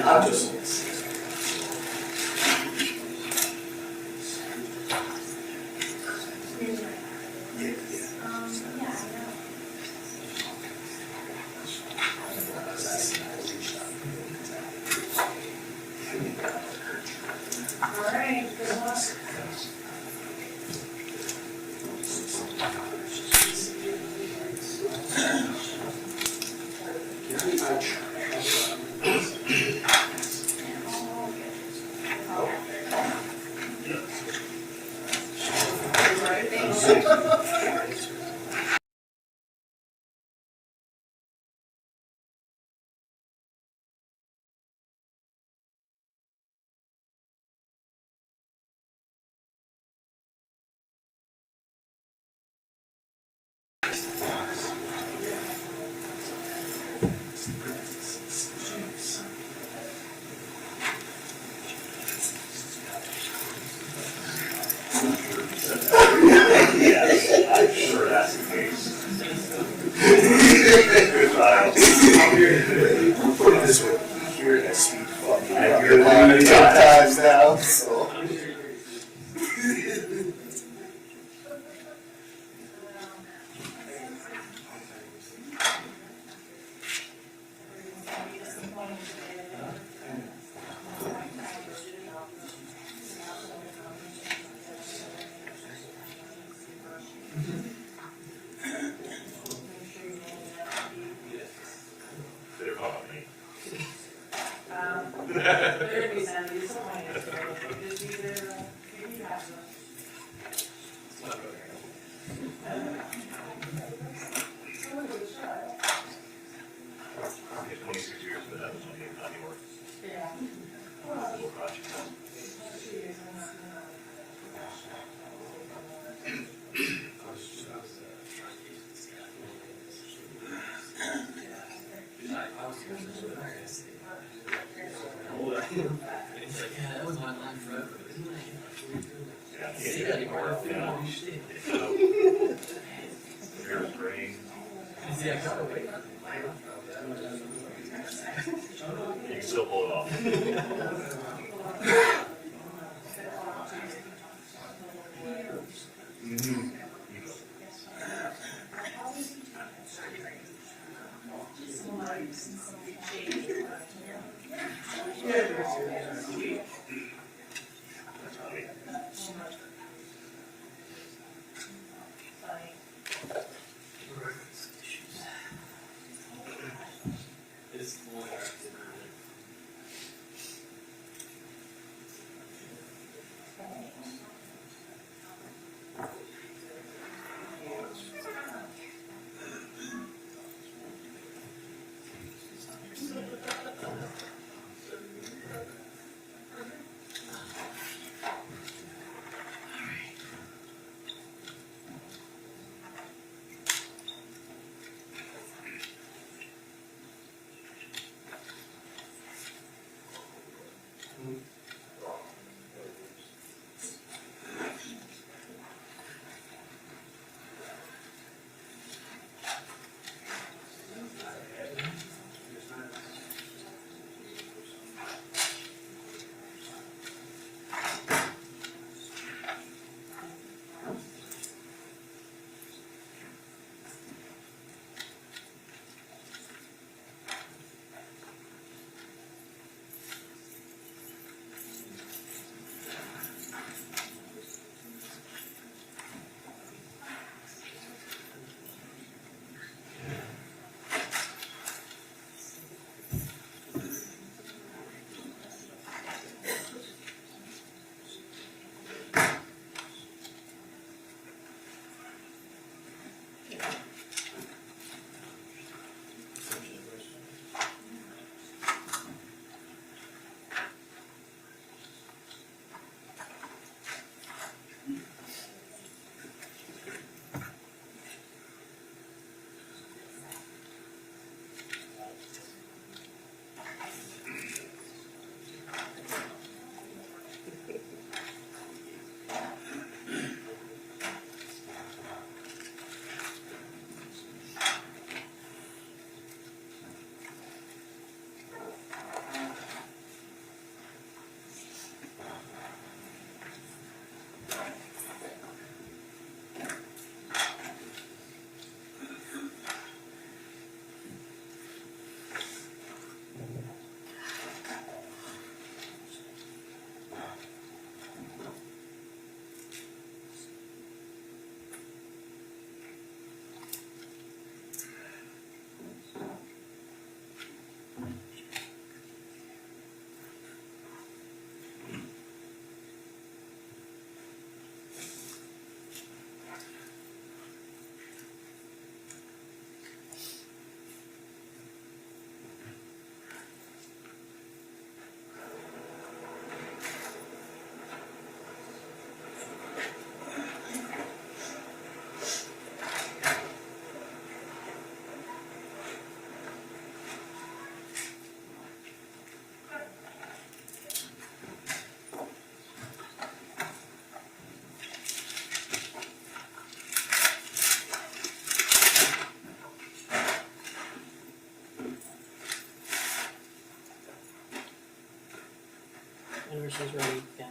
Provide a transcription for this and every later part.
I'm just. You can still pull it off. she's ready, you can.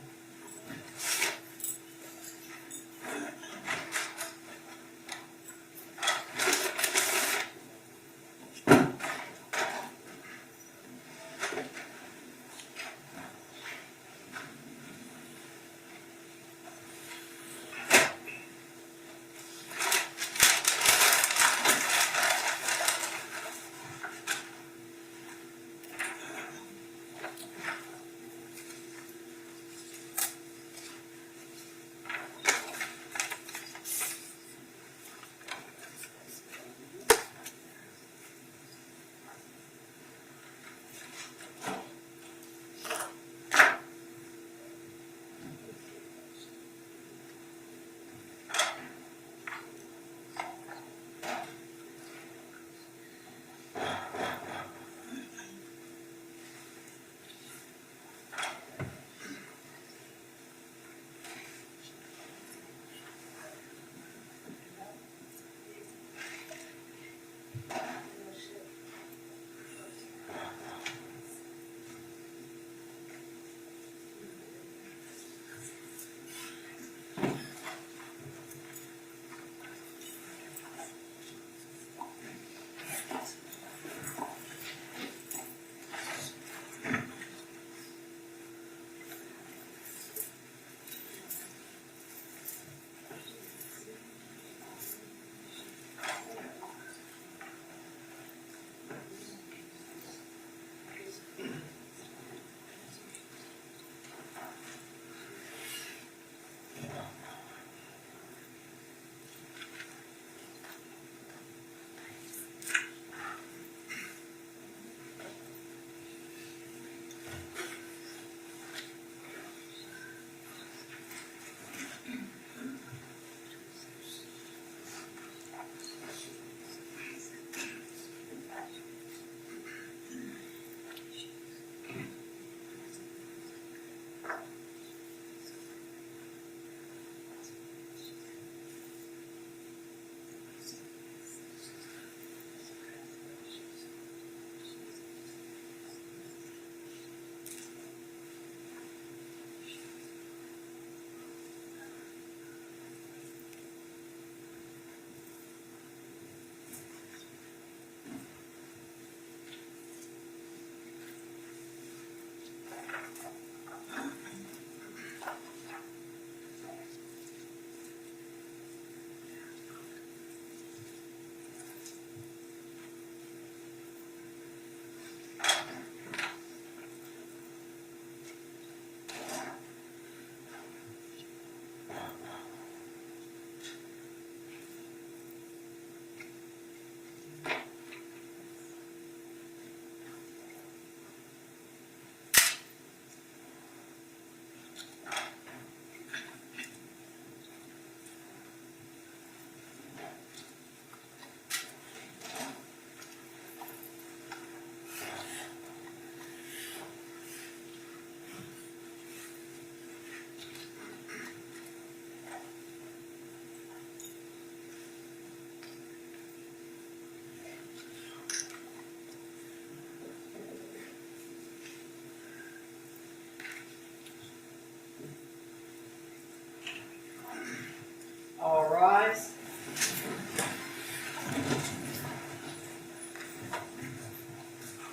All rise.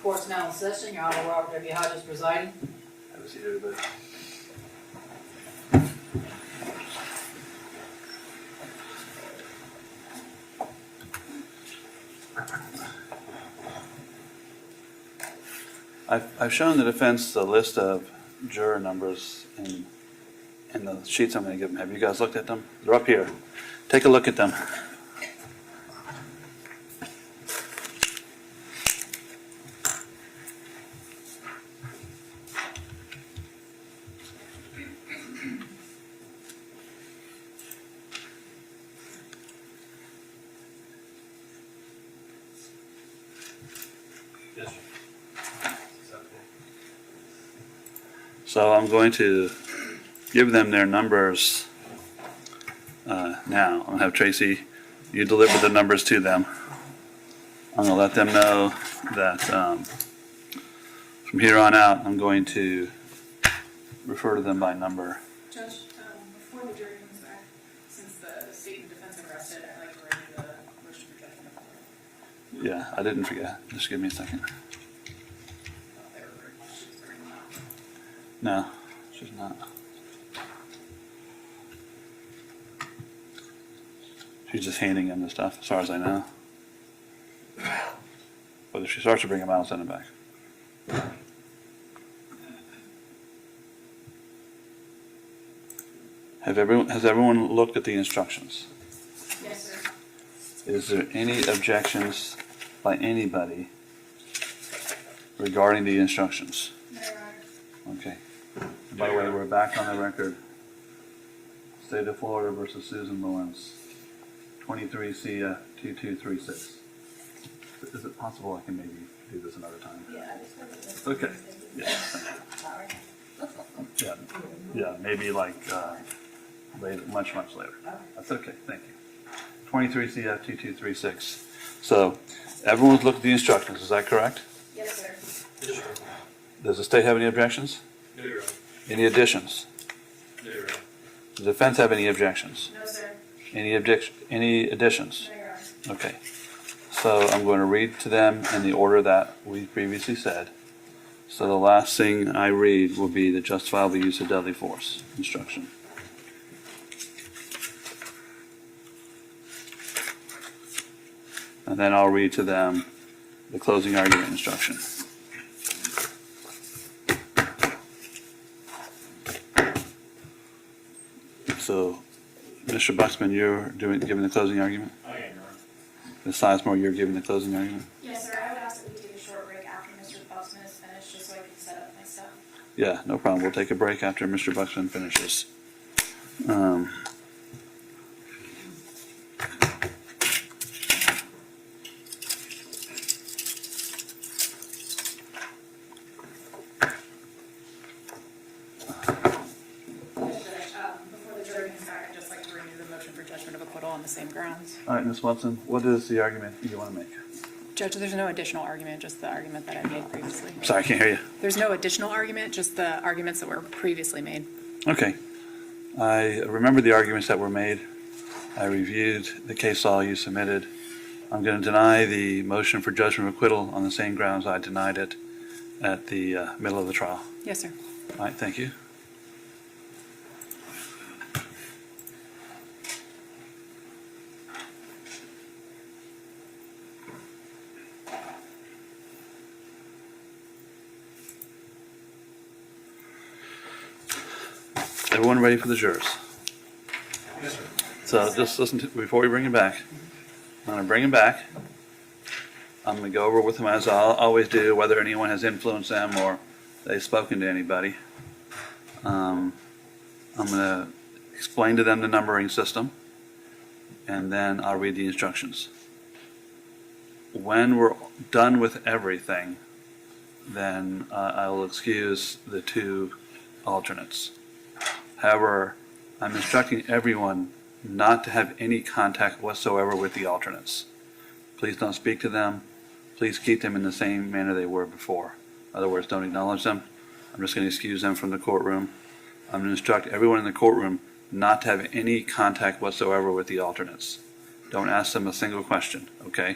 Court's now in session. Your Honor, Robert W. Hodges presiding. Have a seat, everybody. I've shown the defense the list of juror numbers in the sheets I'm going to give them. Have you guys looked at them? They're up here. Take a look at them. Yes, sir. So I'm going to give them their numbers now. I'm going to have Tracy, you deliver the numbers to them. I'm going to let them know that from here on out, I'm going to refer to them by number. Judge, before the jury comes back, since the state and defense have arrested, I'd like to read the motion for judgment of acquittal. Yeah, I didn't forget. Just give me a second. They were she's bringing them up. No, she's not. She's just handing him the stuff, as far as I know. But if she starts to bring him out, I'll send him back. Has everyone looked at the instructions? Yes, sir. Is there any objections by anybody regarding the instructions? No, Your Honor. Okay. And by the way, we're back on the record. State of Florida versus Susan Lorincz, 23 CF 2236. Is it possible I can maybe do this another time? Yeah, I just wanted to. Okay. Yeah. Yeah, maybe like later, much later. That's okay. Thank you. 23 CF 2236. So everyone's looked at the instructions. Is that correct? Yes, sir. Yes, sir. Does the state have any objections? No, Your Honor. Any additions? No, Your Honor. Does the defense have any objections? No, sir. Any additions? No, Your Honor. Okay. So I'm going to read to them in the order that we previously said. So the last thing I read will be the justifiable use of deadly force instruction. And then I'll read to them the closing argument instruction. So, Mr. Buxman, you're giving the closing argument? I am, Your Honor. Ms. Sizemore, you're giving the closing argument? Yes, sir. I would ask that we take a short break after Mr. Buxman is finished, just so I can set up my stuff. Yeah, no problem. We'll take a break after Mr. Buxman finishes. Before the jury comes back, I'd just like to renew the motion for judgment of acquittal on the same grounds. All right, Ms. Watson, what is the argument you want to make? Judge, there's no additional argument, just the argument that I made previously. Sorry, I can't hear you. There's no additional argument, just the arguments that were previously made. Okay. I remember the arguments that were made. I reviewed the case law you submitted. I'm going to deny the motion for judgment of acquittal on the same grounds I denied it at the middle of the trial. Yes, sir. All right, thank you. Everyone ready for the jurors? Yes, sir. So just listen to, before we bring him back, I'm going to bring him back. I'm going to go over with him as I always do, whether anyone has influenced them or they've spoken to anybody. I'm going to explain to them the numbering system, and then I'll read the instructions. When we're done with everything, then I will excuse the two alternates. However, I'm instructing everyone not to have any contact whatsoever with the alternates. Please don't speak to them. Please keep them in the same manner they were before. In other words, don't acknowledge them. I'm just going to excuse them from the courtroom. I'm going to instruct everyone in the courtroom not to have any contact whatsoever with the alternates. Don't ask them a single question, okay?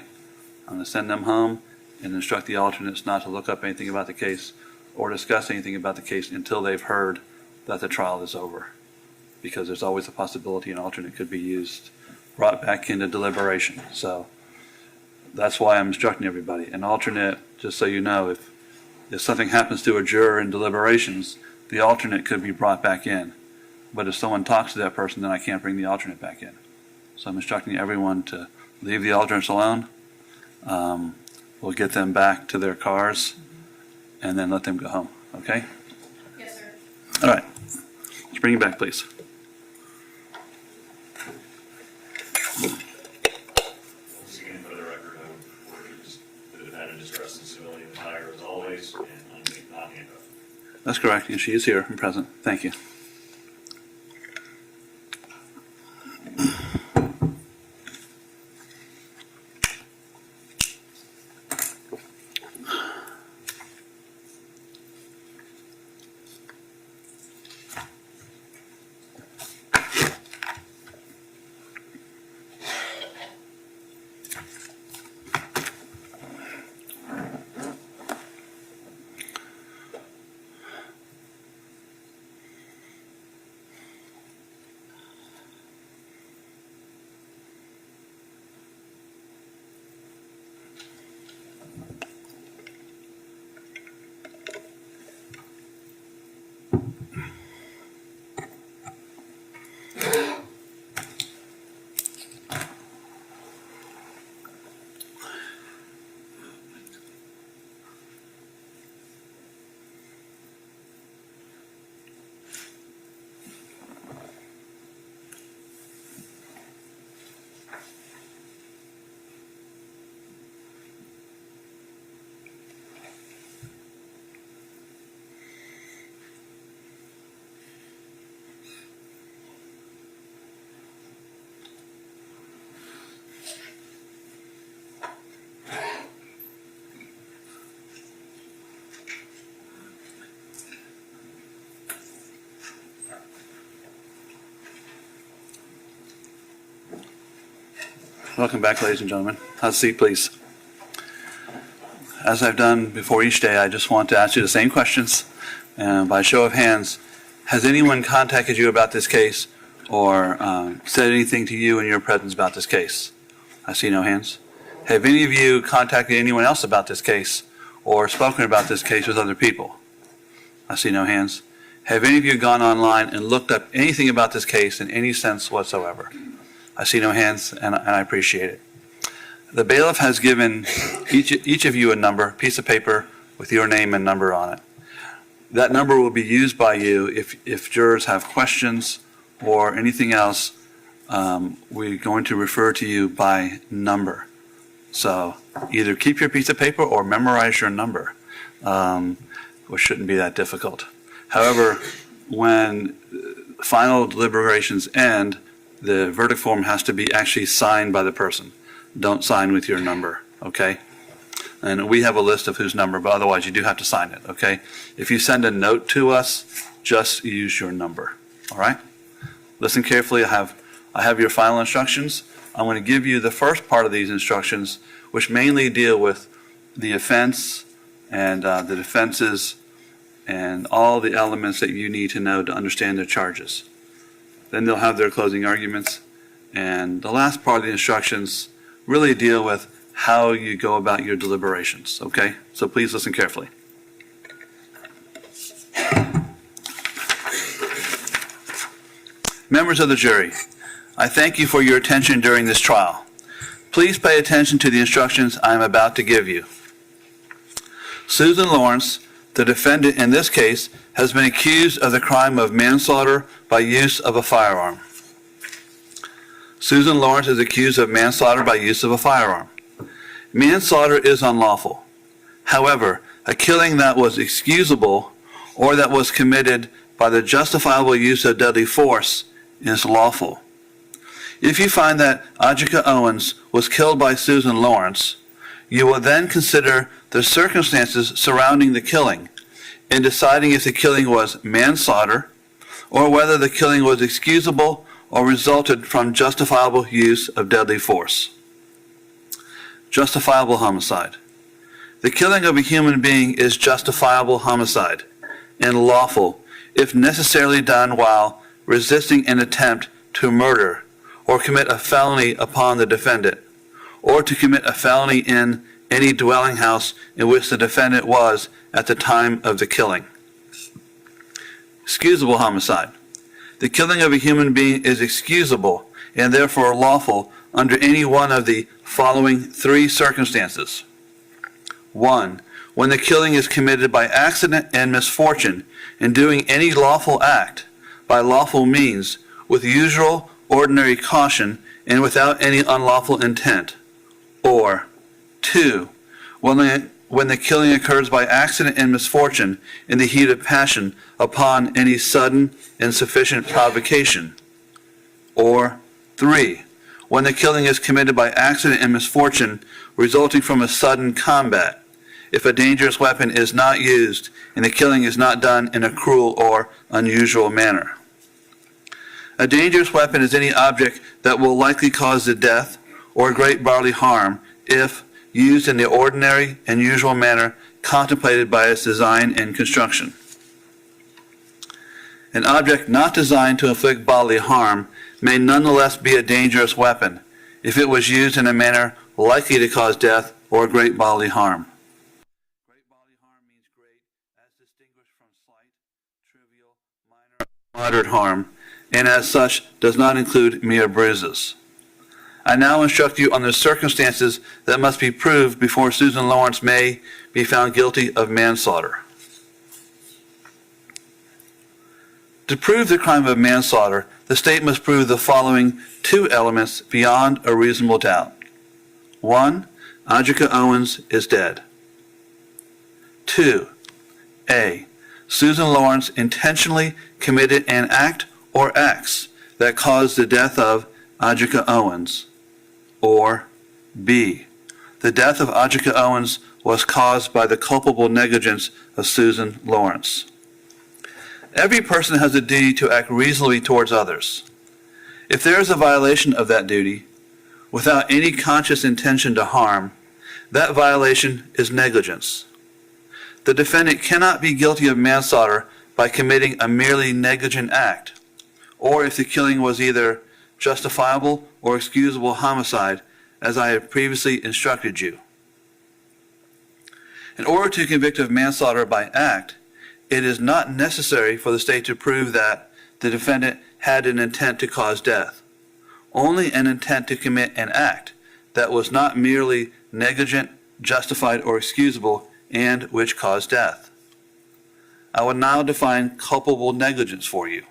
I'm going to send them home and instruct the alternates not to look up anything about the case or discuss anything about the case until they've heard that the trial is over. Because there's always a possibility an alternate could be used, brought back into deliberation. So that's why I'm instructing everybody. An alternate, just so you know, if something happens to a juror in deliberations, the alternate could be brought back in. But if someone talks to that person, then I can't bring the alternate back in. So I'm instructing everyone to leave the alternates alone. We'll get them back to their cars and then let them go home, okay? Yes, sir. All right. Let's bring it back, please. Once again, for the record, I would urge the defendant is dressed in civilian attire as always, and not handcuffed. That's correct. And she is here and present. Thank you. Welcome back, ladies and gentlemen. Have a seat, please. As I've done before each day, I just want to ask you the same questions. And by show of hands, has anyone contacted you about this case or said anything to you in your presence about this case? I see no hands. Have any of you contacted anyone else about this case or spoken about this case with other people? I see no hands. Have any of you gone online and looked up anything about this case in any sense whatsoever? I see no hands, and I appreciate it. The bailiff has given each of you a number, piece of paper with your name and number on it. That number will be used by you if jurors have questions or anything else. We're going to refer to you by number. So either keep your piece of paper or memorize your number, which shouldn't be that difficult. However, when final deliberations end, the verdict form has to be actually signed by the person. Don't sign with your number, okay? And we have a list of whose number, but otherwise you do have to sign it, okay? If you send a note to us, just use your number, all right? Listen carefully. I have your final instructions. I'm going to give you the first part of these instructions, which mainly deal with the offense and the defenses and all the elements that you need to know to understand the charges. Then they'll have their closing arguments. And the last part of the instructions really deal with how you go about your deliberations, okay? So please listen carefully. Members of the jury, I thank you for your attention during this trial. Please pay attention to the instructions I am about to give you. Susan Lorincz, the defendant in this case, has been accused of the crime of manslaughter by use of a firearm. Susan Lorincz is accused of manslaughter by use of a firearm. Manslaughter is unlawful. However, a killing that was excusable or that was committed by the justifiable use of deadly force is lawful. If you find that Ajike Owens was killed by Susan Lorincz, you will then consider the circumstances surrounding the killing in deciding if the killing was manslaughter or whether the killing was excusable or resulted from justifiable use of deadly force. Justifiable homicide. The killing of a human being is justifiable homicide and lawful if necessarily done while resisting an attempt to murder or commit a felony upon the defendant, or to commit a felony in any dwelling house in which the defendant was at the time of the killing. Excusable homicide. The killing of a human being is excusable and therefore lawful under any one of the following three circumstances. 1. When the killing is committed by accident and misfortune in doing any lawful act by lawful means with usual ordinary caution and without any unlawful intent. Or 2. When the killing occurs by accident and misfortune in the heat of passion upon any sudden and sufficient provocation. Or 3. When the killing is committed by accident and misfortune resulting from a sudden combat, if a dangerous weapon is not used and the killing is not done in a cruel or unusual manner. A dangerous weapon is any object that will likely cause the death or great bodily harm if used in the ordinary and usual manner contemplated by its design and construction. An object not designed to inflict bodily harm may nonetheless be a dangerous weapon if it was used in a manner likely to cause death or great bodily harm. Great bodily harm means great as distinguished from slight, trivial, minor, moderate harm, and as such does not include mere bruises. I now instruct you on the circumstances that must be proved before Susan Lorincz may be found guilty of manslaughter. To prove the crime of manslaughter, the state must prove the following two elements beyond a reasonable doubt. 1. Ajike Owens is dead. 2. A. Susan Lorincz intentionally committed an act or acts that caused the death of Ajike Owens. Or B. The death of Ajike Owens was caused by the culpable negligence of Susan Lorincz. Every person has a duty to act reasonably towards others. If there is a violation of that duty, without any conscious intention to harm, that violation is negligence. The defendant cannot be guilty of manslaughter by committing a merely negligent act, or if the killing was either justifiable or excusable homicide, as I have previously instructed you. In order to convict of manslaughter by act, it is not necessary for the state to prove that the defendant had an intent to cause death. Only an intent to commit an act that was not merely negligent, justified, or excusable, and which caused death. I will now define culpable negligence for you.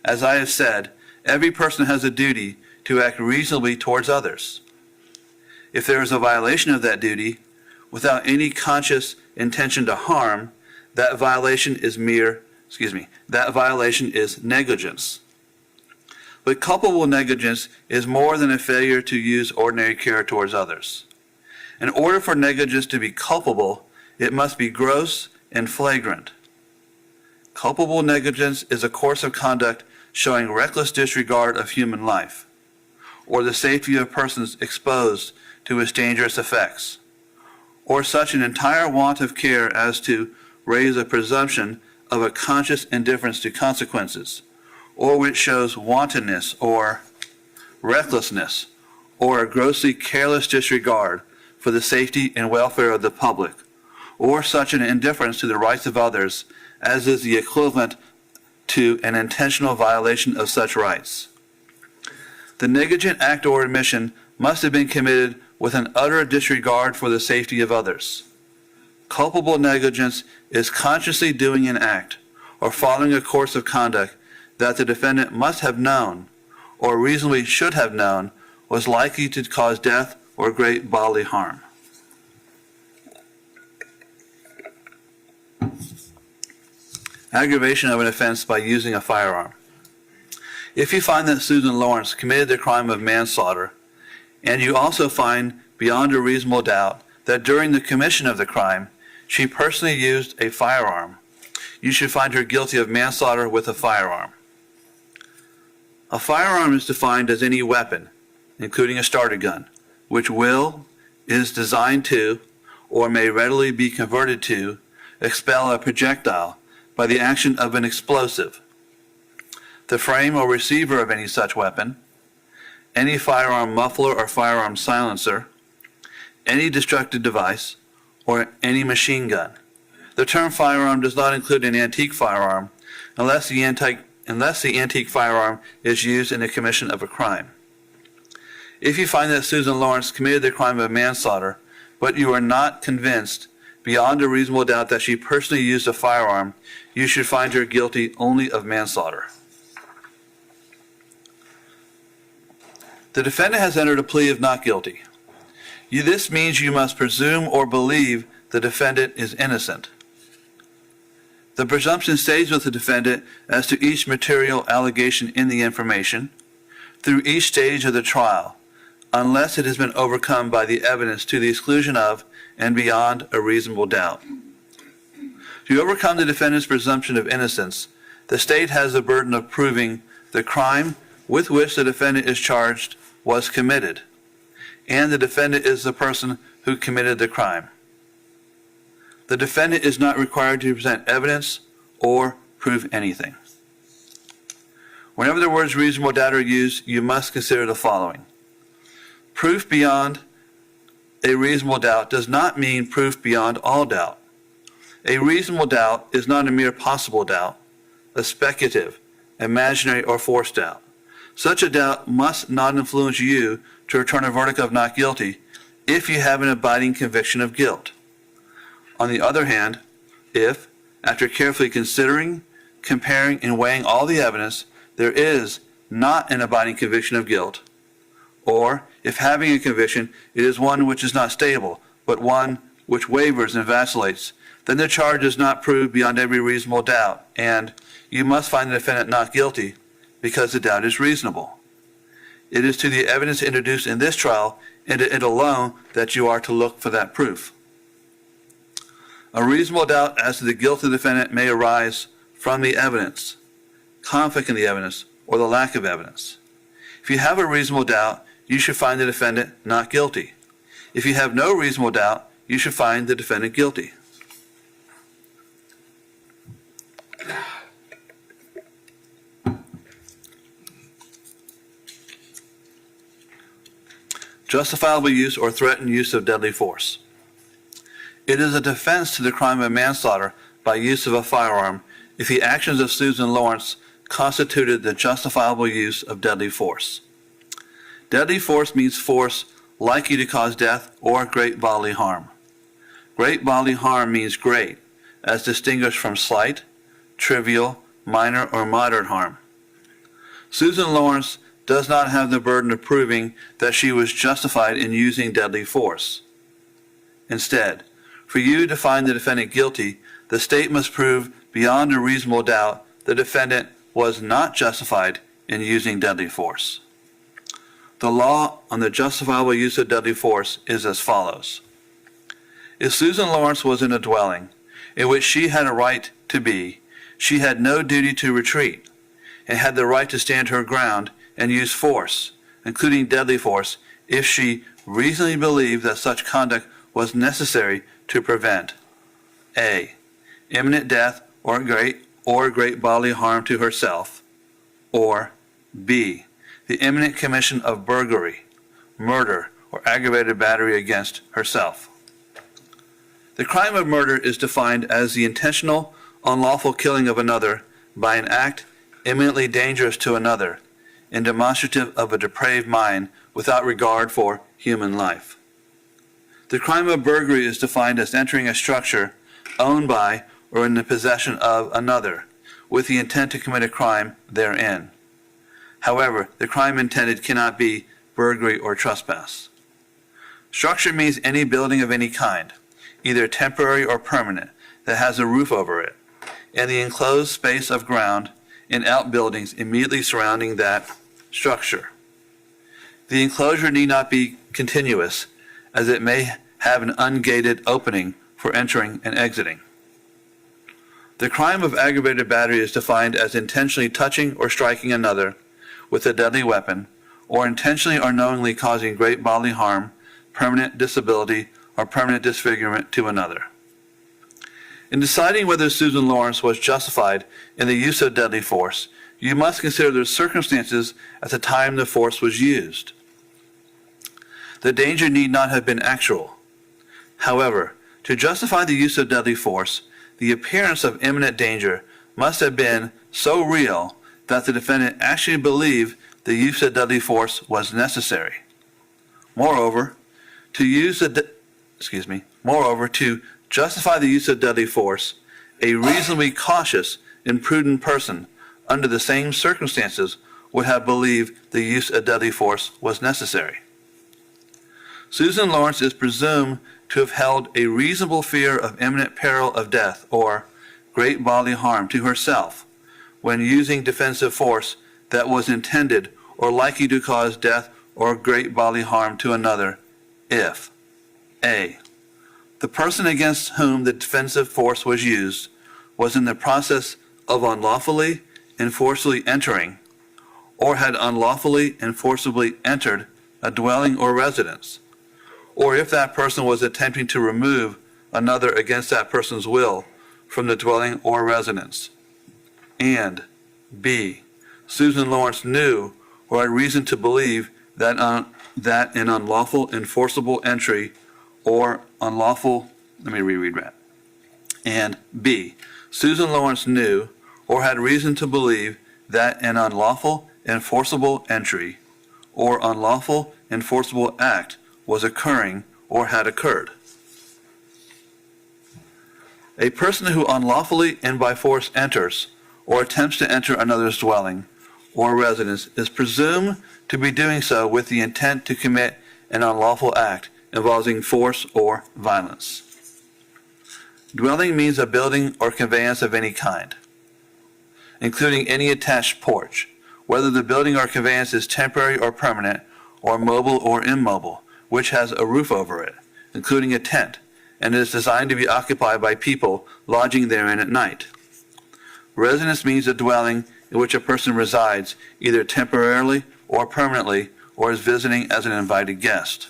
As I have said, every person has a duty to act reasonably towards others. If there is a violation of that duty, without any conscious intention to harm, that violation is negligence. But culpable negligence is more than a failure to use ordinary care towards others. In order for negligence to be culpable, it must be gross and flagrant. Culpable negligence is a course of conduct showing reckless disregard of human life, or the safety of persons exposed to its dangerous effects, or such an entire want of care as to raise a presumption of a conscious indifference to consequences, or which shows wantonness or recklessness, or a grossly careless disregard for the safety and welfare of the public, or such an indifference to the rights of others as is the equivalent to an intentional violation of such rights. The negligent act or omission must have been committed with an utter disregard for the safety of others. Culpable negligence is consciously doing an act or following a course of conduct that the defendant must have known, or reasonably should have known, was likely to cause death or great bodily harm. Aggravation of an offense by using a firearm. If you find that Susan Lorincz committed the crime of manslaughter, and you also find beyond a reasonable doubt that during the commission of the crime she personally used a firearm, you should find her guilty of manslaughter with a firearm. A firearm is defined as any weapon, including a starter gun, which is designed to, or may readily be converted to, expel a projectile by the action of an explosive. The frame or receiver of any such weapon, any firearm muffler or firearm silencer, any destructive device, or any machine gun. The term firearm does not include an antique firearm unless the antique firearm is used in the commission of a crime. If you find that Susan Lorincz committed the crime of manslaughter, but you are not convinced beyond a reasonable doubt that she personally used a firearm, you should find her guilty only of manslaughter. The defendant has entered a plea of not guilty. This means you must presume or believe the defendant is innocent. The presumption stays with the defendant as to each material allegation in the information through each stage of the trial, unless it has been overcome by the evidence to the exclusion of and beyond a reasonable doubt. To overcome the defendant's presumption of innocence, the state has the burden of proving the crime with which the defendant is charged was committed, and the defendant is the person who committed the crime. The defendant is not required to present evidence or prove anything. Whenever the words reasonable doubt are used, you must consider the following. Proof beyond a reasonable doubt does not mean proof beyond all doubt. A reasonable doubt is not a mere possible doubt, a speculative, imaginary, or forced doubt. Such a doubt must not influence you to return a verdict of not guilty if you have an abiding conviction of guilt. On the other hand, if, after carefully considering, comparing, and weighing all the evidence, there is not an abiding conviction of guilt, or if having a conviction, it is one which is not stable, but one which wavers and vacillates, then the charge is not proved beyond every reasonable doubt, and you must find the defendant not guilty because the doubt is reasonable. It is to the evidence introduced in this trial and to it alone that you are to look for that proof. A reasonable doubt as to the guilt of the defendant may arise from the evidence, conflict in the evidence, or the lack of evidence. If you have a reasonable doubt, you should find the defendant not guilty. If you have no reasonable doubt, you should find the defendant guilty. Justifiable use or threatened use of deadly force. It is a defense to the crime of manslaughter by use of a firearm if the actions of Susan Lorincz constituted the justifiable use of deadly force. Deadly force means force likely to cause death or great bodily harm. Great bodily harm means great, as distinguished from slight, trivial, minor, or moderate harm. Susan Lorincz does not have the burden of proving that she was justified in using deadly force. Instead, for you to find the defendant guilty, the state must prove beyond a reasonable doubt the defendant was not justified in using deadly force. The law on the justifiable use of deadly force is as follows. If Susan Lorincz was in a dwelling in which she had a right to be, she had no duty to retreat and had the right to stand her ground and use force, including deadly force, if she reasonably believed that such conduct was necessary to prevent A. Imminent death or great bodily harm to herself, or B. The imminent commission of burglary, murder, or aggravated battery against herself. The crime of murder is defined as the intentional, unlawful killing of another by an act imminently dangerous to another and demonstrative of a depraved mind without regard for human life. The crime of burglary is defined as entering a structure owned by or in the possession of another with the intent to commit a crime therein. However, the crime intended cannot be burglary or trespass. Structure means any building of any kind, either temporary or permanent, that has a roof over it, and the enclosed space of ground and outbuildings immediately surrounding that structure. The enclosure need not be continuous, as it may have an ungated opening for entering and exiting. The crime of aggravated battery is defined as intentionally touching or striking another with a deadly weapon, or intentionally or knowingly causing great bodily harm, permanent disability, or permanent disfigurement to another. In deciding whether Susan Lorincz was justified in the use of deadly force, you must consider the circumstances at the time the force was used. The danger need not have been actual. However, to justify the use of deadly force, the appearance of imminent danger must have been so real that the defendant actually believed the use of deadly force was necessary. Moreover, to justify the use of deadly force, a reasonably cautious and prudent person under the same circumstances would have believed the use of deadly force was necessary. Susan Lorincz is presumed to have held a reasonable fear of imminent peril of death or great bodily harm to herself when using defensive force that was intended or likely to cause death or great bodily harm to another if A. The person against whom the defensive force was used was in the process of unlawfully and forcibly entering or had unlawfully and forcibly entered a dwelling or residence, or if that person was attempting to remove another against that person's will from the dwelling or residence. And B. Susan Lorincz knew or had reason to believe that an unlawful and forcible entry or unlawful, And B. Susan Lorincz knew or had reason to believe that an unlawful and forcible entry or unlawful and forcible act was occurring or had occurred. A person who unlawfully and by force enters or attempts to enter another's dwelling or residence is presumed to be doing so with the intent to commit an unlawful act involving force or violence. Dwelling means a building or conveyance of any kind, including any attached porch, whether the building or conveyance is temporary or permanent, or mobile or immobile, which has a roof over it, including a tent, and is designed to be occupied by people lodging therein at night. Residence means a dwelling in which a person resides, either temporarily or permanently, or is visiting as an invited guest.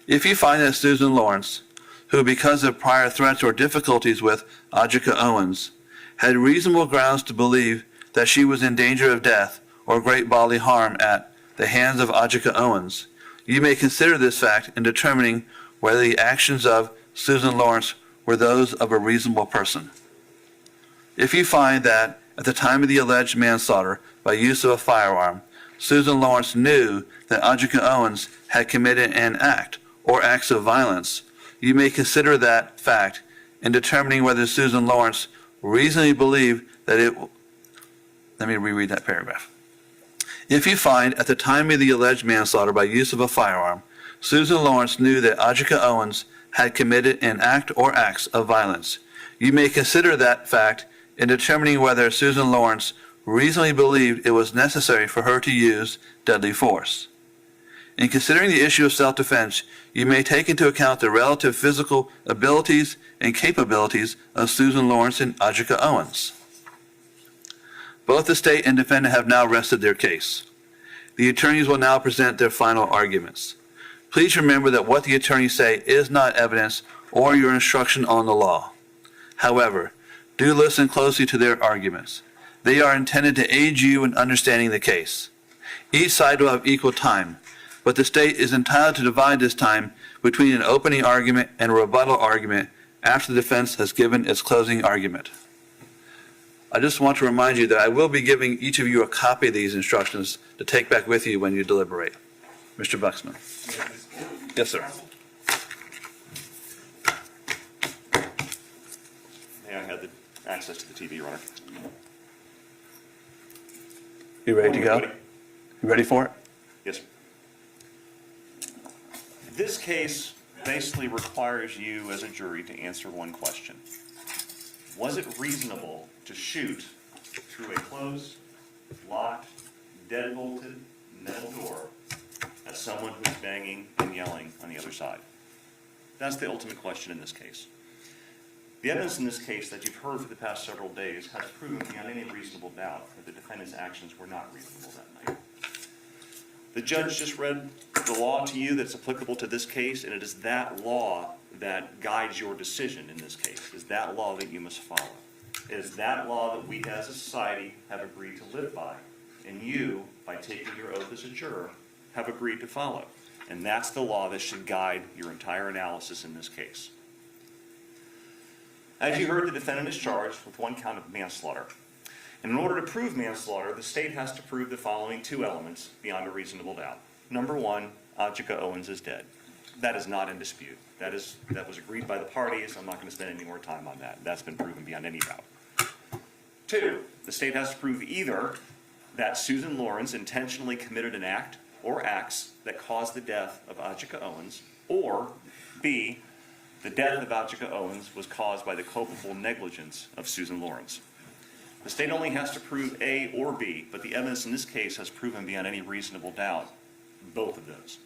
If you find that Susan Lorincz, who because of prior threats or difficulties with Ajike Owens, had reasonable grounds to believe that she was in danger of death or great bodily harm at the hands of Ajike Owens, you may consider this fact in determining whether the actions of Susan Lorincz were those of a reasonable person. If you find that at the time of the alleged manslaughter by use of a firearm, Susan Lorincz knew that Ajike Owens had committed an act or acts of violence, you may consider that fact in determining whether Susan Lorincz reasonably believed that it... Let me reread that paragraph. If you find at the time of the alleged manslaughter by use of a firearm, Susan Lorincz knew that Ajike Owens had committed an act or acts of violence, you may consider that fact in determining whether Susan Lorincz reasonably believed it was necessary for her to use deadly force. In considering the issue of self-defense, you may take into account the relative physical abilities and capabilities of Susan Lorincz and Ajike Owens. Both the state and defendant have now rested their case. The attorneys will now present their final arguments. Please remember that what the attorneys say is not evidence or your instruction on the law. However, do listen closely to their arguments. They are intended to aid you in understanding the case. Each side will have equal time, but the state is entitled to divide this time between an opening argument and a rebuttal argument after the defense has given its closing argument. I just want to remind you that I will be giving each of you a copy of these instructions to take back with you when you deliberate. Mr. Buxman. Yes, sir. May I have the access to the TV runner? You ready to go? You ready for it? Yes, sir. This case basically requires you as a jury to answer one question. Was it reasonable to shoot through a closed, locked, deadbolted metal door at someone who's banging and yelling on the other side? That's the ultimate question in this case. The evidence in this case that you've heard for the past several days has proven beyond any reasonable doubt that the defendant's actions were not reasonable that night. The judge just read the law to you that's applicable to this case, and it is that law that guides your decision in this case. It is that law that you must follow. It is that law that we as a society have agreed to live by, and you, by taking your oath as a juror, have agreed to follow. And that's the law that should guide your entire analysis in this case. As you heard, the defendant is charged with one count of manslaughter. And in order to prove manslaughter, the state has to prove the following two elements beyond a reasonable doubt. Number one, Ajike Owens is dead. That is not in dispute. That was agreed by the parties. I'm not going to spend any more time on that. That's been proven beyond any doubt. Two, the state has to prove either that Susan Lorincz intentionally committed an act or acts that caused the death of Ajike Owens, or B, the death of Ajike Owens was caused by the culpable negligence of Susan Lorincz. The state only has to prove A or B, but the evidence in this case has proven beyond any reasonable doubt both of those.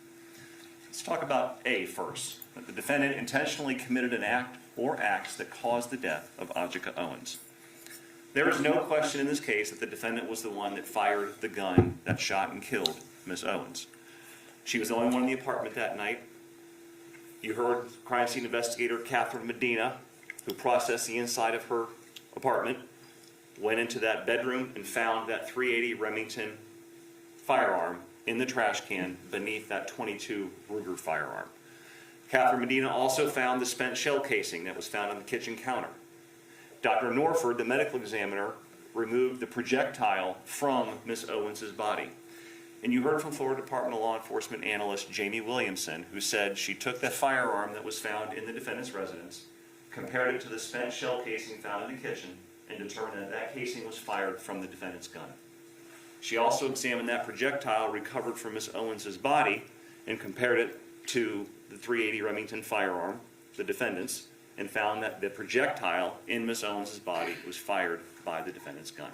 Let's talk about A first. That the defendant intentionally committed an act or acts that caused the death of Ajike Owens. There is no question in this case that the defendant was the one that fired the gun that shot and killed Ms. Owens. She was the only one in the apartment that night. You heard crime scene investigator Catherine Medina, who processed the inside of her apartment, went into that bedroom and found that .380 Remington firearm in the trash can beneath that .22 Ruger firearm. Catherine Medina also found the spent shell casing that was found on the kitchen counter. Dr. Norford, the medical examiner, removed the projectile from Ms. Owens' body. And you heard from Florida Department of Law Enforcement analyst Jamie Williamson, who said she took that firearm that was found in the defendant's residence, compared it to the spent shell casing found in the kitchen, and determined that that casing was fired from the defendant's gun. She also examined that projectile recovered from Ms. Owens' body and compared it to the .380 Remington firearm, the defendant's, and found that the projectile in Ms. Owens' body was fired by the defendant's gun.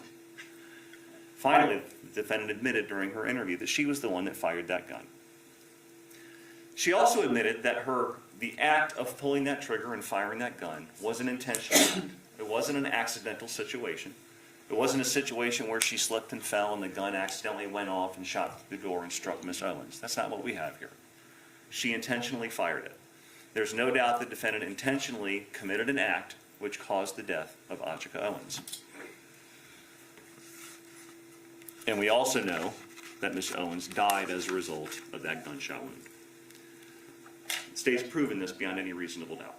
Finally, the defendant admitted during her interview that she was the one that fired that gun. She also admitted that the act of pulling that trigger and firing that gun wasn't intentional. It wasn't an accidental situation. It wasn't a situation where she slipped and fell and the gun accidentally went off and shot through the door and struck Miss Owens. That's not what we have here. She intentionally fired it. There's no doubt the defendant intentionally committed an act which caused the death of Ajike Owens. And we also know that Miss Owens died as a result of that gunshot wound. The state's proven this beyond any reasonable doubt.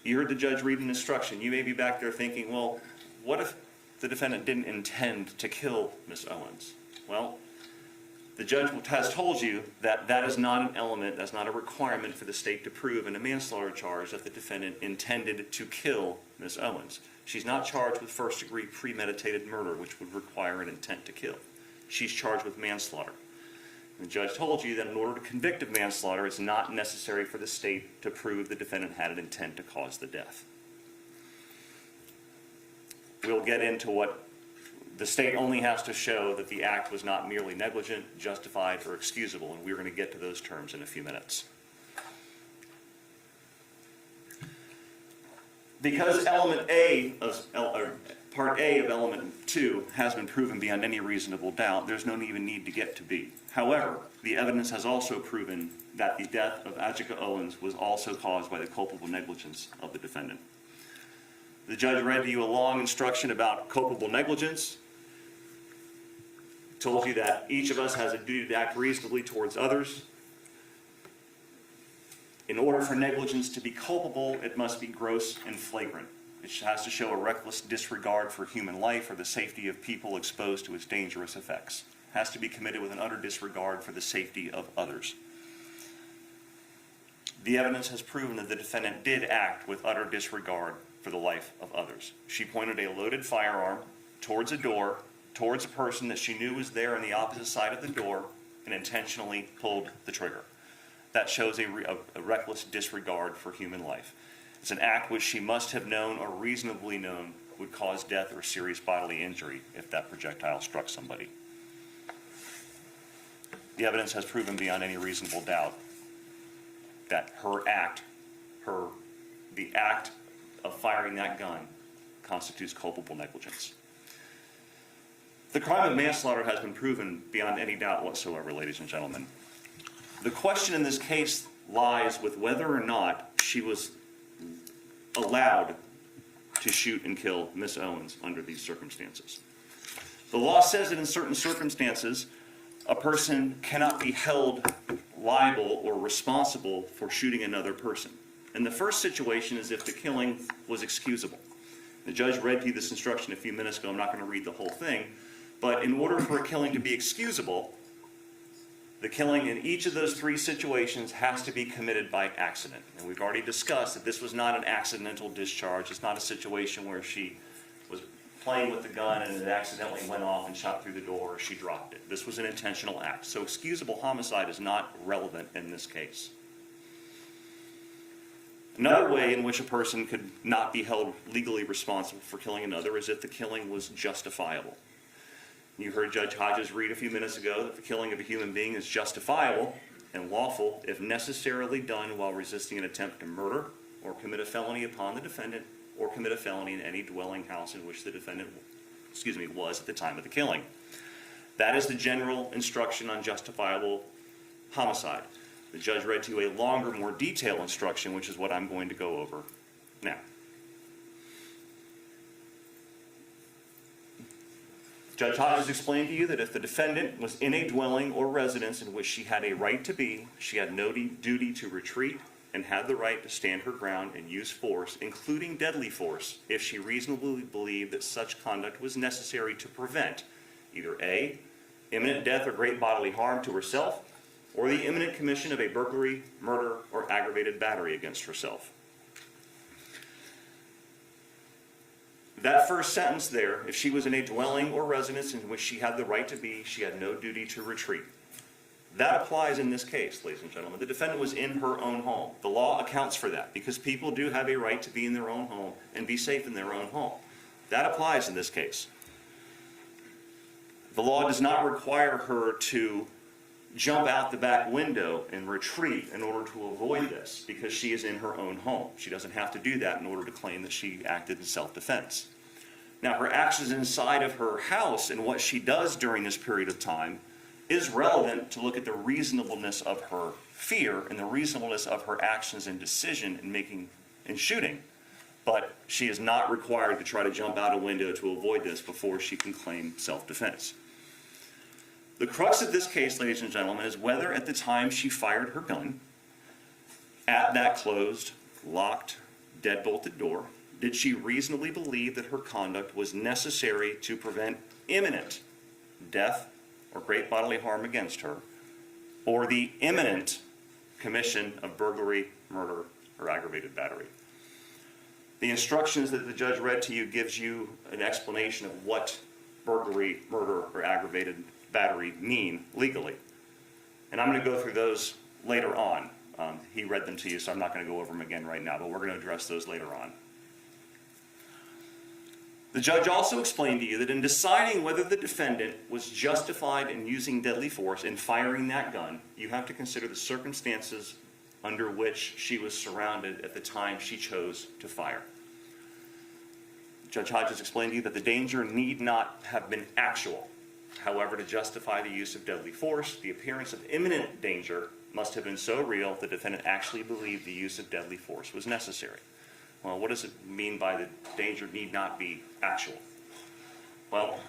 You heard the judge read an instruction. You may be back there thinking, well, what if the defendant didn't intend to kill Miss Owens? Well, the judge has told you that that is not an element, that's not a requirement for the state to prove in a manslaughter charge that the defendant intended to kill Miss Owens. She's not charged with first-degree premeditated murder, which would require an intent to kill. She's charged with manslaughter. The judge told you that in order to convict of manslaughter, it's not necessary for the state to prove the defendant had an intent to cause the death. We'll get into what the state only has to show that the act was not merely negligent, justified, or excusable, and we're going to get to those terms in a few minutes. Because element A of, or part A of element 2 has been proven beyond any reasonable doubt, there's no even need to get to B. However, the evidence has also proven that the death of Ajike Owens was also caused by the culpable negligence of the defendant. The judge read to you a long instruction about culpable negligence, told you that each of us has a duty to act reasonably towards others. In order for negligence to be culpable, it must be gross and flagrant. It has to show a reckless disregard for human life or the safety of people exposed to its dangerous effects. It has to be committed with an utter disregard for the safety of others. The evidence has proven that the defendant did act with utter disregard for the life of others. She pointed a loaded firearm towards a door, towards a person that she knew was there on the opposite side of the door, and intentionally pulled the trigger. That shows a reckless disregard for human life. It's an act which she must have known or reasonably known would cause death or serious bodily injury if that projectile struck somebody. The evidence has proven beyond any reasonable doubt that her act, the act of firing that gun, constitutes culpable negligence. The crime of manslaughter has been proven beyond any doubt whatsoever, ladies and gentlemen. The question in this case lies with whether or not she was allowed to shoot and kill Miss Owens under these circumstances. The law says that in certain circumstances, a person cannot be held liable or responsible for shooting another person. And the first situation is if the killing was excusable. The judge read to you this instruction a few minutes ago. I'm not going to read the whole thing. But in order for a killing to be excusable, the killing in each of those three situations has to be committed by accident. And we've already discussed that this was not an accidental discharge. It's not a situation where she was playing with the gun and it accidentally went off and shot through the door or she dropped it. This was an intentional act. So excusable homicide is not relevant in this case. Another way in which a person could not be held legally responsible for killing another is if the killing was justifiable. You heard Judge Hodges read a few minutes ago that the killing of a human being is justifiable and lawful if necessarily done while resisting an attempt to murder or commit a felony upon the defendant or commit a felony in any dwelling house in which the defendant was at the time of the killing. That is the general instruction on justifiable homicide. The judge read to you a longer, more detailed instruction, which is what I'm going to go over now. Judge Hodges explained to you that if the defendant was in a dwelling or residence in which she had a right to be, she had no duty to retreat and had the right to stand her ground and use force, including deadly force, if she reasonably believed that such conduct was necessary to prevent either A, imminent death or great bodily harm to herself, or the imminent commission of a burglary, murder, or aggravated battery against herself. That first sentence there, if she was in a dwelling or residence in which she had the right to be, she had no duty to retreat. That applies in this case, ladies and gentlemen. The defendant was in her own home. The law accounts for that because people do have a right to be in their own home and be safe in their own home. That applies in this case. The law does not require her to jump out the back window and retreat in order to avoid this because she is in her own home. She doesn't have to do that in order to claim that she acted in self-defense. Now, her actions inside of her house and what she does during this period of time is relevant to look at the reasonableness of her fear and the reasonableness of her actions and decision in making and shooting. But she is not required to try to jump out a window to avoid this before she can claim self-defense. The crux of this case, ladies and gentlemen, is whether at the time she fired her gun at that closed, locked, deadbolted door, did she reasonably believe that her conduct was necessary to prevent imminent death or great bodily harm against her, or the imminent commission of burglary, murder, or aggravated battery. The instructions that the judge read to you gives you an explanation of what burglary, murder, or aggravated battery mean legally. And I'm going to go through those later on. He read them to you, so I'm not going to go over them again right now, but we're going to address those later on. The judge also explained to you that in deciding whether the defendant was justified in using deadly force in firing that gun, you have to consider the circumstances under which she was surrounded at the time she chose to fire. Judge Hodges explained to you that the danger need not have been actual. However, to justify the use of deadly force, the appearance of imminent danger must have been so real the defendant actually believed the use of deadly force was necessary. Well, what does it mean by the danger need not be actual? Well,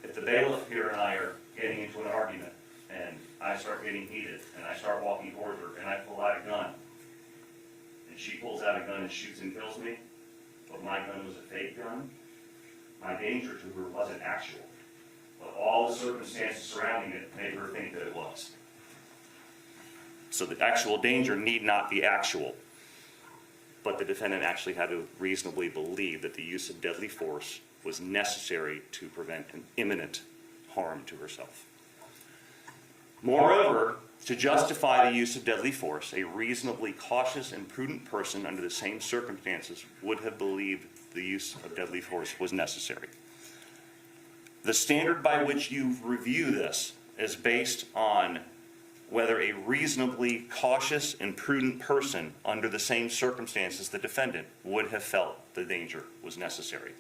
if the bailiff here and I are getting into an argument, and I start getting heated, and I start walking towards her, and I pull out a gun, and she pulls out a gun and shoots and kills me, but my gun was a fake gun, my danger to her wasn't actual. But all the circumstances surrounding it made her think that it was. So the actual danger need not be actual, but the defendant actually had to reasonably believe that the use of deadly force was necessary to prevent an imminent harm to herself. Moreover, to justify the use of deadly force, a reasonably cautious and prudent person under the same circumstances would have believed the use of deadly force was necessary. The standard by which you review this is based on whether a reasonably cautious and prudent person under the same circumstances the defendant would have felt the danger was necessary.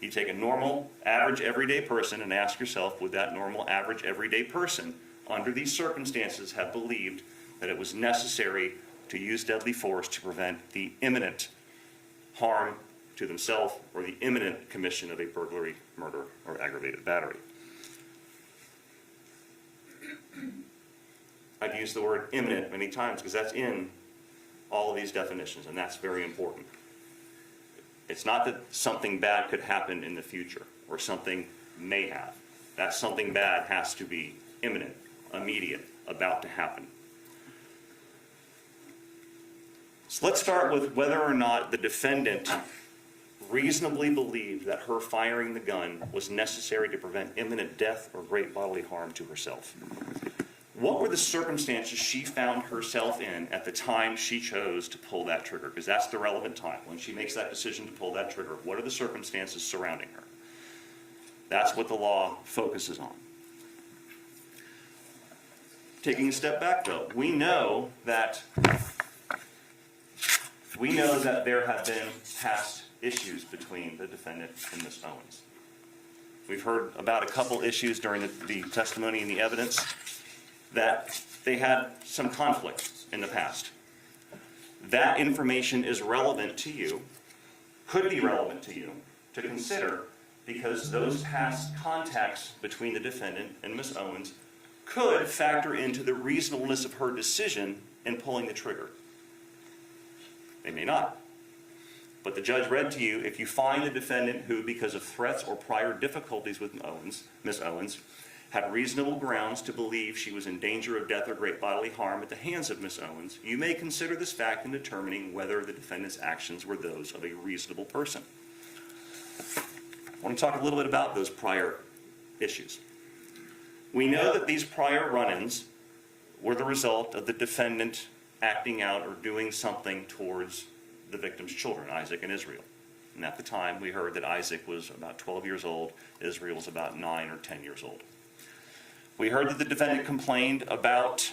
You take a normal, average, everyday person and ask yourself, would that normal, average, everyday person under these circumstances have believed that it was necessary to use deadly force to prevent the imminent harm to themselves or the imminent commission of a burglary, murder, or aggravated battery? I've used the word imminent many times because that's in all of these definitions, and that's very important. It's not that something bad could happen in the future or something may have. That something bad has to be imminent, immediate, about to happen. So let's start with whether or not the defendant reasonably believed that her firing the gun was necessary to prevent imminent death or great bodily harm to herself. What were the circumstances she found herself in at the time she chose to pull that trigger? Because that's the relevant time. When she makes that decision to pull that trigger, what are the circumstances surrounding her? That's what the law focuses on. Taking a step back, though, we know that there have been past issues between the defendant and Ms. Owens. We've heard about a couple issues during the testimony and the evidence that they had some conflict in the past. That information is relevant to you, could be relevant to you, to consider, because those past contacts between the defendant and Ms. Owens could factor into the reasonableness of her decision in pulling the trigger. They may not. But the judge read to you, if you find a defendant who, because of threats or prior difficulties with Ms. Owens, had reasonable grounds to believe she was in danger of death or great bodily harm at the hands of Ms. Owens, you may consider this fact in determining whether the defendant's actions were those of a reasonable person. I want to talk a little bit about those prior issues. We know that these prior run-ins were the result of the defendant acting out or doing something towards the victim's children, Isaac and Israel. And at the time, we heard that Isaac was about 12 years old, Israel was about 9 or 10 years old. We heard that the defendant complained about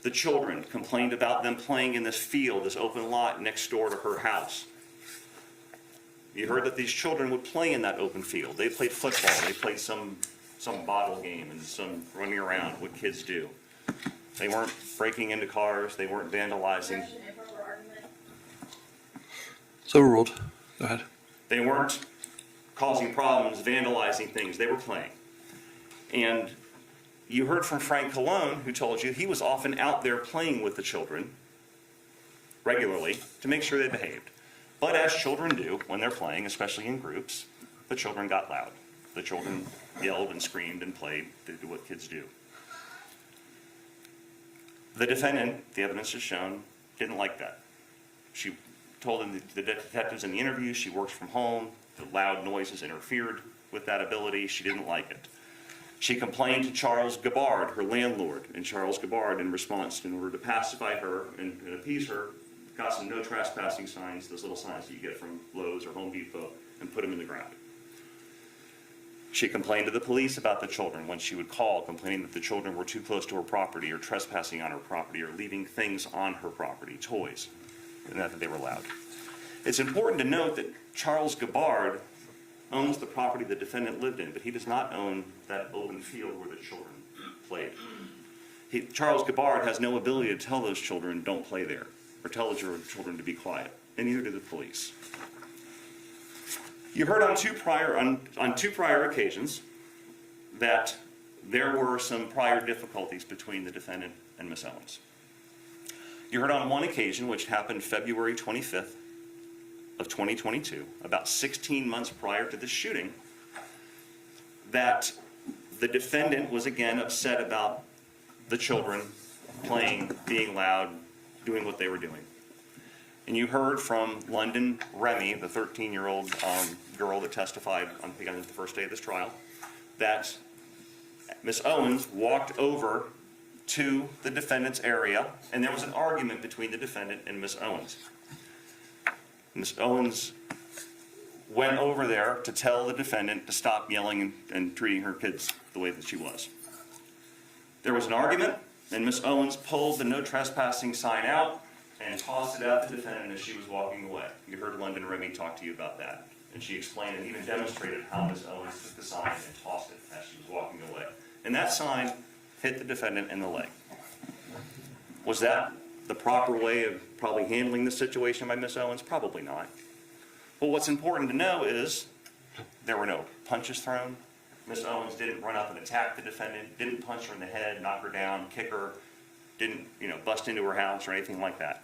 the children, complained about them playing in this field, this open lot next door to her house. You heard that these children would play in that open field. They played football, they played some bottle game and some running around, what kids do. They weren't breaking into cars, they weren't vandalizing. Objection, improper argument. So ruled. Go ahead. They weren't causing problems, vandalizing things, they were playing. And you heard from Frank Colon, who told you he was often out there playing with the children regularly to make sure they behaved. But as children do when they're playing, especially in groups, the children got loud. The children yelled and screamed and played to do what kids do. The defendant, the evidence has shown, didn't like that. She told the detectives in the interview she works from home. The loud noises interfered with that ability. She didn't like it. She complained to Charles Gabbard, her landlord, and Charles Gabbard, in response, in order to pacify her and appease her, got some no trespassing signs, those little signs that you get from Lowe's or Home Depot, and put them in the ground. She complained to the police about the children when she would call, complaining that the children were too close to her property or trespassing on her property or leaving things on her property, toys, and that they were loud. It's important to note that Charles Gabbard owns the property the defendant lived in, but he does not own that open field where the children played. Charles Gabbard has no ability to tell those children don't play there, or tell the children to be quiet, and neither do the police. You heard on two prior occasions that there were some prior difficulties between the defendant and Ms. Owens. You heard on one occasion, which happened February 25th of 2022, about 16 months prior to the shooting, that the defendant was again upset about the children playing, being loud, doing what they were doing. And you heard from London Remy, the 13-year-old girl that testified on the first day of this trial, that Ms. Owens walked over to the defendant's area, and there was an argument between the defendant and Ms. Owens. Ms. Owens went over there to tell the defendant to stop yelling and treating her kids the way that she was. There was an argument, and Ms. Owens pulled the no trespassing sign out and tossed it at the defendant as she was walking away. You heard London Remy talk to you about that. And she explained and even demonstrated how Ms. Owens took the sign and tossed it as she was walking away. And that sign hit the defendant in the leg. Was that the proper way of probably handling the situation by Ms. Owens? Probably not. But what's important to know is there were no punches thrown. Ms. Owens didn't run up and attack the defendant, didn't punch her in the head, knock her down, kick her, didn't, bust into her house or anything like that.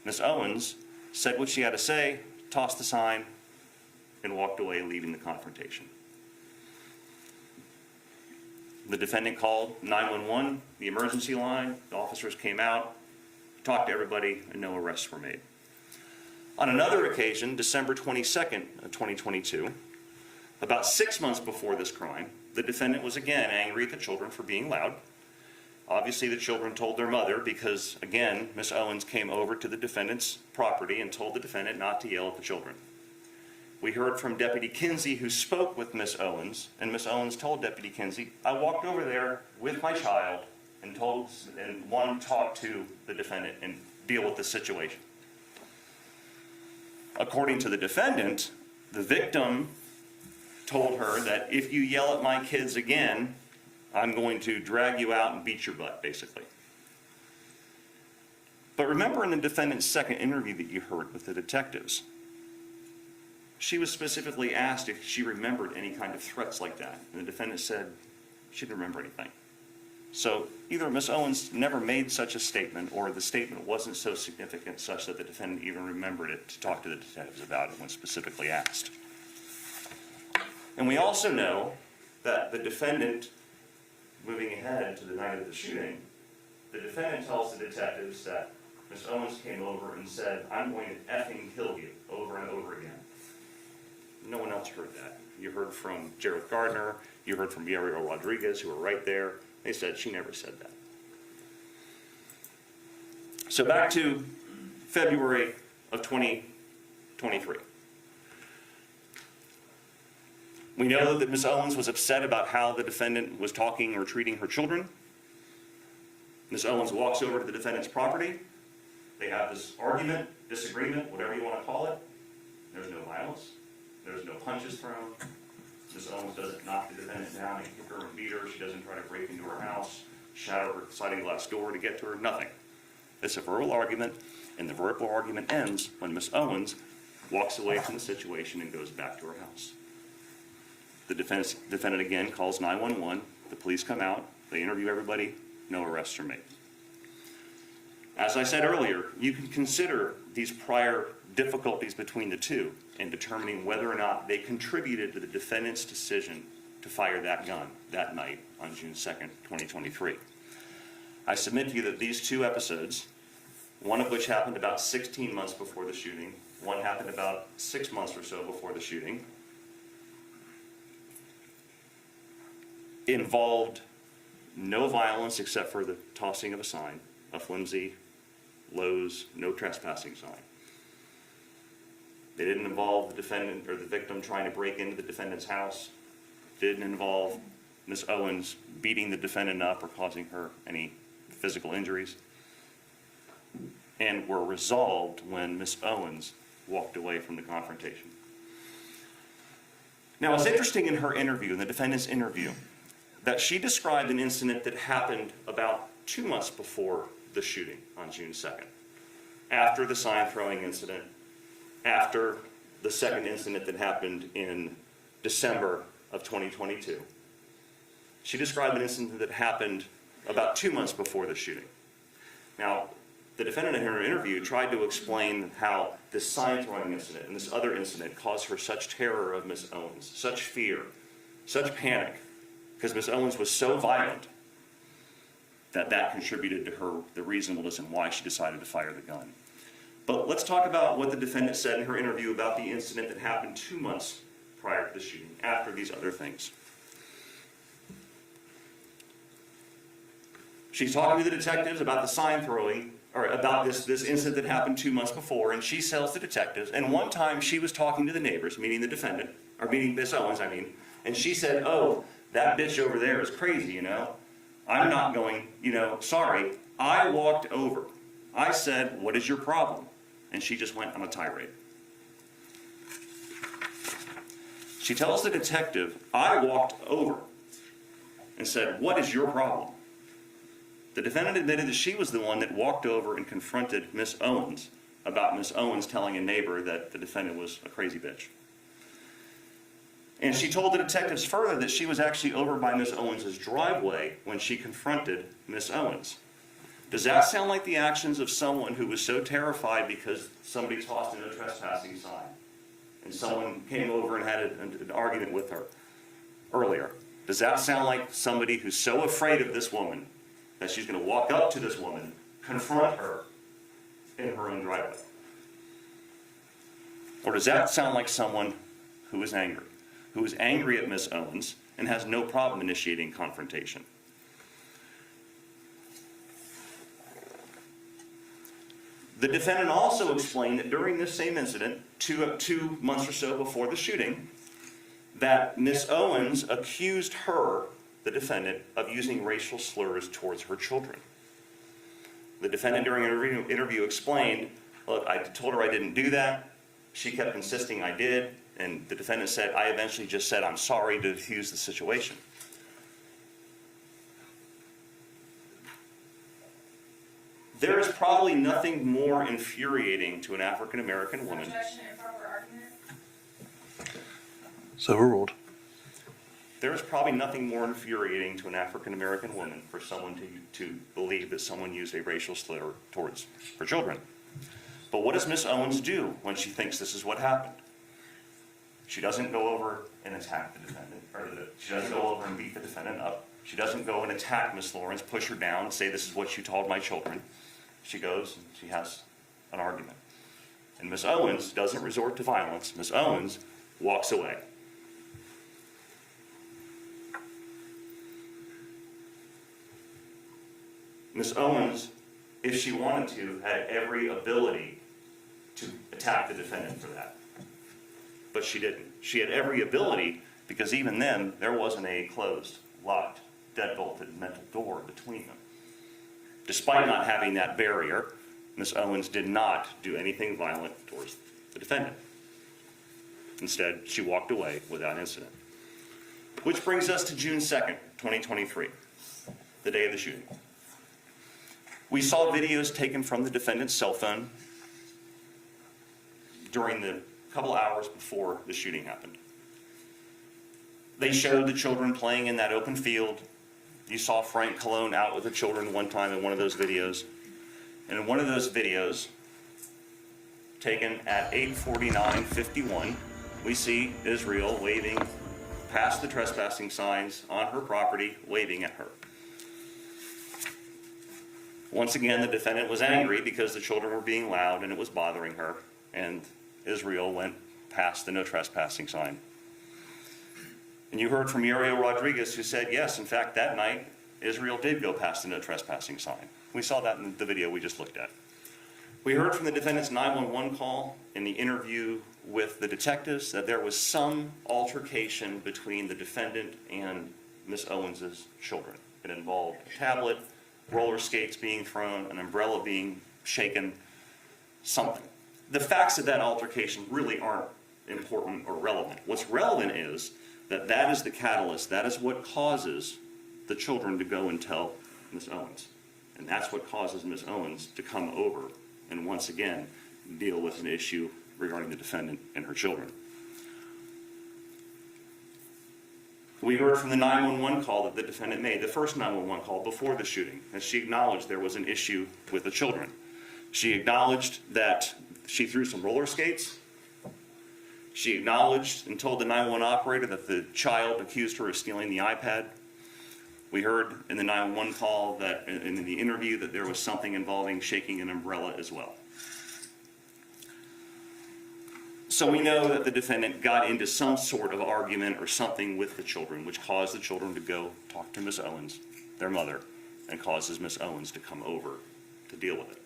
Ms. Owens said what she had to say, tossed the sign, and walked away, leaving the confrontation. The defendant called 911, the emergency line. The officers came out, talked to everybody, and no arrests were made. On another occasion, December 22nd of 2022, about 6 months before this crime, the defendant was again angry at the children for being loud. Obviously, the children told their mother because, again, Ms. Owens came over to the defendant's property and told the defendant not to yell at the children. We heard from Deputy Kinsey, who spoke with Ms. Owens, and Ms. Owens told Deputy Kinsey, I walked over there with my child and wanted to talk to the defendant and deal with the situation. According to the defendant, the victim told her that if you yell at my kids again, I'm going to drag you out and beat your butt, basically. But remember in the defendant's second interview that you heard with the detectives, she was specifically asked if she remembered any kind of threats like that. And the defendant said she didn't remember anything. So either Ms. Owens never made such a statement, or the statement wasn't so significant such that the defendant even remembered it to talk to the detectives about it when specifically asked. And we also know that the defendant, moving ahead to the night of the shooting, the defendant tells the detectives that Ms. Owens came over and said, I'm going to effing kill you, over and over again. No one else heard that. You heard from Jared Gardner, you heard from Ariel Rodriguez, who were right there. They said she never said that. So back to February of 2023. We know that Ms. Owens was upset about how the defendant was talking or treating her children. Ms. Owens walks over to the defendant's property. They have this argument, disagreement, whatever you want to call it. There's no violence. There's no punches thrown. Ms. Owens doesn't knock the defendant down and kick her and beat her. She doesn't try to break into her house, shatter her sliding glass door to get to her, nothing. It's a verbal argument, and the verbal argument ends when Ms. Owens walks away from the situation and goes back to her house. The defendant again calls 911. The police come out. They interview everybody. No arrests are made. As I said earlier, you can consider these prior difficulties between the two in determining whether or not they contributed to the defendant's decision to fire that gun that night on June 2nd, 2023. I submit to you that these two episodes, one of which happened about 16 months before the shooting, one happened about 6 months or so before the shooting, involved no violence except for the tossing of a sign, a flimsy Lowe's no trespassing sign. They didn't involve the defendant or the victim trying to break into the defendant's house. Didn't involve Ms. Owens beating the defendant up or causing her any physical injuries. And were resolved when Ms. Owens walked away from the confrontation. Now, it's interesting in her interview, in the defendant's interview, that she described an incident that happened about 2 months before the shooting on June 2nd, after the sign throwing incident, after the second incident that happened in December of 2022. She described an incident that happened about 2 months before the shooting. Now, the defendant in her interview tried to explain how this sign throwing incident and this other incident caused her such terror of Ms. Owens, such fear, such panic, because Ms. Owens was so violent that contributed to her, the reasonableness and why she decided to fire the gun. But let's talk about what the defendant said in her interview about the incident that happened 2 months prior to the shooting, after these other things. She's talking to the detectives about the sign throwing, or about this incident that happened 2 months before, and she tells the detectives, and one time she was talking to the neighbors, meaning the defendant, or meaning Miss Owens, and she said, "Oh, that bitch over there is crazy, you know. I'm not going, sorry. I walked over. I said, what is your problem?" And she just went on a tirade. She tells the detective, "I walked over and said, what is your problem?" The defendant admitted that she was the one that walked over and confronted Miss Owens about Miss Owens telling a neighbor that the defendant was a crazy bitch. And she told the detectives further that she was actually over by Miss Owens' driveway when she confronted Miss Owens. Does that sound like the actions of someone who was so terrified because somebody tossed in a trespassing sign and someone came over and had an argument with her earlier? Does that sound like somebody who's so afraid of this woman that she's going to walk up to this woman, confront her in her own driveway? Or does that sound like someone who is angry? Who is angry at Miss Owens and has no problem initiating confrontation? The defendant also explained that during this same incident, two months or so before the shooting, that Miss Owens accused her, the defendant, of using racial slurs towards her children. The defendant during an interview explained, "Look, I told her I didn't do that. She kept insisting I did." And the defendant said, "I eventually just said I'm sorry to diffuse the situation." There is probably nothing more infuriating to an African American woman. Objection, improper argument. So overruled. There is probably nothing more infuriating to an African American woman for someone to believe that someone used a racial slur towards her children. But what does Miss Owens do when she thinks this is what happened? She doesn't go over and attack the defendant, she doesn't go over and beat the defendant up. She doesn't go and attack Miss Lorincz, push her down, and say, "This is what you told my children." She goes and she has an argument. And Miss Owens doesn't resort to violence. Miss Owens walks away. Miss Owens, if she wanted to, had every ability to attack the defendant for that. But she didn't. She had every ability Because even then, there wasn't a closed, locked, deadbolted metal door between them. Despite not having that barrier, Ms. Owens did not do anything violent towards the defendant. Instead, she walked away without incident. Which brings us to June 2nd, 2023, the day of the shooting. We saw videos taken from the defendant's cell phone during the couple hours before the shooting happened. They showed the children playing in that open field. You saw Frank Colon out with the children one time in one of those videos. And in one of those videos, taken at 8:49:51, we see Israel waving past the trespassing signs on her property, waving at her. Once again, the defendant was angry because the children were being loud and it was bothering her, and Israel went past the no trespassing sign. And you heard from Uriel Rodriguez, who said, yes, in fact, that night, Israel did go past the no trespassing sign. We saw that in the video we just looked at. We heard from the defendant's 911 call in the interview with the detectives that there was some altercation between the defendant and Ms. Owens' children. It involved a tablet, roller skates being thrown, an umbrella being shaken, something. The facts of that altercation really aren't important or relevant. What's relevant is that that is the catalyst, that is what causes the children to go and tell Ms. Owens. And that's what causes Ms. Owens to come over and once again deal with an issue regarding the defendant and her children. We heard from the 911 call that the defendant made, the first 911 call before the shooting, and she acknowledged there was an issue with the children. She acknowledged that she threw some roller skates. She acknowledged and told the 911 operator that the child accused her of stealing the iPad. We heard in the 911 call that in the interview that there was something involving shaking an umbrella as well. So we know that the defendant got into some sort of argument or something with the children, which caused the children to go talk to Ms. Owens, their mother, and causes Ms. Owens to come over to deal with it.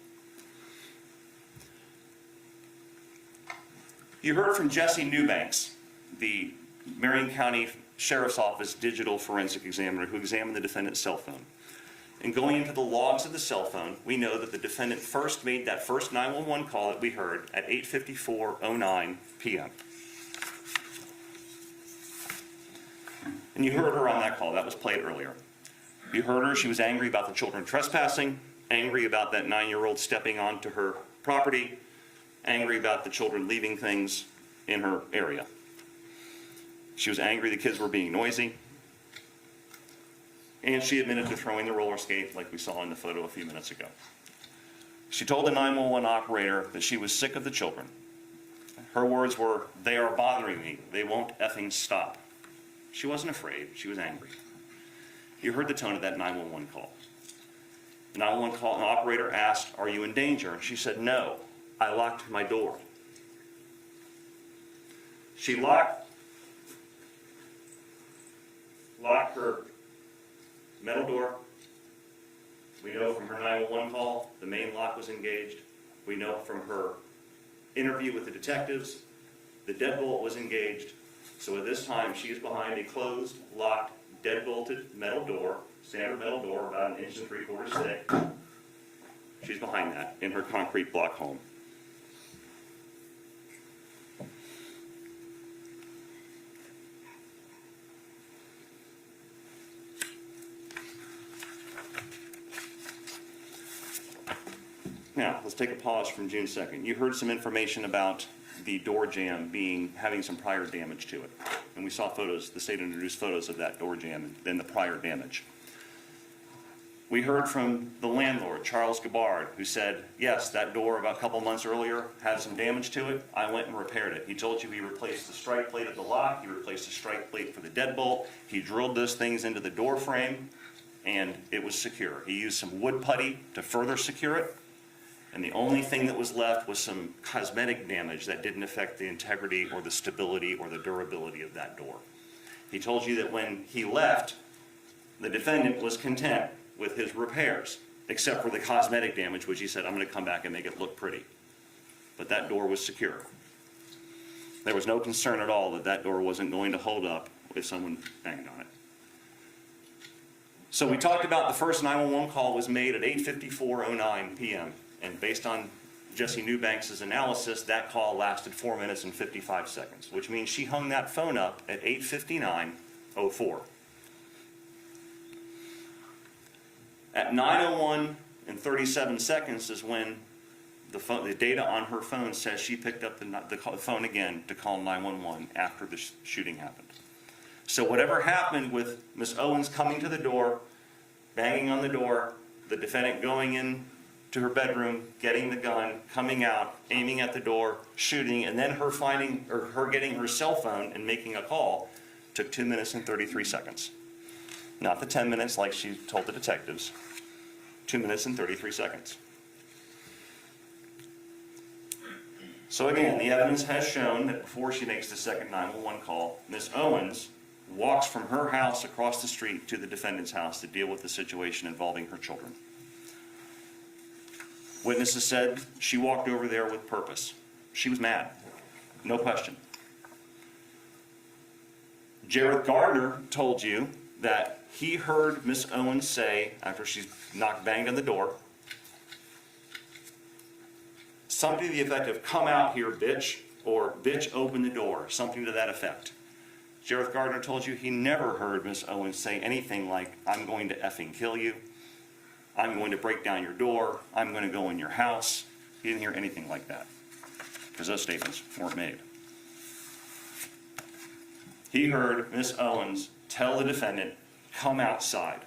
You heard from Jesse Newbanks, the Marion County Sheriff's Office digital forensic examiner who examined the defendant's cell phone. And going into the logs of the cell phone, we know that the defendant first made that first 911 call that we heard at 8:54:09 p.m. And you heard her on that call. That was played earlier. You heard her. She was angry about the children trespassing, angry about that 9-year-old stepping onto her property, angry about the children leaving things in her area. She was angry the kids were being noisy. And she admitted to throwing the roller skate like we saw in the photo a few minutes ago. She told the 911 operator that she was sick of the children. Her words were, "They are bothering me. They won't effing stop." She wasn't afraid. She was angry. You heard the tone of that 911 call. The 911 call, an operator asked, "Are you in danger?" And she said, "No, I locked my door." She locked her metal door. We know from her 911 call, the main lock was engaged. We know from her interview with the detectives, the deadbolt was engaged. So at this time, she is behind a closed, locked, deadbolted metal door, standard metal door, about 1 3/4 inches thick. She's behind that in her concrete block home. Now, let's take a pause from June 2nd. You heard some information about the door jamb having some prior damage to it. And we saw photos, the state introduced photos of that door jamb and the prior damage. We heard from the landlord, Charles Gabbard, who said, yes, that door about a couple months earlier had some damage to it. I went and repaired it. He told you he replaced the strike plate of the lock, he replaced the strike plate for the deadbolt, he drilled those things into the door frame, and it was secure. He used some wood putty to further secure it. And the only thing that was left was some cosmetic damage that didn't affect the integrity or the stability or the durability of that door. He told you that when he left, the defendant was content with his repairs, except for the cosmetic damage, which he said, I'm going to come back and make it look pretty. But that door was secure. There was no concern at all that that door wasn't going to hold up if someone banged on it. So we talked about the first 911 call was made at 8:54:09 p.m. And based on Jesse Newbanks' analysis, that call lasted 4 minutes and 55 seconds, which means she hung that phone up at 8:59:04. At 9:01 and 37 seconds is when the data on her phone says she picked up the phone again to call 911 after the shooting happened. So whatever happened with Ms. Owens coming to the door, banging on the door, the defendant going in to her bedroom, getting the gun, coming out, aiming at the door, shooting, and then her getting her cell phone and making a call, took 2 minutes and 33 seconds. Not the 10 minutes like she told the detectives. 2 minutes and 33 seconds. So again, the evidence has shown that before she makes the second 911 call, Ms. Owens walks from her house across the street to the defendant's house to deal with the situation involving her children. Witnesses said she walked over there with purpose. She was mad, no question. Jared Gardner told you that he heard Ms. Owens say, after she's banged on the door, something to the effect of, "Come out here, bitch," or "Bitch, open the door," something to that effect. Jared Gardner told you he never heard Ms. Owens say anything like, "I'm going to effing kill you," "I'm going to break down your door," "I'm going to go in your house." He didn't hear anything like that, because those statements weren't made. He heard Ms. Owens tell the defendant, "Come outside."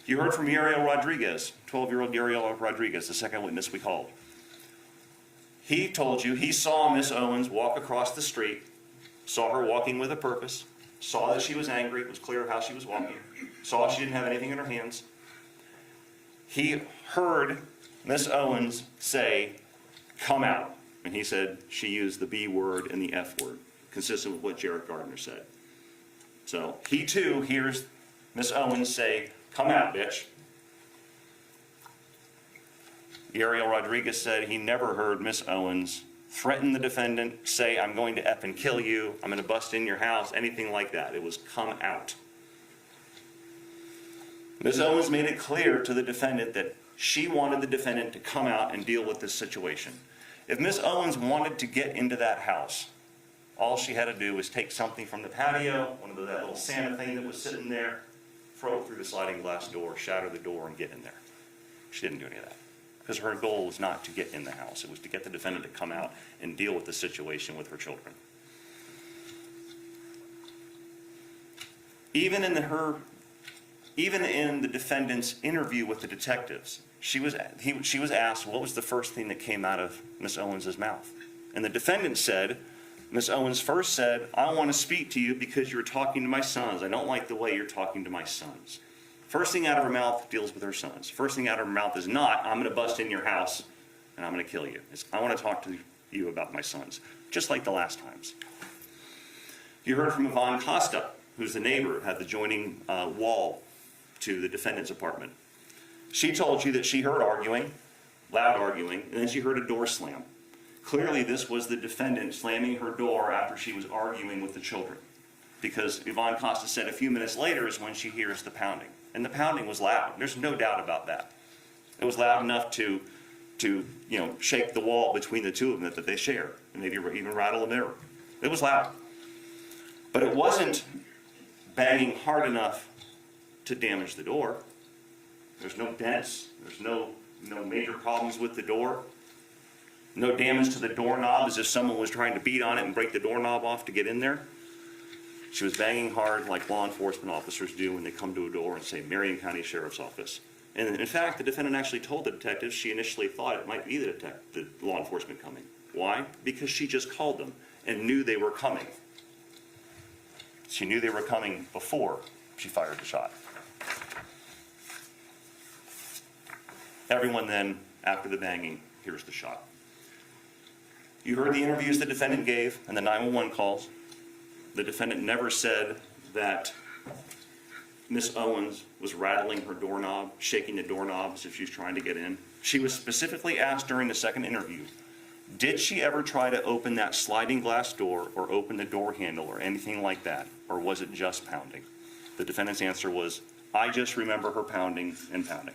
You heard from Uriel Rodriguez, 12-year-old Uriel Rodriguez, the second witness we called. He told you he saw Ms. Owens walk across the street, saw her walking with a purpose, saw that she was angry, it was clear how she was walking, saw she didn't have anything in her hands. He heard Ms. Owens say, "Come out." And he said she used the B word and the F word, consistent with what Jared Gardner said. So he too hears Ms. Owens say, "Come out, bitch." Uriel Rodriguez said he never heard Ms. Owens threaten the defendant, say, "I'm going to F and kill you, I'm going to bust in your house," anything like that. It was "come out." Ms. Owens made it clear to the defendant that she wanted the defendant to come out and deal with this situation. If Ms. Owens wanted to get into that house, all she had to do was take something from the patio, that little Santa thing that was sitting there, throw it through the sliding glass door, shatter the door, and get in there. She didn't do any of that, because her goal was not to get in the house. It was to get the defendant to come out and deal with the situation with her children. Even in the defendant's interview with the detectives, she was asked what was the first thing that came out of Ms. Owens' mouth. And the defendant said, Ms. Owens first said, "I want to speak to you because you're talking to my sons. I don't like the way you're talking to my sons." First thing out of her mouth deals with her sons. First thing out of her mouth is not, "I'm going to bust in your house and I'm going to kill you." It's, "I want to talk to you about my sons," just like the last times. You heard from Yvonne Costa, who's the neighbor, had the joining wall to the defendant's apartment. She told you that she heard arguing, loud arguing, and then she heard a door slam. Clearly, this was the defendant slamming her door after she was arguing with the children, because Yvonne Costa said a few minutes later is when she hears the pounding. And the pounding was loud. There's no doubt about that. It was loud enough to shake the wall between the two of them that they share, and maybe even rattle a mirror. It was loud. But it wasn't banging hard enough to damage the door. There's no dents. There's no major problems with the door. No damage to the doorknob as if someone was trying to beat on it and break the doorknob off to get in there. She was banging hard like law enforcement officers do when they come to a door and say, "Marion County Sheriff's Office." And in fact, the defendant actually told the detectives she initially thought it might be the law enforcement coming. Why? Because she just called them and knew they were coming. She knew they were coming before she fired the shot. Everyone then, after the banging, hears the shot. You heard the interviews the defendant gave and the 911 calls. The defendant never said that Ms. Owens was rattling her doorknob, shaking the doorknob as if she was trying to get in. She was specifically asked during the second interview, Did she ever try to open that sliding glass door or open the door handle or anything like that? Or was it just pounding? The defendant's answer was, I just remember her pounding and pounding.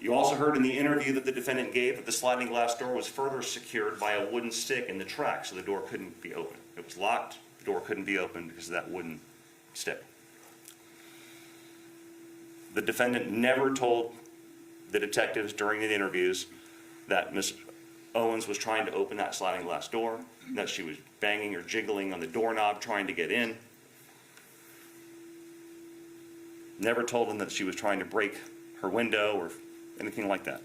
You also heard in the interview that the defendant gave that the sliding glass door was further secured by a wooden stick in the track, so the door couldn't be opened. It was locked, the door couldn't be opened because of that wooden stick. The defendant never told the detectives during the interviews that Ms. Owens was trying to open that sliding glass door, that she was banging or jiggling on the doorknob trying to get in. Never told them that she was trying to break her window or anything like that.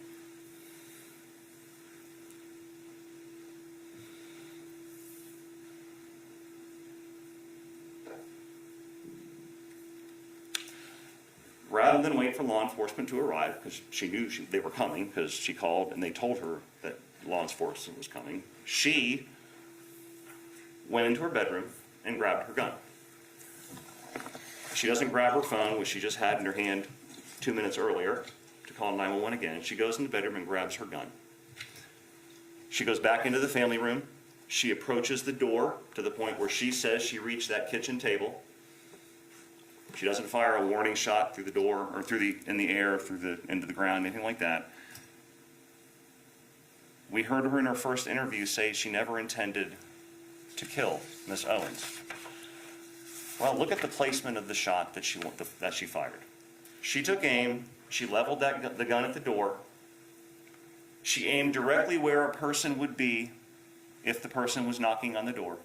Rather than wait for law enforcement to arrive, because she knew they were coming, because she called and they told her that law enforcement was coming, she went into her bedroom and grabbed her gun. She doesn't grab her phone, which she just had in her hand 2 minutes earlier, to call 911 again. She goes in the bedroom and grabs her gun. She goes back into the family room. She approaches the door to the point where she says she reached that kitchen table. She doesn't fire a warning shot through the door or in the air, into the ground, anything like that. We heard her in her first interview say she never intended to kill Miss Owens. Well, look at the placement of the shot that she fired. She took aim. She leveled the gun at the door. She aimed directly where a person would be if the person was knocking on the door,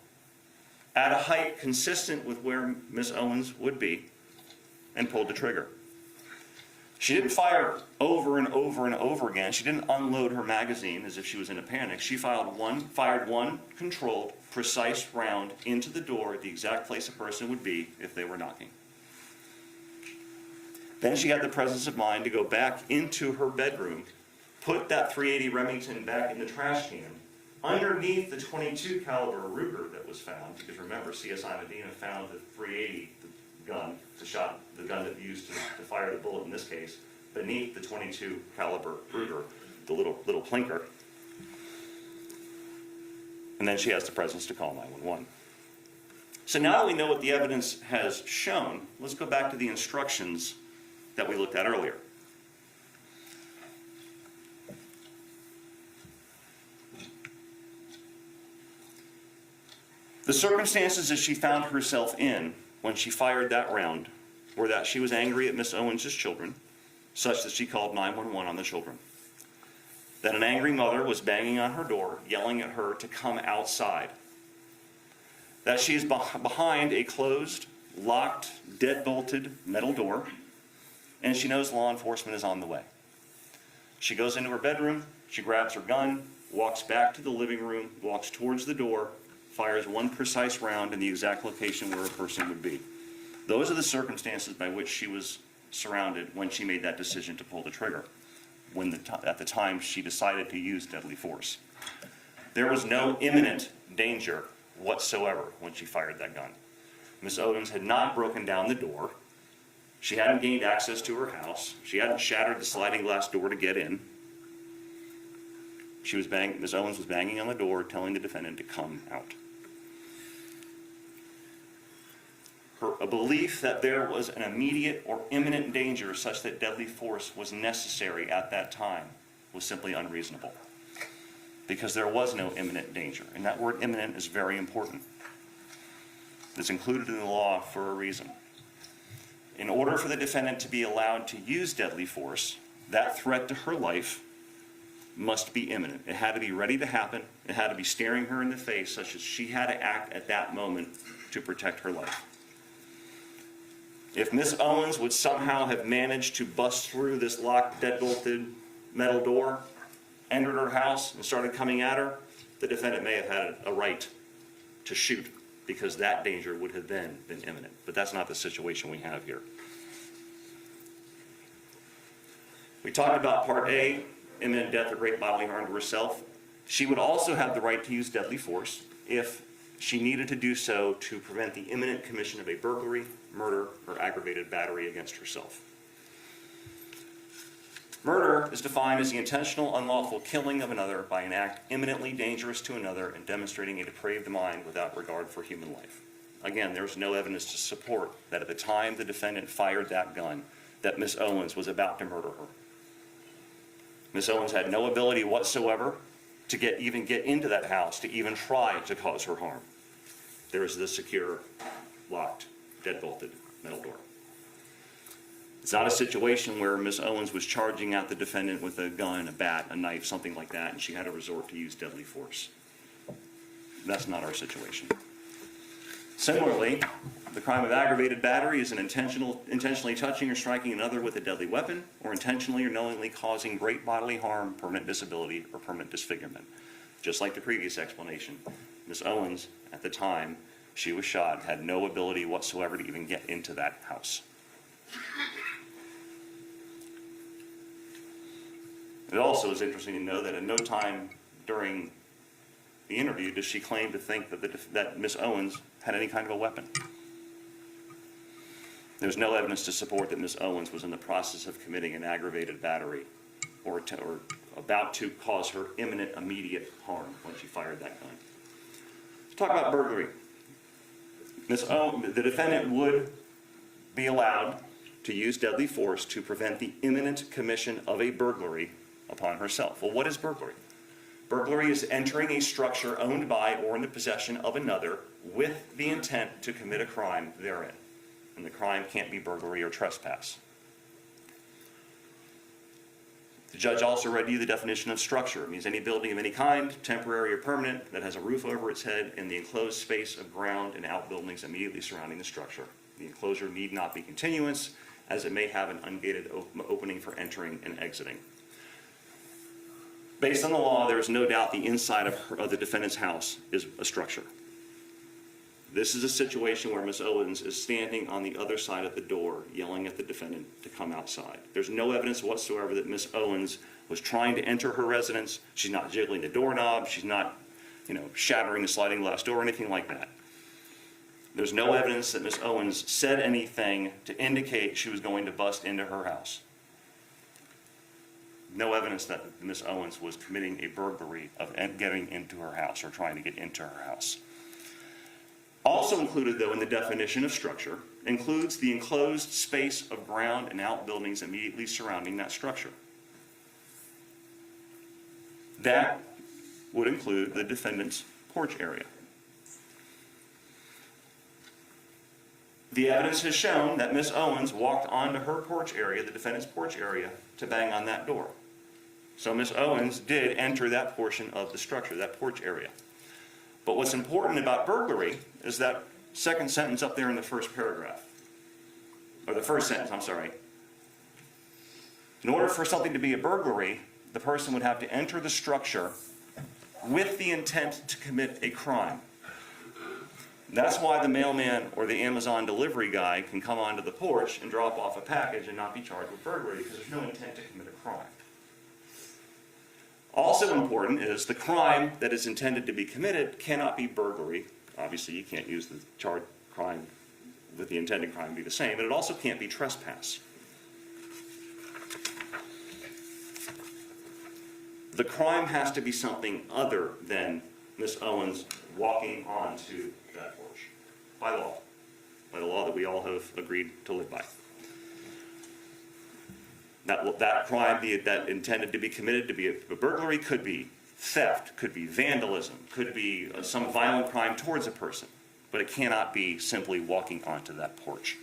at a height consistent with where Miss Owens would be, and pulled the trigger. She didn't fire over and over and over again. She didn't unload her magazine as if she was in a panic. She fired one controlled, precise round into the door at the exact place a person would be if they were knocking. Then she had the presence of mind to go back into her bedroom, put that .380 Remington back in the trash can, underneath the .22 caliber Ruger that was found, because remember, CSI Medina found the .380 gun, the gun that used to fire the bullet in this case, beneath the .22 caliber Ruger, the little plinker. And then she has the presence to call 911. So now that we know what the evidence has shown, let's go back to the instructions that we looked at earlier. The circumstances that she found herself in when she fired that round were that she was angry at Miss Owens' children, such that she called 911 on the children. That an angry mother was banging on her door, yelling at her to come outside. That she is behind a closed, locked, deadbolted metal door, and she knows law enforcement is on the way. She goes into her bedroom, she grabs her gun, walks back to the living room, walks towards the door, fires one precise round in the exact location where a person would be. Those are the circumstances by which she was surrounded when she made that decision to pull the trigger, at the time she decided to use deadly force. There was no imminent danger whatsoever when she fired that gun. Miss Owens had not broken down the door. She hadn't gained access to her house. She hadn't shattered the sliding glass door to get in. Miss Owens was banging on the door, telling the defendant to come out. A belief that there was an immediate or imminent danger such that deadly force was necessary at that time was simply unreasonable, because there was no imminent danger. And that word imminent is very important. It's included in the law for a reason. In order for the defendant to be allowed to use deadly force, that threat to her life must be imminent. It had to be ready to happen. It had to be staring her in the face, such as she had to act at that moment to protect her life. If Miss Owens would somehow have managed to bust through this locked, deadbolted metal door, entered her house, and started coming at her, the defendant may have had a right to shoot, because that danger would have then been imminent. But that's not the situation we have here. We talked about Part A, imminent death or great bodily harm to herself. She would also have the right to use deadly force if she needed to do so to prevent the imminent commission of a burglary, murder, or aggravated battery against herself. Murder is defined as the intentional, unlawful killing of another by an act imminently dangerous to another and demonstrating a depraved mind without regard for human life. Again, there's no evidence to support that at the time the defendant fired that gun, that Miss Owens was about to murder her. Miss Owens had no ability whatsoever to even get into that house, to even try to cause her harm. There is the secure, locked, deadbolted metal door. It's not a situation where Miss Owens was charging at the defendant with a gun, a bat, a knife, something like that, and she had to resort to use deadly force. That's not our situation. Similarly, the crime of aggravated battery is an intentionally touching or striking another with a deadly weapon, or intentionally or knowingly causing great bodily harm, permanent disability, or permanent disfigurement. Just like the previous explanation, Miss Owens, at the time she was shot, had no ability whatsoever to even get into that house. It also is interesting to know that at no time during the interview does she claim to think that Miss Owens had any kind of a weapon. There's no evidence to support that Miss Owens was in the process of committing an aggravated battery or about to cause her imminent, immediate harm when she fired that gun. Let's talk about burglary. The defendant would be allowed to use deadly force to prevent the imminent commission of a burglary upon herself. Well, what is burglary? Burglary is entering a structure owned by or in the possession of another with the intent to commit a crime therein. And the crime can't be burglary or trespass. The judge also read you the definition of structure. It means any building of any kind, temporary or permanent, that has a roof over its head in the enclosed space of ground and outbuildings immediately surrounding the structure. The enclosure need not be continuous, as it may have an ungated opening for entering and exiting. Based on the law, there is no doubt the inside of the defendant's house is a structure. This is a situation where Ms. Owens is standing on the other side of the door, yelling at the defendant to come outside. There's no evidence whatsoever that Ms. Owens was trying to enter her residence. She's not jiggling the doorknob. She's not, shattering the sliding glass door or anything like that. There's no evidence that Ms. Owens said anything to indicate she was going to bust into her house. No evidence that Ms. Owens was committing a burglary of getting into her house or trying to get into her house. Also included, though, in the definition of structure includes the enclosed space of ground and outbuildings immediately surrounding that structure. That would include the defendant's porch area. The evidence has shown that Ms. Owens walked onto her porch area, the defendant's porch area, to bang on that door. So Ms. Owens did enter that portion of the structure, that porch area. But what's important about burglary is that second sentence up there in the first paragraph. Or the first sentence, I'm sorry. In order for something to be a burglary, the person would have to enter the structure with the intent to commit a crime. That's why the mailman or the Amazon delivery guy can come onto the porch and drop off a package and not be charged with burglary, because there's no intent to commit a crime. Also important is the crime that is intended to be committed cannot be burglary. Obviously, you can't use the charged crime with the intended crime to be the same, but it also can't be trespass. The crime has to be something other than Ms. Owens walking onto that porch, by the law that we all have agreed to live by. That crime that intended to be committed to be a burglary could be theft, could be vandalism, could be some violent crime towards a person, but it cannot be simply walking onto that porch.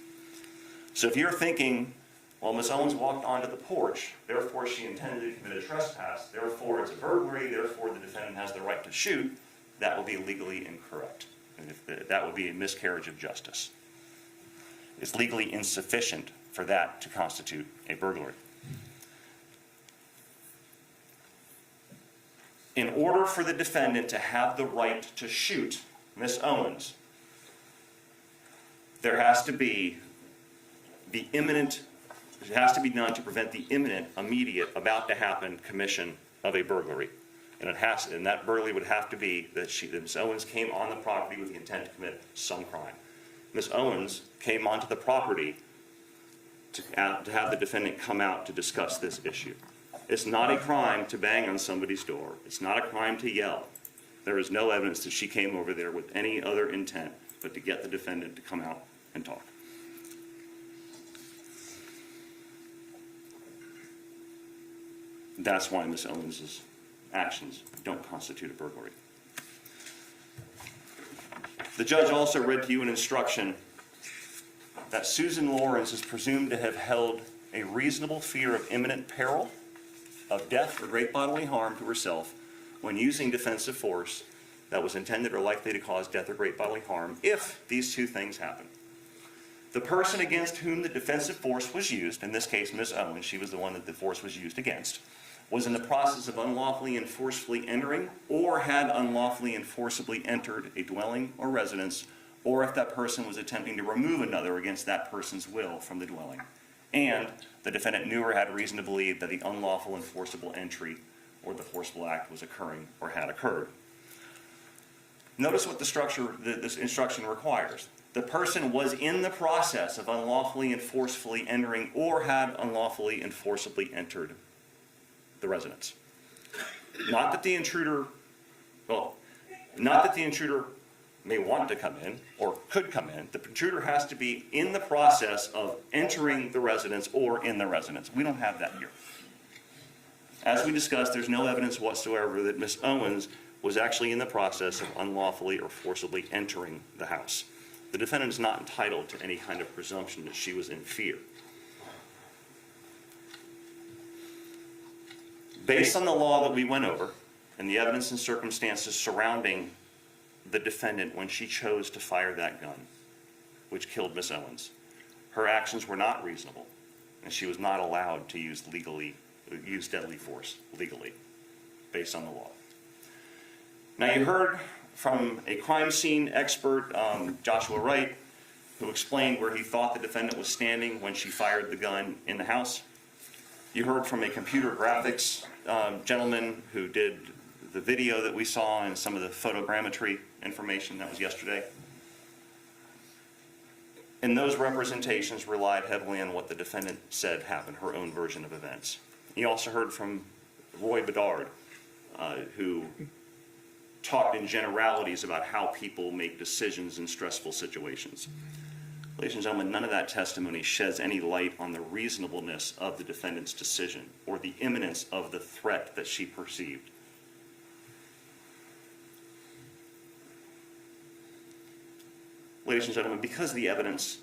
So if you're thinking, well, Ms. Owens walked onto the porch, therefore she intended to commit a trespass, therefore it's a burglary, therefore the defendant has the right to shoot, that would be legally incorrect. And that would be a miscarriage of justice. It's legally insufficient for that to constitute a burglary. In order for the defendant to have the right to shoot Ms. Owens, there has to be it has to be done to prevent the imminent, immediate, about to happen commission of a burglary. And that burglary would have to be that Ms. Owens came on the property with the intent to commit some crime. Ms. Owens came onto the property to have the defendant come out to discuss this issue. It's not a crime to bang on somebody's door. It's not a crime to yell. There is no evidence that she came over there with any other intent but to get the defendant to come out and talk. That's why Ms. Owens' actions don't constitute a burglary. The judge also read to you an instruction that Susan Lorincz is presumed to have held a reasonable fear of imminent peril, of death or great bodily harm to herself when using defensive force that was intended or likely to cause death or great bodily harm if these two things happen. The person against whom the defensive force was used, in this case Ms. Owens, she was the one that the force was used against, was in the process of unlawfully and forcibly entering or had unlawfully and forcibly entered a dwelling or residence, or if that person was attempting to remove another against that person's will from the dwelling. And the defendant knew or had reason to believe that the unlawful and forcible entry or the forcible act was occurring or had occurred. Notice what this instruction requires. The person was in the process of unlawfully and forcefully entering or had unlawfully and forcibly entered the residence. Not that the intruder may want to come in or could come in. The intruder has to be in the process of entering the residence or in the residence. We don't have that here. As we discussed, there's no evidence whatsoever that Ms. Owens was actually in the process of unlawfully or forcibly entering the house. The defendant is not entitled to any kind of presumption that she was in fear. Based on the law that we went over and the evidence and circumstances surrounding the defendant when she chose to fire that gun, which killed Ms. Owens, her actions were not reasonable, and she was not allowed to use deadly force legally, based on the law. Now, you heard from a crime scene expert, Joshua Wright, who explained where he thought the defendant was standing when she fired the gun in the house. You heard from a computer graphics gentleman who did the video that we saw and some of the photogrammetry information that was yesterday. And those representations relied heavily on what the defendant said happened, her own version of events. You also heard from Roy Bedard, who talked in generalities about how people make decisions in stressful situations. Ladies and gentlemen, none of that testimony sheds any light on the reasonableness of the defendant's decision or the imminence of the threat that she perceived. Ladies and gentlemen, because the evidence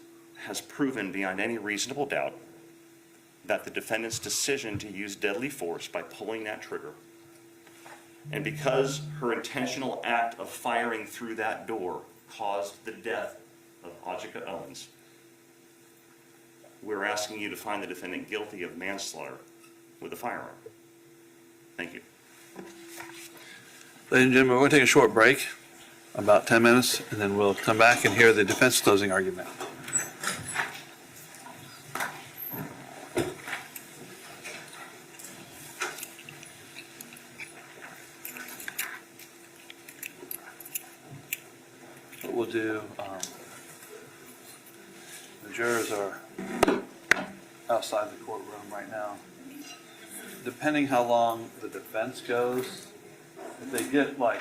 has proven beyond any reasonable doubt that the defendant's decision to use deadly force by pulling that trigger, and because her intentional act of firing through that door caused the death of Ajike Owens, we're asking you to find the defendant guilty of manslaughter with a firearm. Thank you. Ladies and gentlemen, we're going to take a short break, about 10 minutes, and then we'll come back and hear the defense closing argument. What we'll do, the jurors are outside the courtroom right now. Depending how long the defense goes, if they get like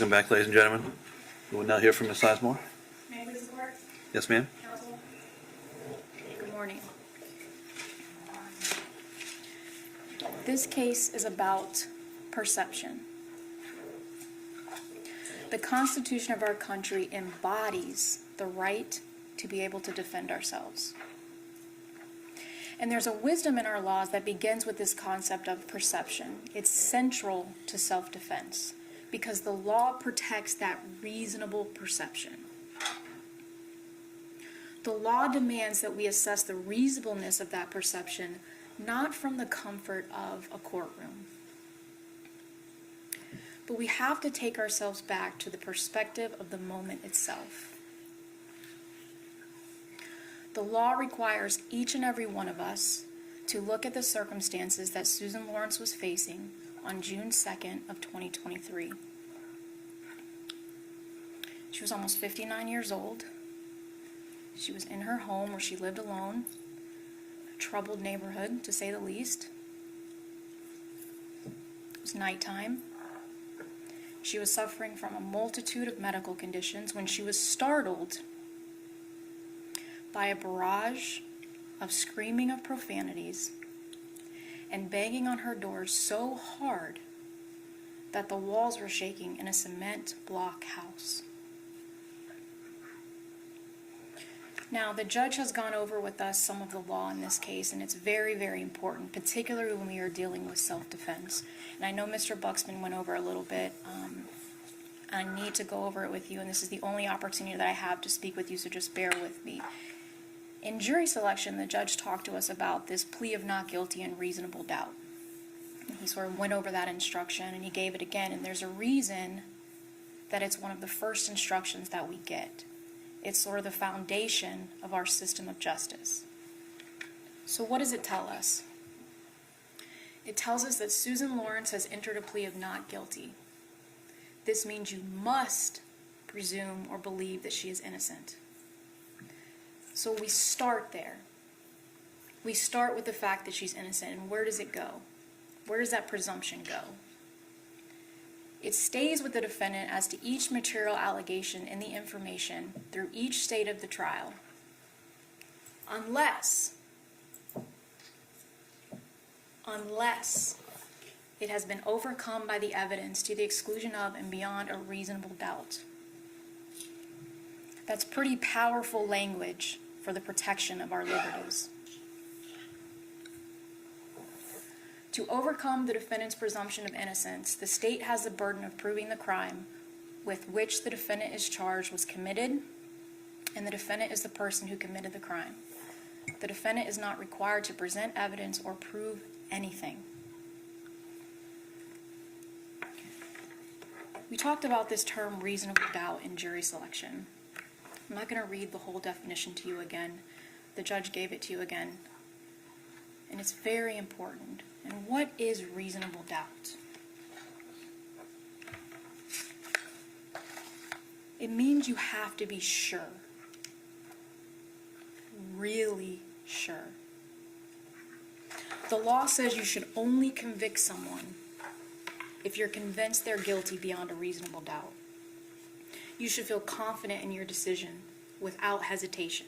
Welcome back, ladies and gentlemen. We will now hear from Ms. Sizemore. May I please report? Yes, ma'am? Counsel? Good morning. This case is about perception. The Constitution of our country embodies the right to be able to defend ourselves. And there's a wisdom in our laws that begins with this concept of perception. It's central to self-defense because the law protects that reasonable perception. The law demands that we assess the reasonableness of that perception, not from the comfort of a courtroom. But we have to take ourselves back to the perspective of the moment itself. The law requires each and every one of us to look at the circumstances that Susan Lorincz was facing on June 2nd of 2023. She was almost 59 years old. She was in her home where she lived alone, a troubled neighborhood to say the least. It was nighttime. She was suffering from a multitude of medical conditions when she was startled by a barrage of screaming of profanities and banging on her door so hard that the walls were shaking in a cement block house. Now, the judge has gone over with us some of the law in this case, and it's very, very important, particularly when we are dealing with self-defense. And I know Mr. Buxman went over a little bit. I need to go over it with you, and this is the only opportunity that I have to speak with you, so just bear with me. In jury selection, the judge talked to us about this plea of not guilty and reasonable doubt. And he sort of went over that instruction, and he gave it again, and there's a reason that it's one of the first instructions that we get. It's sort of the foundation of our system of justice. So what does it tell us? It tells us that Susan Lorincz has entered a plea of not guilty. This means you must presume or believe that she is innocent. So we start there. We start with the fact that she's innocent, and where does it go? Where does that presumption go? It stays with the defendant as to each material allegation in the information through each state of the trial, unless it has been overcome by the evidence to the exclusion of and beyond a reasonable doubt. That's pretty powerful language for the protection of our liberties. To overcome the defendant's presumption of innocence, the state has the burden of proving the crime with which the defendant is charged was committed, and the defendant is the person who committed the crime. The defendant is not required to present evidence or prove anything. We talked about this term reasonable doubt in jury selection. I'm not going to read the whole definition to you again. The judge gave it to you again. And it's very important. And what is reasonable doubt? It means you have to be sure. Really sure. The law says you should only convict someone if you're convinced they're guilty beyond a reasonable doubt. You should feel confident in your decision without hesitation.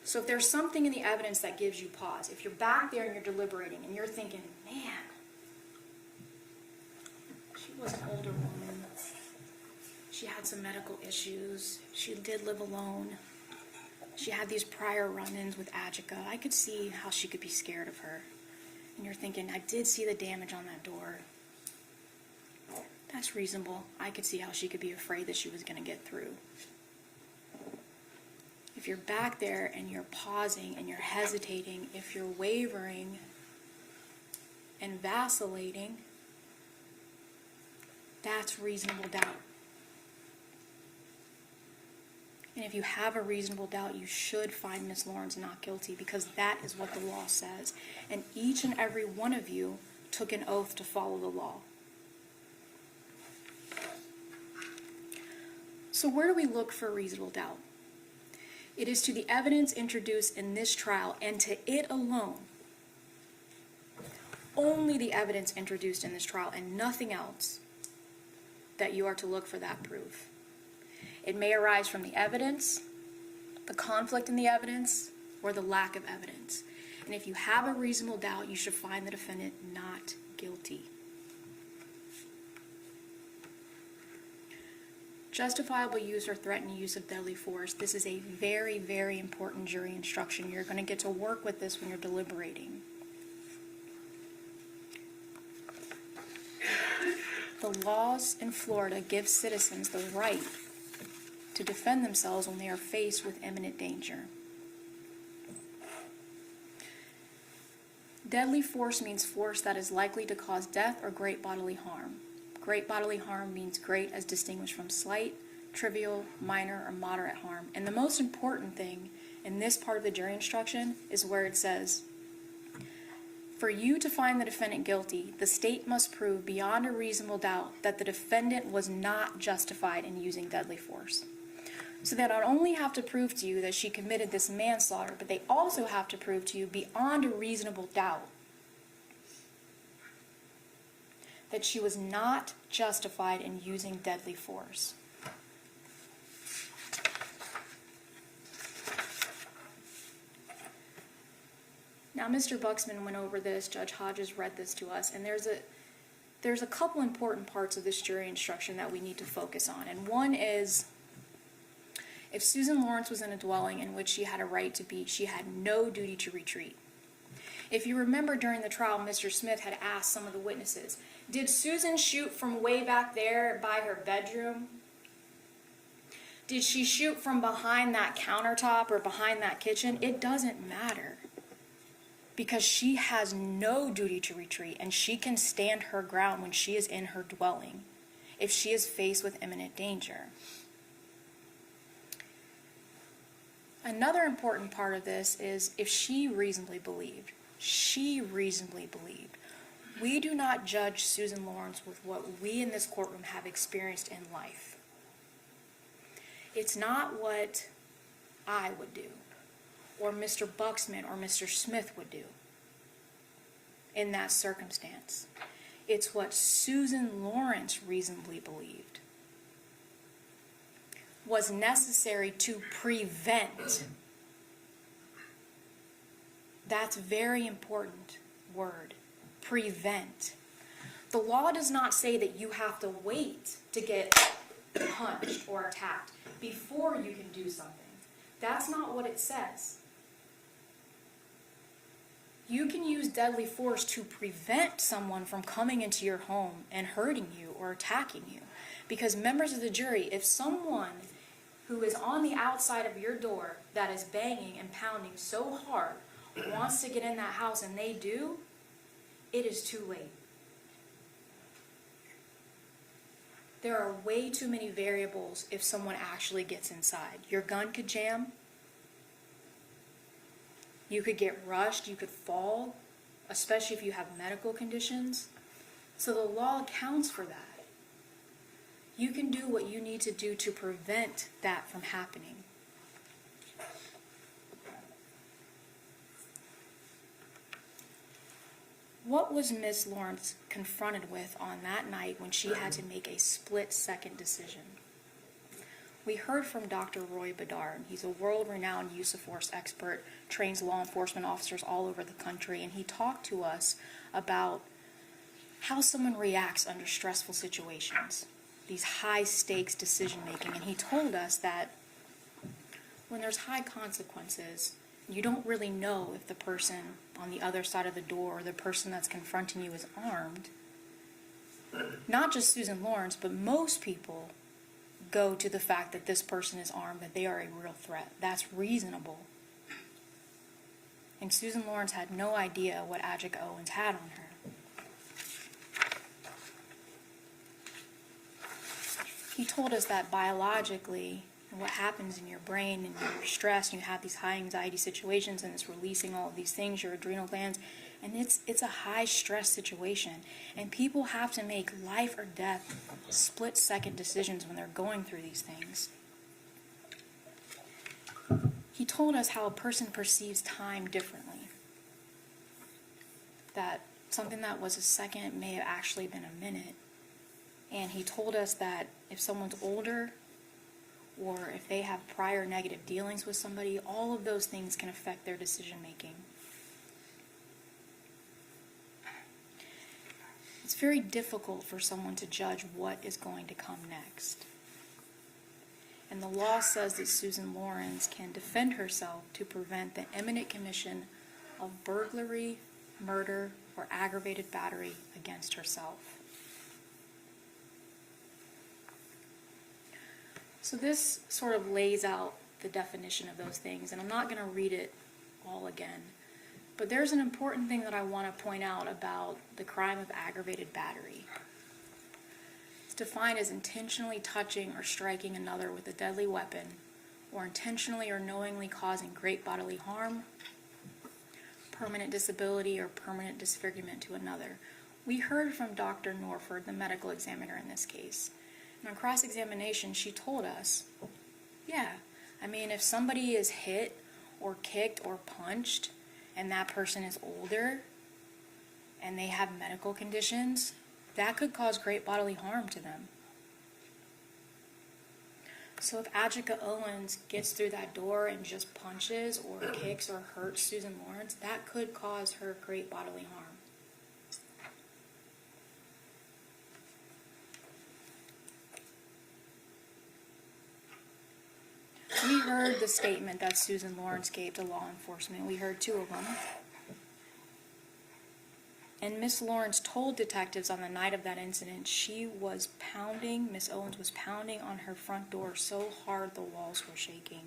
So if there's something in the evidence that gives you pause, if you're back there and you're deliberating and you're thinking, man, she was an older woman, she had some medical issues, she did live alone, she had these prior run-ins with Ajike, I could see how she could be scared of her. And you're thinking, I did see the damage on that door. That's reasonable. I could see how she could be afraid that she was going to get through. If you're back there and you're pausing and you're hesitating, if you're wavering and vacillating, that's reasonable doubt. And if you have a reasonable doubt, you should find Ms. Lorincz not guilty, because that is what the law says. And each and every one of you took an oath to follow the law. So where do we look for reasonable doubt? It is to the evidence introduced in this trial, and to it alone. Only the evidence introduced in this trial and nothing else. that you are to look for that proof. It may arise from the evidence, the conflict in the evidence, or the lack of evidence. And if you have a reasonable doubt, you should find the defendant not guilty. Justifiable use or threatened use of deadly force. This is a very, very important jury instruction. You're going to get to work with this when you're deliberating. The laws in Florida give citizens the right to defend themselves when they are faced with imminent danger. Deadly force means force that is likely to cause death or great bodily harm. Great bodily harm means great as distinguished from slight, trivial, minor, or moderate harm. And the most important thing in this part of the jury instruction is where it says, for you to find the defendant guilty, the state must prove beyond a reasonable doubt that the defendant was not justified in using deadly force. So they not only have to prove to you that she committed this manslaughter, but they also have to prove to you beyond a reasonable doubt that she was not justified in using deadly force. Now, Mr. Buxman went over this, Judge Hodges read this to us, and there's a couple important parts of this jury instruction that we need to focus on. And one is, if Susan Lorincz was in a dwelling in which she had a right to be, she had no duty to retreat. If you remember during the trial, Mr. Smith had asked some of the witnesses, did Susan shoot from way back there by her bedroom? Did she shoot from behind that countertop or behind that kitchen? It doesn't matter, because she has no duty to retreat, and she can stand her ground when she is in her dwelling if she is faced with imminent danger. Another important part of this is if she reasonably believed. We do not judge Susan Lorincz with what we in this courtroom have experienced in life. It's not what I would do, or Mr. Buxman or Mr. Smith would do in that circumstance. It's what Susan Lorincz reasonably believed was necessary to prevent. That's a very important word, prevent. The law does not say that you have to wait to get punched or attacked before you can do something. That's not what it says. You can use deadly force to prevent someone from coming into your home and hurting you or attacking you. Because members of the jury, if someone who is on the outside of your door that is banging and pounding so hard wants to get in that house and they do, it is too late. There are way too many variables if someone actually gets inside. Your gun could jam. You could get rushed. You could fall, especially if you have medical conditions. So the law accounts for that. You can do what you need to do to prevent that from happening. What was Ms. Lorincz confronted with on that night when she had to make a split-second decision? We heard from Dr. Roy Bedard. He's a world-renowned use of force expert, trains law enforcement officers all over the country, and he talked to us about how someone reacts under stressful situations, these high-stakes decision-making, and he told us that when there's high consequences, you don't really know if the person on the other side of the door or the person that's confronting you is armed. Not just Susan Lorincz, but most people go to the fact that this person is armed, that they are a real threat. That's reasonable. And Susan Lorincz had no idea what Ajike Owens had on her. He told us that biologically, what happens in your brain and you're stressed and you have these high anxiety situations and it's releasing all of these things, your adrenal glands, and it's a high stress situation. And people have to make life or death split-second decisions when they're going through these things. He told us how a person perceives time differently. That something that was a second may have actually been a minute. And he told us that if someone's older or if they have prior negative dealings with somebody, all of those things can affect their decision making. It's very difficult for someone to judge what is going to come next. And the law says that Susan Lorincz can defend herself to prevent the imminent commission of burglary, murder, or aggravated battery against herself. So this sort of lays out the definition of those things, and I'm not going to read it all again. But there's an important thing that I want to point out about the crime of aggravated battery. It's defined as intentionally touching or striking another with a deadly weapon, or intentionally or knowingly causing great bodily harm, permanent disability, or permanent disfigurement to another. We heard from Dr. Norford, the medical examiner in this case. And on cross-examination, she told us, yeah, I mean, if somebody is hit or kicked or punched, and that person is older, and they have medical conditions, that could cause great bodily harm to them. So if Ajike Owens gets through that door and just punches or kicks or hurts Susan Lorincz, that could cause her great bodily harm. We heard the statement that Susan Lorincz gave to law enforcement. We heard two of them. And Miss Lorincz told detectives on the night of that incident Miss Owens was pounding on her front door so hard the walls were shaking.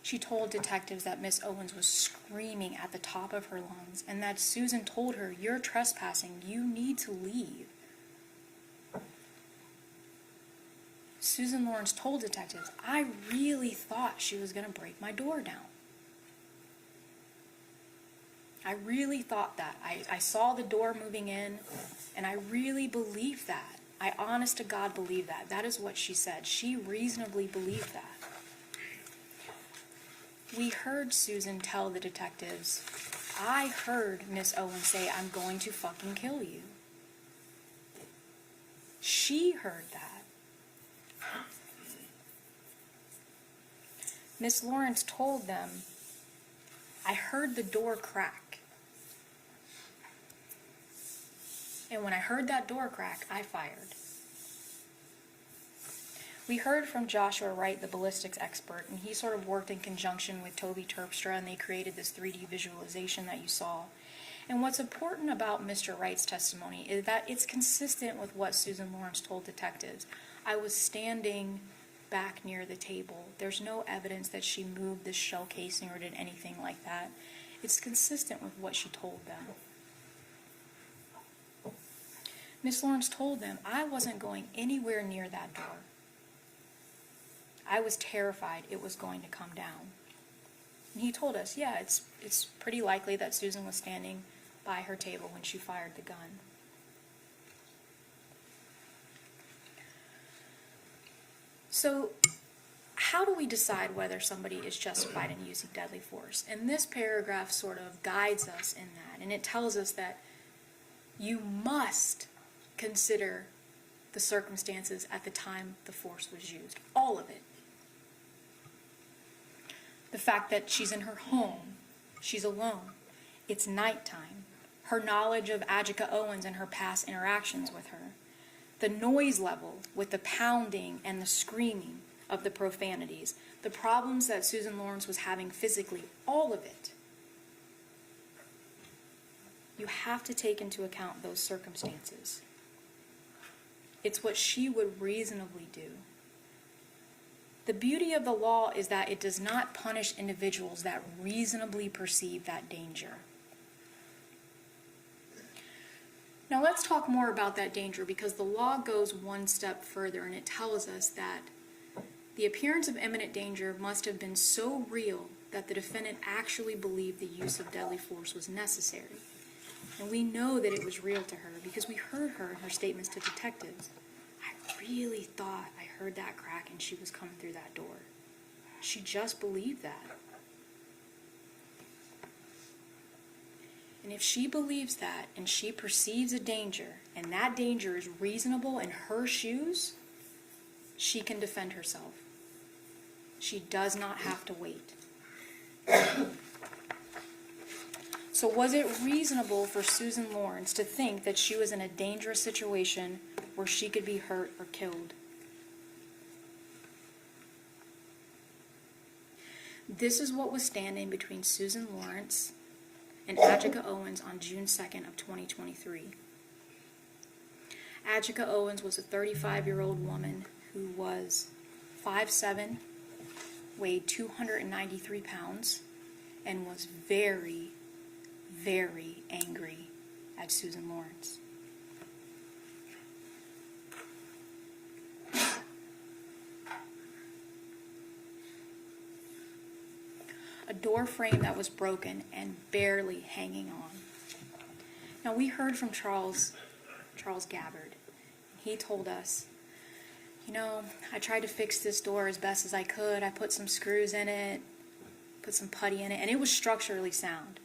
She told detectives that Miss Owens was screaming at the top of her lungs and that Susan told her, "You're trespassing, you need to leave." Susan Lorincz told detectives, "I really thought she was going to break my door down. I really thought that. I saw the door moving in, and I really believed that. I honest to God believe that." That is what she said. She reasonably believed that. We heard Susan tell the detectives, "I heard Miss Owens say, 'I'm going to fucking kill you.'" She heard that. Miss Lorincz told them, "I heard the door crack. And when I heard that door crack, I fired." We heard from Joshua Wright, the ballistics expert, and he sort of worked in conjunction with Toby Terpstra, and they created this 3D visualization that you saw. And what's important about Mr. Wright's testimony is that it's consistent with what Susan Lorincz told detectives. I was standing back near the table. There's no evidence that she moved the shell casing or did anything like that. It's consistent with what she told them. Miss Lorincz told them, "I wasn't going anywhere near that door. I was terrified it was going to come down." And he told us, yeah, it's pretty likely that Susan was standing by her table when she fired the gun. So, how do we decide whether somebody is justified in using deadly force? And this paragraph sort of guides us in that, and it tells us that you must consider the circumstances at the time the force was used. All of it. The fact that she's in her home, she's alone, it's nighttime, her knowledge of Ajike Owens and her past interactions with her, the noise level with the pounding and the screaming of the profanities, the problems that Susan Lorincz was having physically, all of it. You have to take into account those circumstances. It's what she would reasonably do. The beauty of the law is that it does not punish individuals that reasonably perceive that danger. Now let's talk more about that danger, because the law goes one step further and it tells us that the appearance of imminent danger must have been so real that the defendant actually believed the use of deadly force was necessary. And we know that it was real to her because we heard her in her statements to detectives. "I really thought I heard that crack and she was coming through that door." She just believed that. And if she believes that and she perceives a danger and that danger is reasonable in her shoes, she can defend herself. She does not have to wait. So was it reasonable for Susan Lorincz to think that she was in a dangerous situation where she could be hurt or killed? This is what was standing between Susan Lorincz and Ajike Owens on June 2nd of 2023. Ajike Owens was a 35-year-old woman who was 5'7", weighed 293 pounds, and was very, very angry at Susan Lorincz. A door frame that was broken and barely hanging on. Now we heard from Charles Gabbard. He told us, I tried to fix this door as best as I could. I put some screws in it, put some putty in it, and it was structurally sound.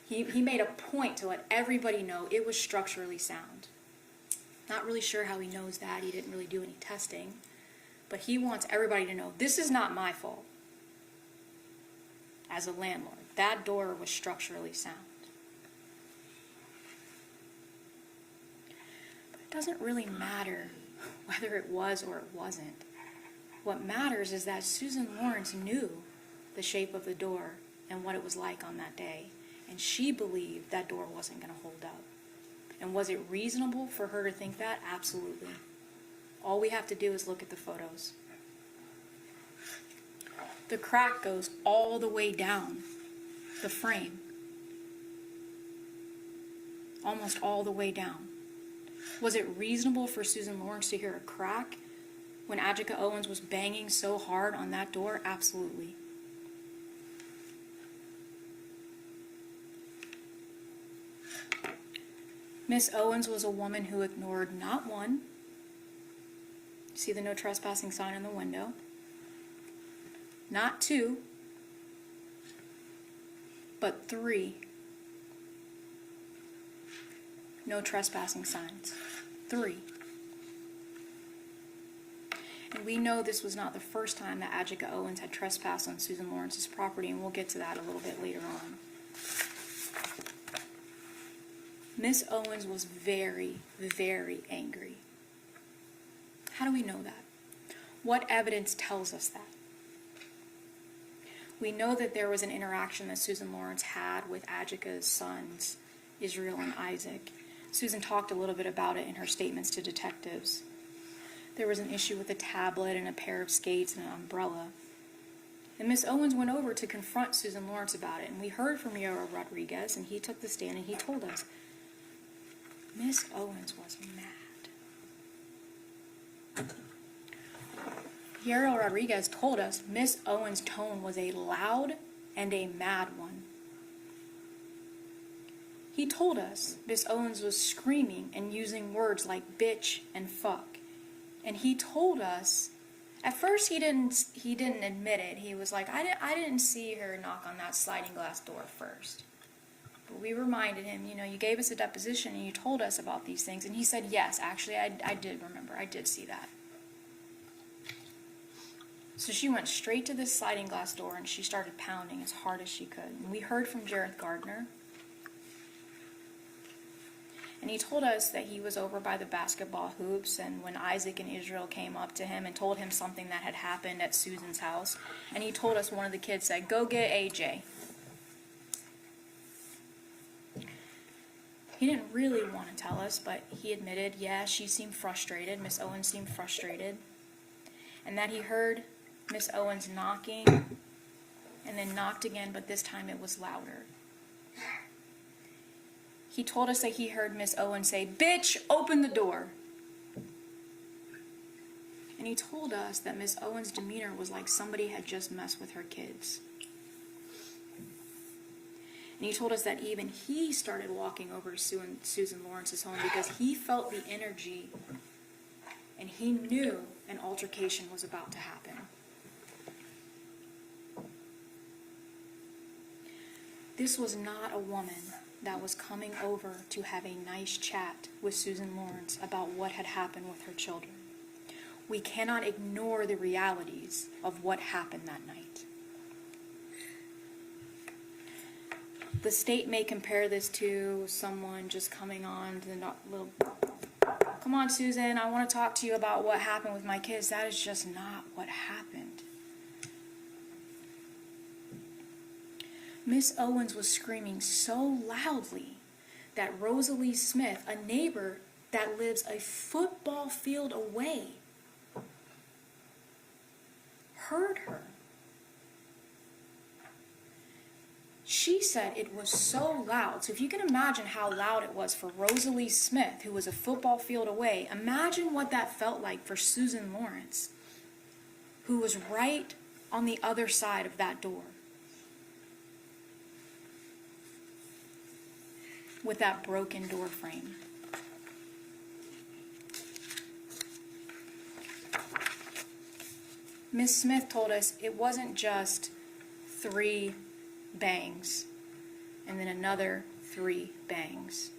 He made a point to let everybody know it was structurally sound. Not really sure how he knows that. He didn't really do any testing. But he wants everybody to know, this is not my fault. As a landlord, that door was structurally sound. But it doesn't really matter whether it was or it wasn't. What matters is that Susan Lorincz knew the shape of the door and what it was like on that day. And she believed that door wasn't going to hold up. And was it reasonable for her to think that? Absolutely. All we have to do is look at the photos. The crack goes all the way down the frame. Almost all the way down. Was it reasonable for Susan Lorincz to hear a crack when Ajike Owens was banging so hard on that door? Absolutely. Miss Owens was a woman who ignored not one, see the no trespassing sign on the window, not two, but three no trespassing signs. 3. And we know this was not the first time that Ajike Owens had trespassed on Susan Lorinc's property, and we'll get to that a little bit later on. Miss Owens was very, very angry. How do we know that? What evidence tells us that? We know that there was an interaction that Susan Lorincz had with Ajike's sons, Israel and Isaac. Susan talked a little bit about it in her statements to detectives. There was an issue with a tablet and a pair of skates and an umbrella. And Miss Owens went over to confront Susan Lorincz about it, and we heard from Yaro Rodriguez, and he took the stand and he told us, Miss Owens was mad. Yaro Rodriguez told us Miss Owens' tone was a loud and a mad one. He told us Miss Owens was screaming and using words like bitch and fuck. And he told us, at first he didn't admit it. He was like, I didn't see her knock on that sliding glass door first. But we reminded him, you gave us a deposition and you told us about these things. And he said, yes, actually, I did remember. I did see that. So she went straight to this sliding glass door and she started pounding as hard as she could. And we heard from Jareth Gardner. And he told us that he was over by the basketball hoops, and when Isaac and Israel came up to him and told him something that had happened at Susan's house, and he told us one of the kids said, go get AJ. He didn't really want to tell us, but he admitted, yeah, she seemed frustrated, Miss Owens seemed frustrated, and that he heard Miss Owens knocking, and then knocked again, but this time it was louder. He told us that he heard Miss Owens say, bitch, open the door. And he told us that Miss Owens' demeanor was like somebody had just messed with her kids. And he told us that even he started walking over to Susan Lorinc's home because he felt the energy and he knew an altercation was about to happen. This was not a woman that was coming over to have a nice chat with Susan Lorincz about what had happened with her children. We cannot ignore the realities of what happened that night. The state may compare this to someone just coming on to the little, come on, Susan, I want to talk to you about what happened with my kids. That is just not what happened. Miss Owens was screaming so loudly that Rosalie Smith, a neighbor that lives a football field away, heard her. She said it was so loud. So if you can imagine how loud it was for Rosalie Smith, who was a football field away, imagine what that felt like for Susan Lorincz, who was right on the other side of that door with that broken door frame. Miss Smith told us it wasn't just 3 bangs and then another 3 bangs.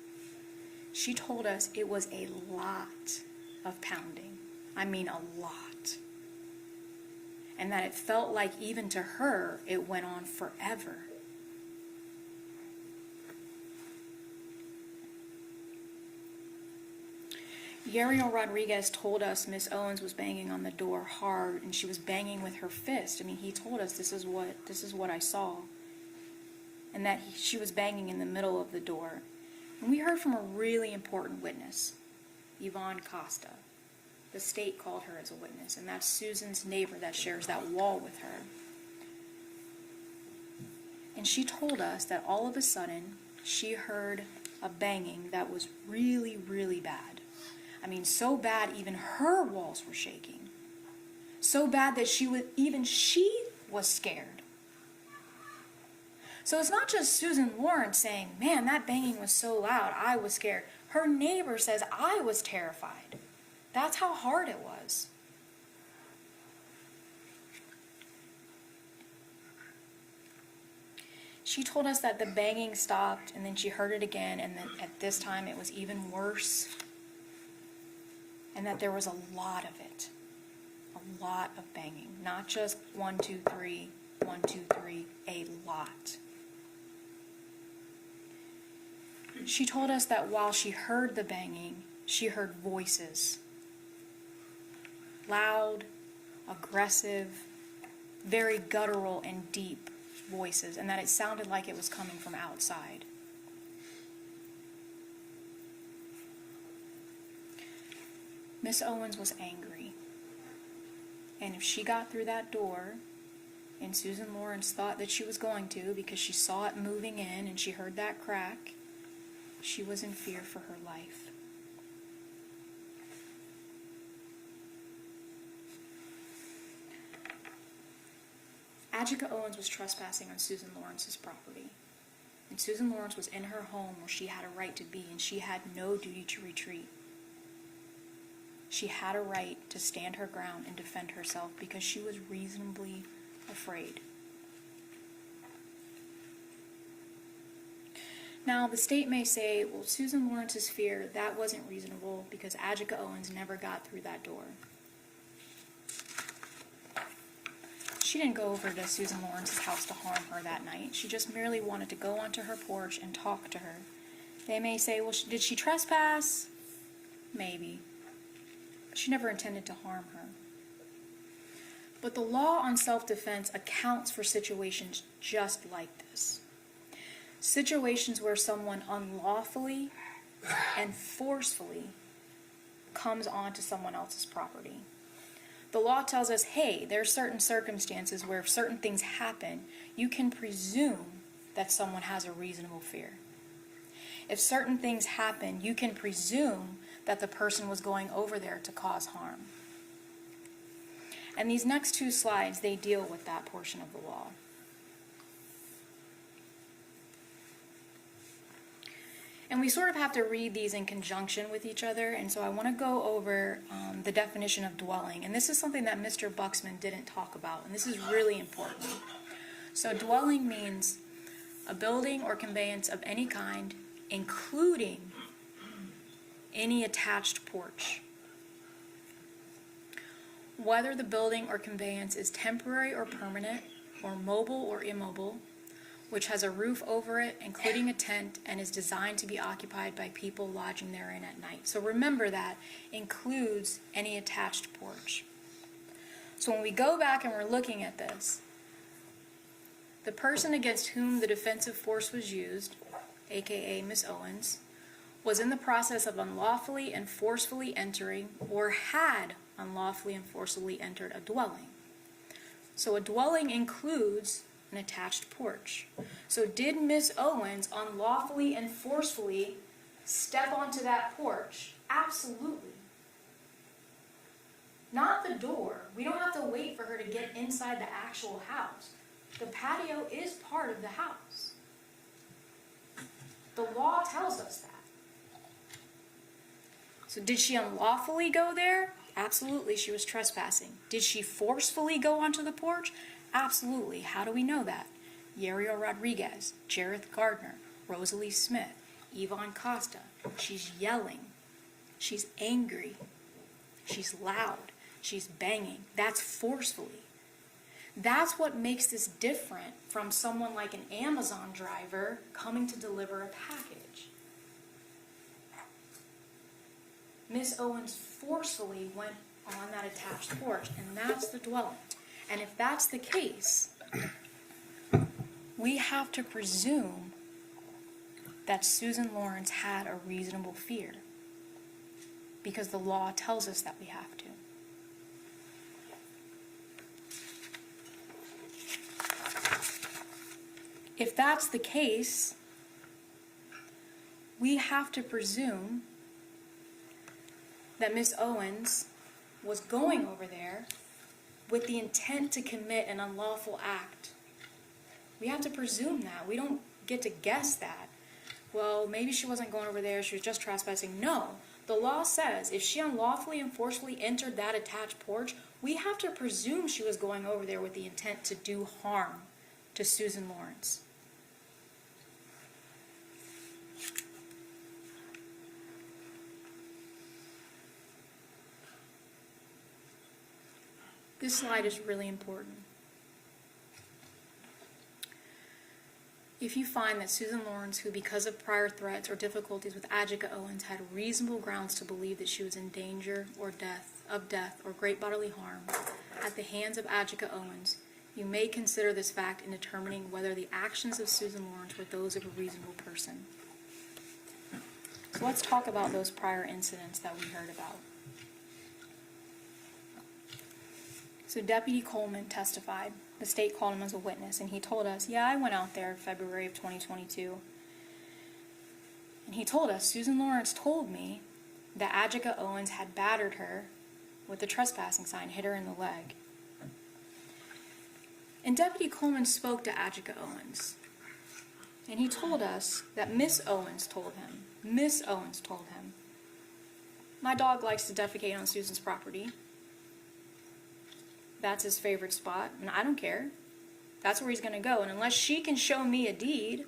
She told us it was a lot of pounding. I mean a lot. And that it felt like even to her it went on forever. Yariel Rodriguez told us Miss Owens was banging on the door hard, and she was banging with her fist. I mean, he told us this is what I saw, and that she was banging in the middle of the door. And we heard from a really important witness, Yvonne Costa. The state called her as a witness, and that's Susan's neighbor that shares that wall with her. And she told us that all of a sudden she heard a banging that was really, really bad. I mean, so bad even her walls were shaking. So bad that she was scared. So it's not just Susan Lorincz saying, man, that banging was so loud, I was scared. Her neighbor says, I was terrified. That's how hard it was. She told us that the banging stopped, and then she heard it again, and then at this time it was even worse. And that there was a lot of it. A lot of banging. Not just 1, 2, 3, 1, 2, 3, a lot. She told us that while she heard the banging, she heard voices. Loud, aggressive, very guttural and deep voices, and that it sounded like it was coming from outside. Miss Owens was angry. And if she got through that door, and Susan Lorincz thought that she was going to because she saw it moving in and she heard that crack, she was in fear for her life. Ajike Owens was trespassing on Susan Lorincz's property. And Susan Lorincz was in her home where she had a right to be, and she had no duty to retreat. She had a right to stand her ground and defend herself because she was reasonably afraid. Now, the state may say, well, Susan Lorincz's fear, that wasn't reasonable because Ajike Owens never got through that door. She didn't go over to Susan Lorincz's house to harm her that night. She just merely wanted to go onto her porch and talk to her. They may say, well, did she trespass? Maybe. She never intended to harm her. But the law on self-defense accounts for situations just like this. Situations where someone unlawfully and forcefully comes onto someone else's property. The law tells us, hey, there are certain circumstances where if certain things happen, you can presume that someone has a reasonable fear. If certain things happen, you can presume that the person was going over there to cause harm. And these next 2 slides, they deal with that portion of the law. And we sort of have to read these in conjunction with each other, and so I want to go over the definition of dwelling. And this is something that Mr. Buxman didn't talk about, and this is really important. So dwelling means a building or conveyance of any kind, including any attached porch. Whether the building or conveyance is temporary or permanent, or mobile or immobile, which has a roof over it, including a tent, and is designed to be occupied by people lodging therein at night. So remember that includes any attached porch. So when we go back and we're looking at this, the person against whom the defensive force was used, aka Ms. Owens, was in the process of unlawfully and forcefully entering, or had unlawfully and forcibly entered, a dwelling. So a dwelling includes an attached porch. So did Ms. Owens unlawfully and forcefully step onto that porch? Absolutely. Not the door. We don't have to wait for her to get inside the actual house. The patio is part of the house. The law tells us that. So did she unlawfully go there? Absolutely, she was trespassing. Did she forcefully go onto the porch? Absolutely. How do we know that? Yariel Rodriguez, Jareth Gardner, Rosalie Smith, Yvonne Costa. She's yelling. She's angry. She's loud. She's banging. That's forcefully. That's what makes this different from someone like an Amazon driver coming to deliver a package. Miss Owens forcefully went on that attached porch, and that's the dwelling. And if that's the case, we have to presume that Susan Lorincz had a reasonable fear, because the law tells us that we have to. If that's the case, we have to presume that Miss Owens was going over there with the intent to commit an unlawful act. We have to presume that. We don't get to guess that. Well, maybe she wasn't going over there, she was just trespassing. No. The law says if she unlawfully and forcefully entered that attached porch, we have to presume she was going over there with the intent to do harm to Susan Lorincz. This slide is really important. If you find that Susan Lorincz, who because of prior threats or difficulties with Ajike Owens had reasonable grounds to believe that she was in danger or death or great bodily harm at the hands of Ajike Owens, you may consider this fact in determining whether the actions of Susan Lorincz were those of a reasonable person. So let's talk about those prior incidents that we heard about. So Deputy Coleman testified. The state called him as a witness, and he told us, yeah, I went out there February of 2022. And he told us, Susan Lorincz told me that Ajike Owens had battered her with the trespassing sign, hit her in the leg. And Deputy Coleman spoke to Ajike Owens. And he told us that Miss Owens told him, my dog likes to defecate on Susan's property. That's his favorite spot, and I don't care. That's where he's going to go. And unless she can show me a deed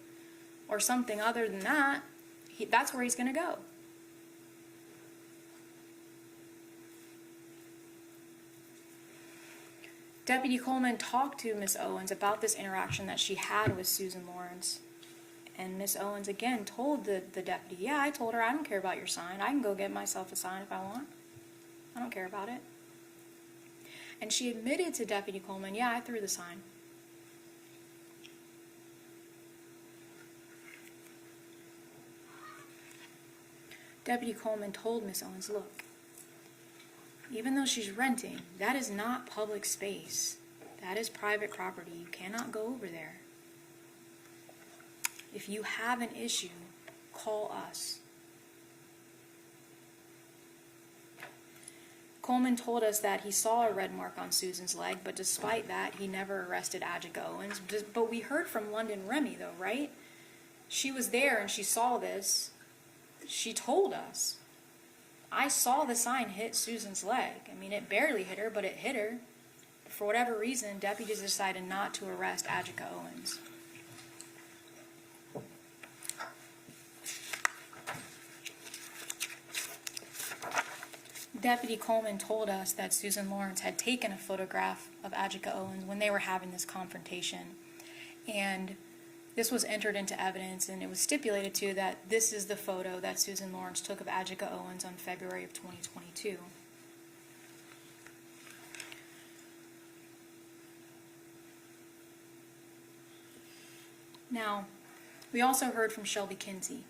or something other than that, that's where he's going to go. Deputy Coleman talked to Miss Owens about this interaction that she had with Susan Lorincz. And Miss Owens again told the deputy, yeah, I told her I don't care about your sign. I can go get myself a sign if I want. I don't care about it. And she admitted to Deputy Coleman, yeah, I threw the sign. Deputy Coleman told Miss Owens, look, even though she's renting, that is not public space. That is private property. You cannot go over there. If you have an issue, call us. Coleman told us that he saw a red mark on Susan's leg, but despite that, he never arrested Ajike Owens. But we heard from London Remy, though, right? She was there and she saw this. She told us, I saw the sign hit Susan's leg. I mean, it barely hit her, but it hit her. For whatever reason, deputies decided not to arrest Ajike Owens. Deputy Coleman told us that Susan Lorincz had taken a photograph of Ajike Owens when they were having this confrontation. And this was entered into evidence, and it was stipulated too that this is the photo that Susan Lorincz took of Ajike Owens on February of 2022. Now, we also heard from Shelby Kinsey,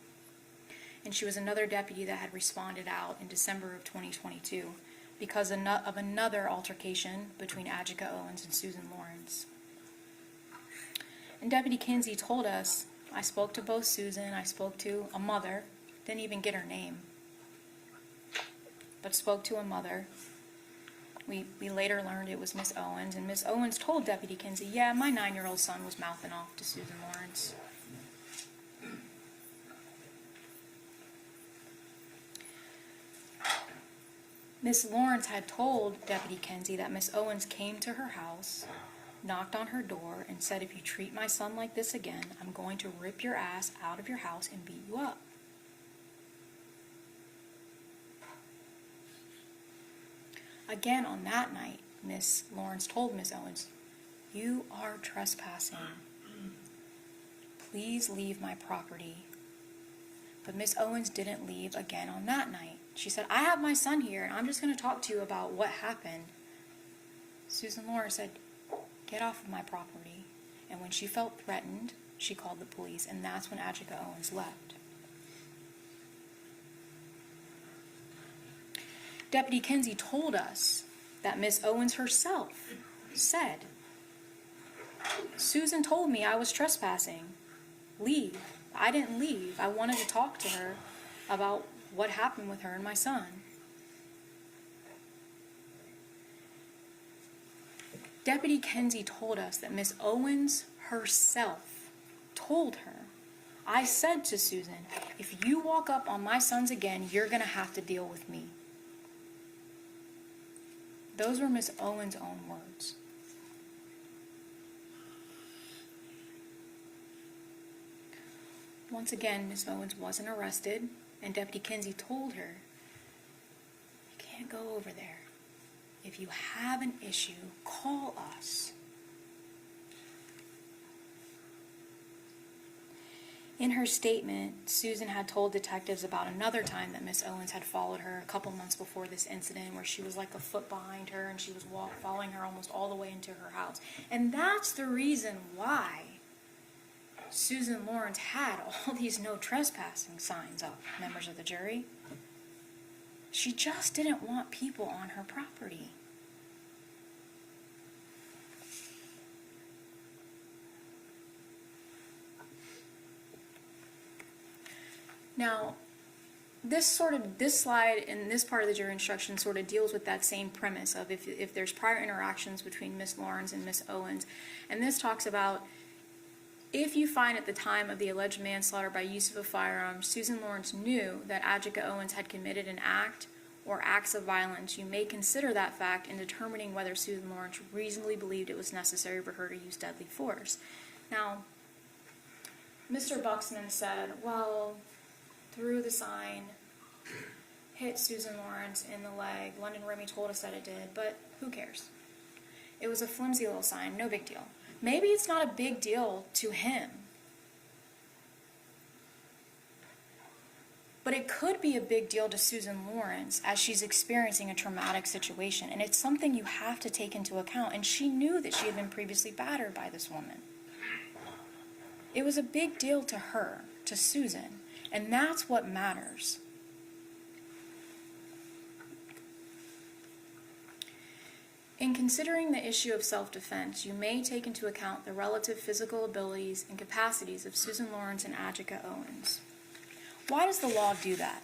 and she was another deputy that had responded out in December of 2022 because of another altercation between Ajike Owens and Susan Lorincz. And Deputy Kinsey told us, I spoke to both Susan, I spoke to a mother, didn't even get her name, but spoke to a mother. We later learned it was Miss Owens, and Miss Owens told Deputy Kinsey, yeah, my 9-year-old son was mouthing off to Susan Lorincz. Miss Lorincz had told Deputy Kinsey that Miss Owens came to her house, knocked on her door, and said, if you treat my son like this again, I'm going to rip your ass out of your house and beat you up. Again, on that night, Miss Lorincz told Miss Owens, you are trespassing. Please leave my property. But Miss Owens didn't leave again on that night. She said, I have my son here, and I'm just going to talk to you about what happened. Susan Lorincz said, get off of my property. And when she felt threatened, she called the police, and that's when Ajike Owens left. Deputy Kinsey told us that Miss Owens herself said, Susan told me I was trespassing. Leave. I didn't leave. I wanted to talk to her about what happened with her and my son. Deputy Kinsey told us that Miss Owens herself told her, I said to Susan, if you walk up on my sons again, you're going to have to deal with me. Those were Miss Owens' own words. Once again, Miss Owens wasn't arrested, and Deputy Kinsey told her, you can't go over there. If you have an issue, call us. In her statement, Susan had told detectives about another time that Miss Owens had followed her a couple months before this incident, where she was like a foot behind her and she was following her almost all the way into her house. And that's the reason why Susan Lorincz had all these no trespassing signs up, members of the jury. She just didn't want people on her property. Now, this slide and this part of the jury instruction sort of deals with that same premise of if there's prior interactions between Miss Lorincz and Miss Owens. And this talks about if you find at the time of the alleged manslaughter by use of a firearm, Susan Lorincz knew that Ajike Owens had committed an act or acts of violence, you may consider that fact in determining whether Susan Lorincz reasonably believed it was necessary for her to use deadly force. Now, Mr. Buxman said, well, threw the sign, hit Susan Lorincz in the leg. London Remy told us that it did, but who cares? It was a flimsy little sign, no big deal. Maybe it's not a big deal to him, but it could be a big deal to Susan Lorincz as she's experiencing a traumatic situation, and it's something you have to take into account, and she knew that she had been previously battered by this woman. It was a big deal to her, to Susan, and that's what matters. In considering the issue of self-defense, you may take into account the relative physical abilities and capacities of Susan Lorincz and Ajike Owens. Why does the law do that?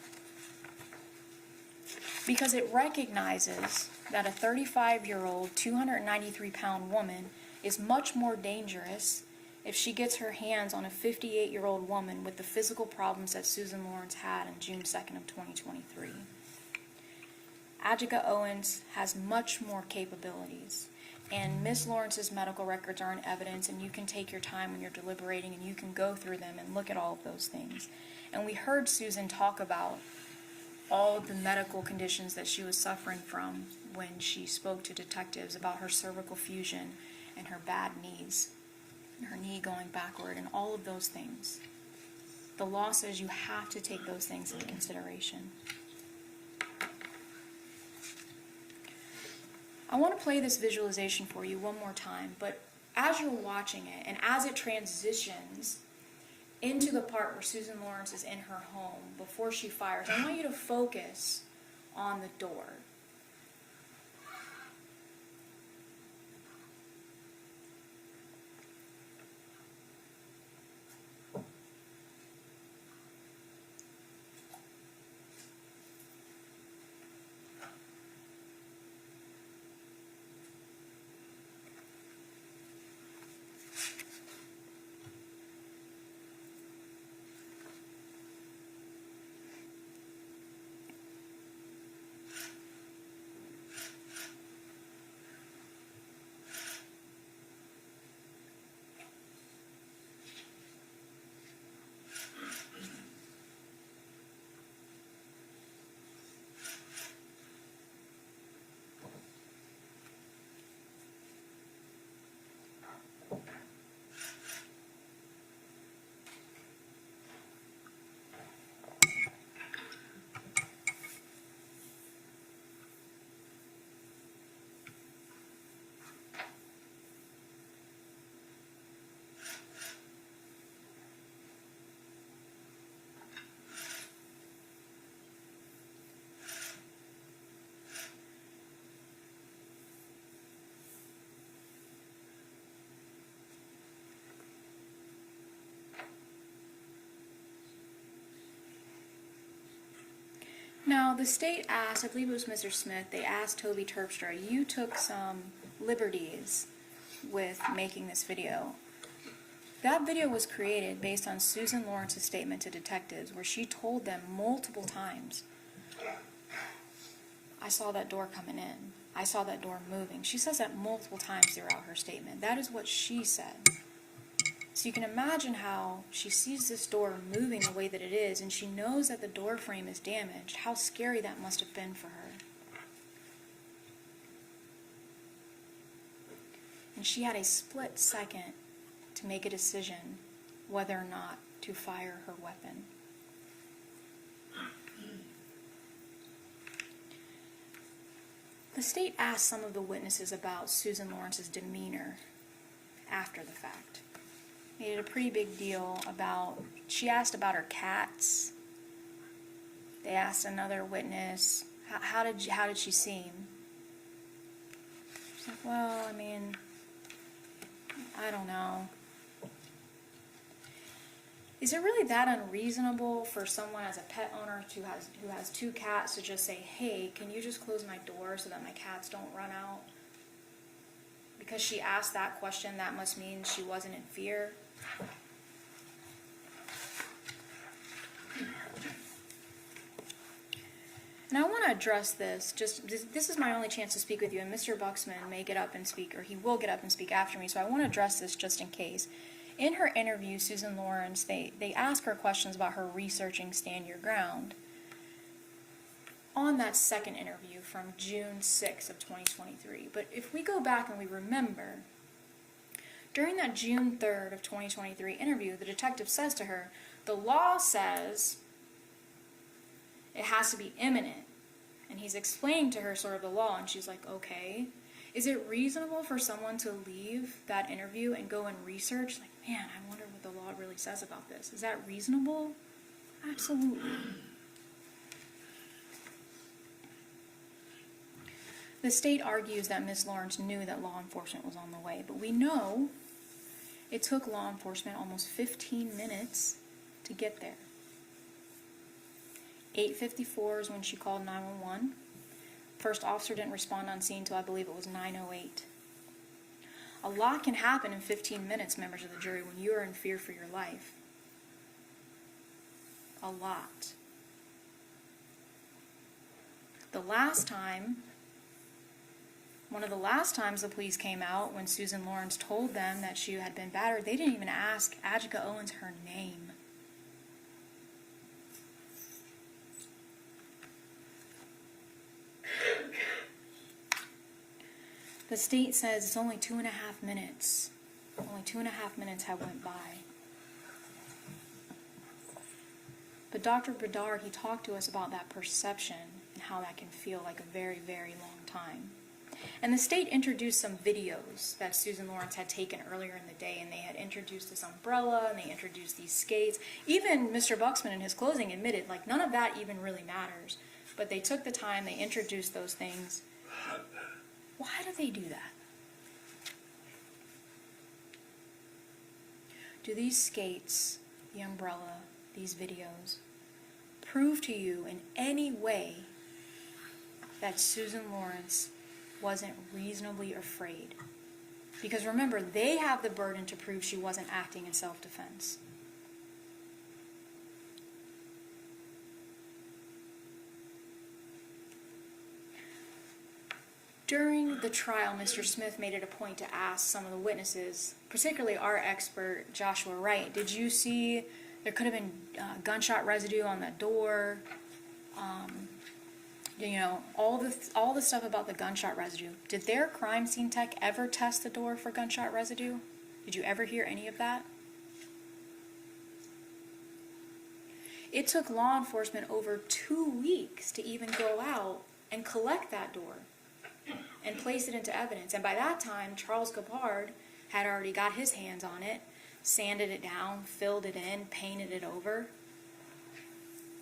Because it recognizes that a 35-year-old, 293-pound woman is much more dangerous if she gets her hands on a 58-year-old woman with the physical problems that Susan Lorincz had on June 2nd of 2023. Ajike Owens has much more capabilities, and Ms. Lorinc's medical records are in evidence, and you can take your time when you're deliberating and you can go through them and look at all of those things. And we heard Susan talk about all of the medical conditions that she was suffering from when she spoke to detectives about her cervical fusion and her bad knees, her knee going backward, and all of those things. The law says you have to take those things into consideration. I want to play this visualization for you one more time, but as you're watching it and as it transitions into the part where Susan Lorincz is in her home before she fires, I want you to focus on the door. Now, the state asked, I believe it was Mr. Smith, they asked Toby Terpstra, you took some liberties with making this video. That video was created based on Susan Lorincz's statement to detectives, where she told them multiple times, I saw that door coming in. I saw that door moving. She says that multiple times throughout her statement. That is what she said. So you can imagine how she sees this door moving the way that it is, and she knows that the door frame is damaged. How scary that must have been for her. And she had a split second to make a decision whether or not to fire her weapon. The state asked some of the witnesses about Susan Lorincz's demeanor after the fact. Made it a pretty big deal about, she asked about her cats. They asked another witness, how did she seem? She's like, well, I mean, I don't know. Is it really that unreasonable for someone as a pet owner who has two cats to just say, hey, can you just close my door so that my cats don't run out? Because she asked that question, that must mean she wasn't in fear. And I want to address this, this is my only chance to speak with you, and Mr. Buxman may get up and speak, or he will get up and speak after me, so I want to address this just in case. In her interview, Susan Lorincz, they ask her questions about her researching Stand Your Ground. On that second interview from June 6th of 2023. But if we go back and we remember, during that June 3rd of 2023 interview, the detective says to her, the law says it has to be imminent. And he's explaining to her sort of the law, and she's like, okay. Is it reasonable for someone to leave that interview and go and research? Like, man, I wonder what the law really says about this. Is that reasonable? Absolutely. The state argues that Ms. Lorincz knew that law enforcement was on the way, but we know it took law enforcement almost 15 minutes to get there. 8:54 is when she called 911. First officer didn't respond on scene until I believe it was 9:08. A lot can happen in 15 minutes, members of the jury, when you are in fear for your life. A lot. One of the last times the police came out, when Susan Lorincz told them that she had been battered, they didn't even ask Ajike Owens her name. The state says it's only 2.5 minutes. Only 2.5 minutes have went by. But Dr. Bedard, he talked to us about that perception and how that can feel like a very, very long time. And the state introduced some videos that Susan Lorincz had taken earlier in the day, and they had introduced this umbrella, and they introduced these skates. Even Mr. Buxman in his closing admitted, like, none of that even really matters. But they took the time, they introduced those things. Why do they do that? Do these skates, the umbrella, these videos, prove to you in any way that Susan Lorincz wasn't reasonably afraid? Because remember, they have the burden to prove she wasn't acting in self-defense. During the trial, Mr. Smith made it a point to ask some of the witnesses, particularly our expert, Joshua Wright, did you see there could have been gunshot residue on the door? You know, all the stuff about the gunshot residue. Did their crime scene tech ever test the door for gunshot residue? Did you ever hear any of that? It took law enforcement over 2 weeks to even go out and collect that door and place it into evidence. And by that time, Charles Gabbard had already got his hands on it, sanded it down, filled it in, painted it over,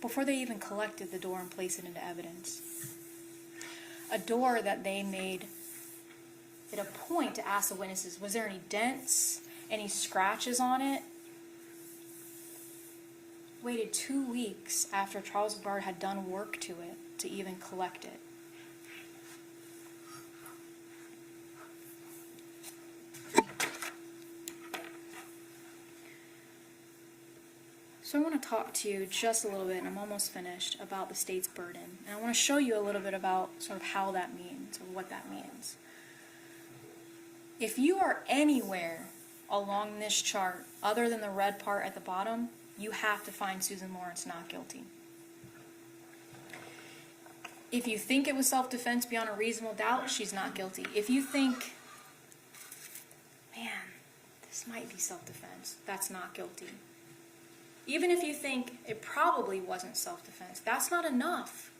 before they even collected the door and placed it into evidence. A door that they made it a point to ask the witnesses, was there any dents, any scratches on it? Waited 2 weeks after Charles Gabbard had done work to it to even collect it. So I want to talk to you just a little bit, and I'm almost finished, about the state's burden. And I want to show you a little bit about sort of how that means, or what that means. If you are anywhere along this chart, other than the red part at the bottom, you have to find Susan Lorincz not guilty. If you think it was self-defense beyond a reasonable doubt, she's not guilty. If you think, man, this might be self-defense, that's not guilty. Even if you think it probably wasn't self-defense, that's not enough.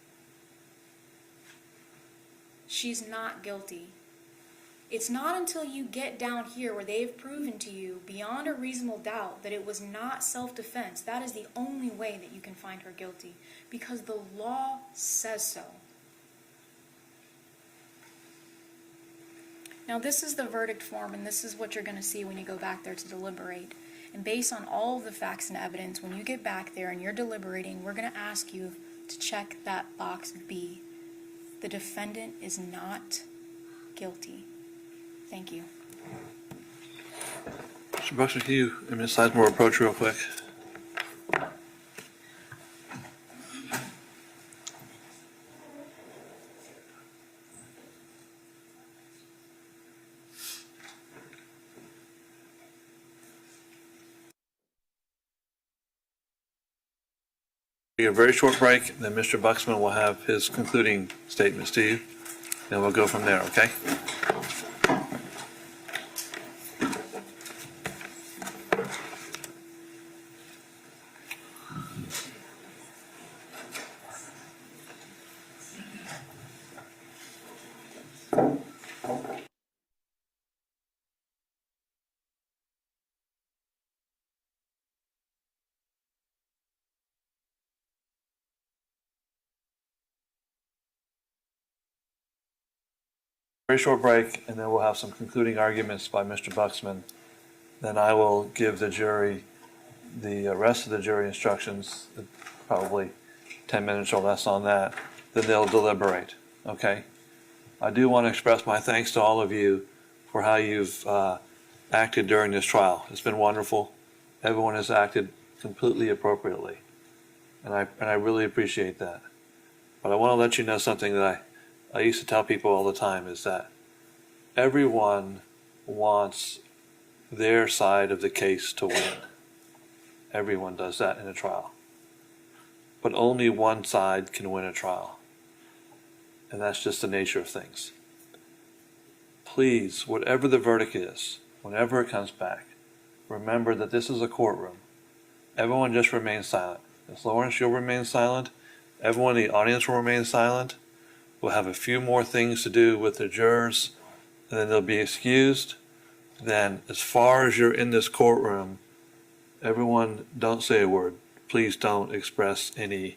She's not guilty. It's not until you get down here where they've proven to you beyond a reasonable doubt that it was not self-defense, that is the only way that you can find her guilty, because the law says so. Now this is the verdict form, and this is what you're going to see when you go back there to deliberate. And based on all of the facts and evidence, when you get back there and you're deliberating, we're going to ask you to check that box B. The defendant is not guilty. Thank you. Mr. Buxton, can you and Ms. Sizemore approach real quick? A very short break, then Mr. Buxman will have his concluding statements to you. Then we'll go from there, okay? Very short break, and then we'll have some concluding arguments by Mr. Buxman. Then I will give the jury the rest of the jury instructions, probably 10 minutes or less on that. Then they'll deliberate, okay? I do want to express my thanks to all of you for how you've acted during this trial. It's been wonderful. Everyone has acted completely appropriately, and I really appreciate that. But I want to let you know something that I used to tell people all the time, is that everyone wants their side of the case to win. Everyone does that in a trial. But only one side can win a trial. And that's just the nature of things. please, whatever the verdict is, whenever it comes back, remember that this is a courtroom. Everyone just remain silent. Ms. Lawrence, you'll remain silent. Everyone in the audience will remain silent. We'll have a few more things to do with the jurors, and then they'll be excused. Then, as far as you're in this courtroom, everyone don't say a word. Please don't express any,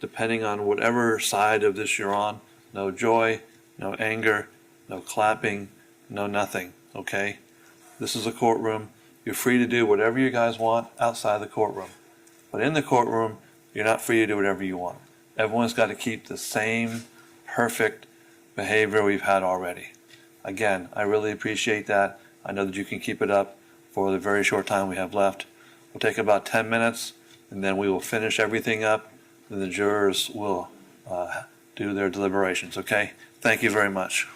depending on whatever side of this you're on, no joy, no anger, no clapping, no nothing, okay? This is a courtroom. You're free to do whatever you guys want outside the courtroom. But in the courtroom, you're not free to do whatever you want. Everyone's got to keep the same perfect behavior we've had already. Again, I really appreciate that. I know that you can keep it up for the very short time we have left. We'll take about 10 minutes, and then we will finish everything up, and the jurors will do their deliberations, okay? Thank you very much.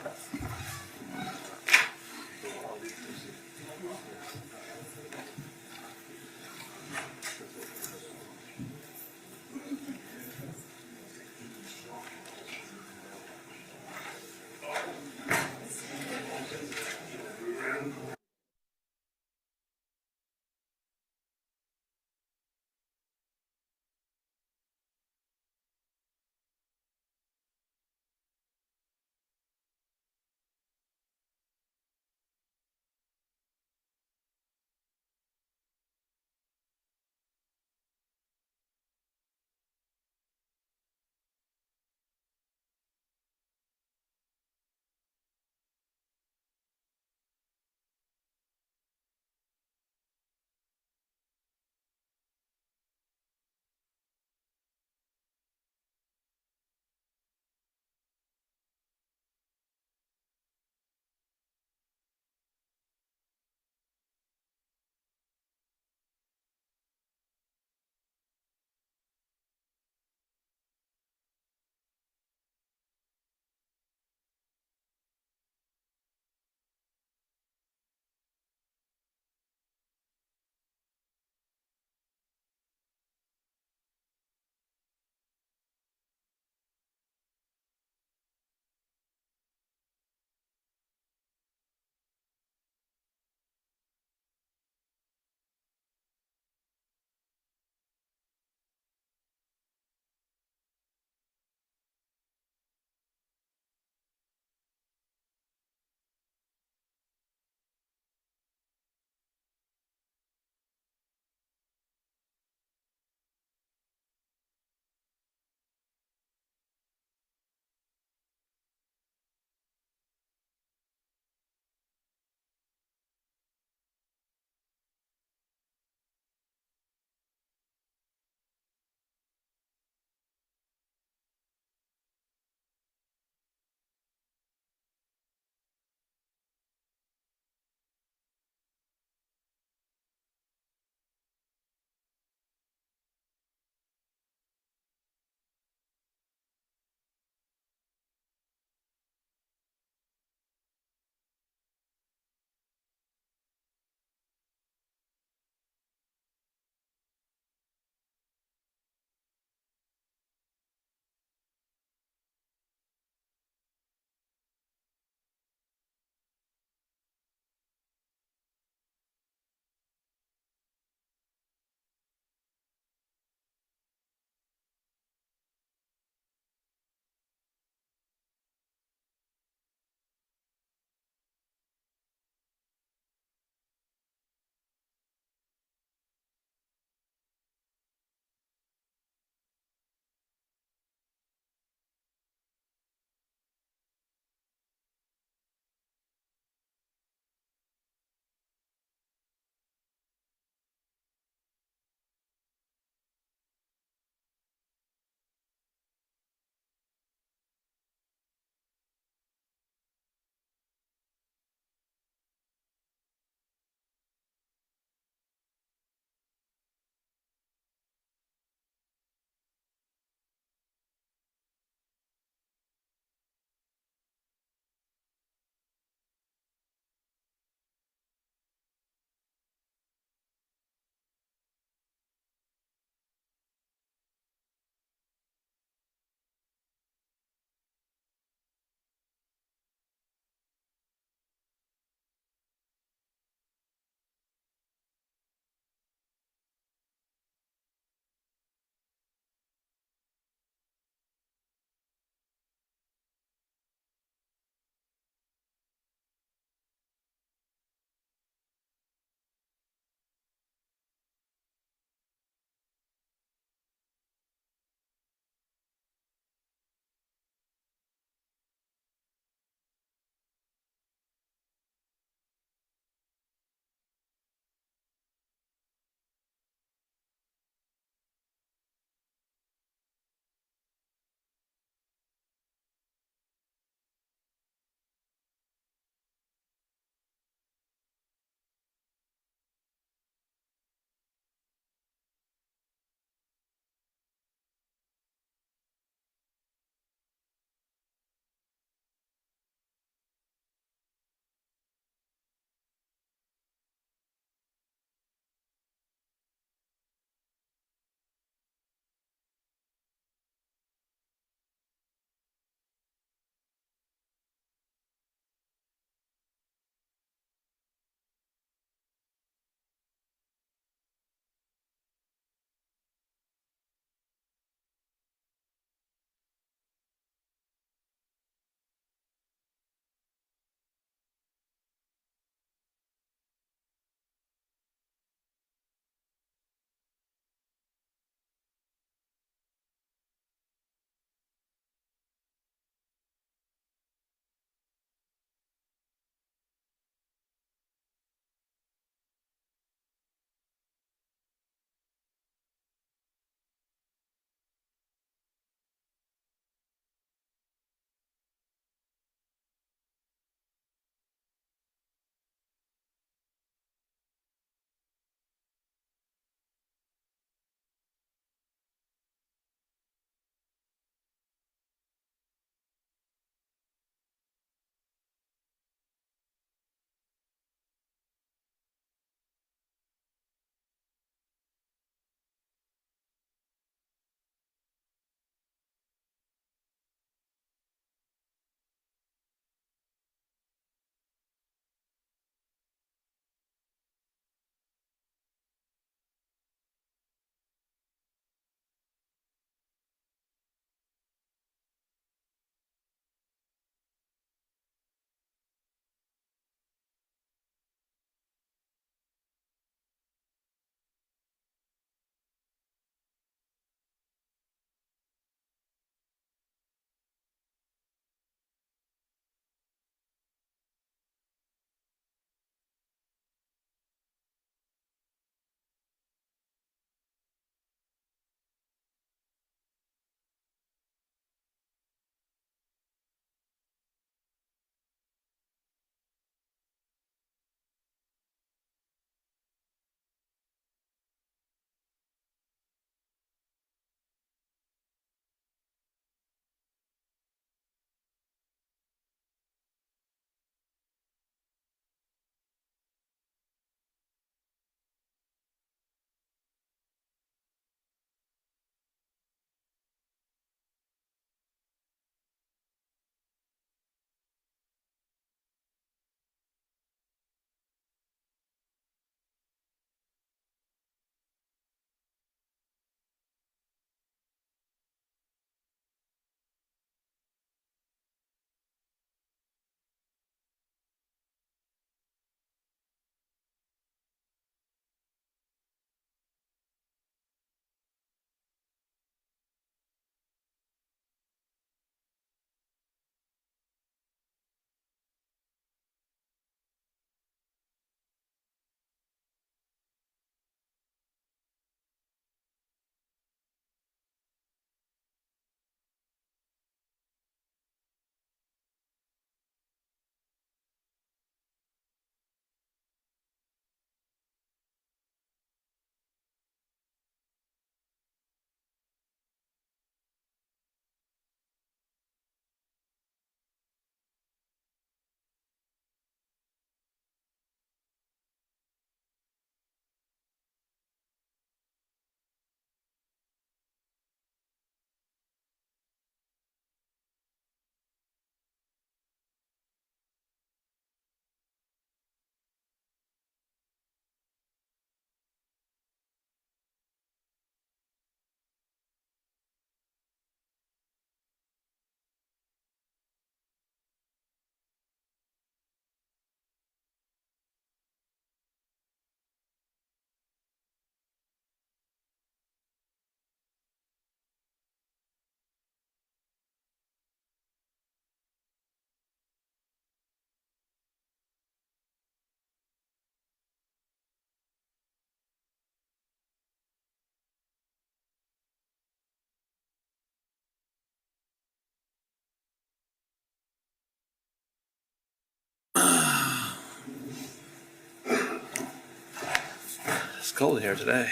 cold here today.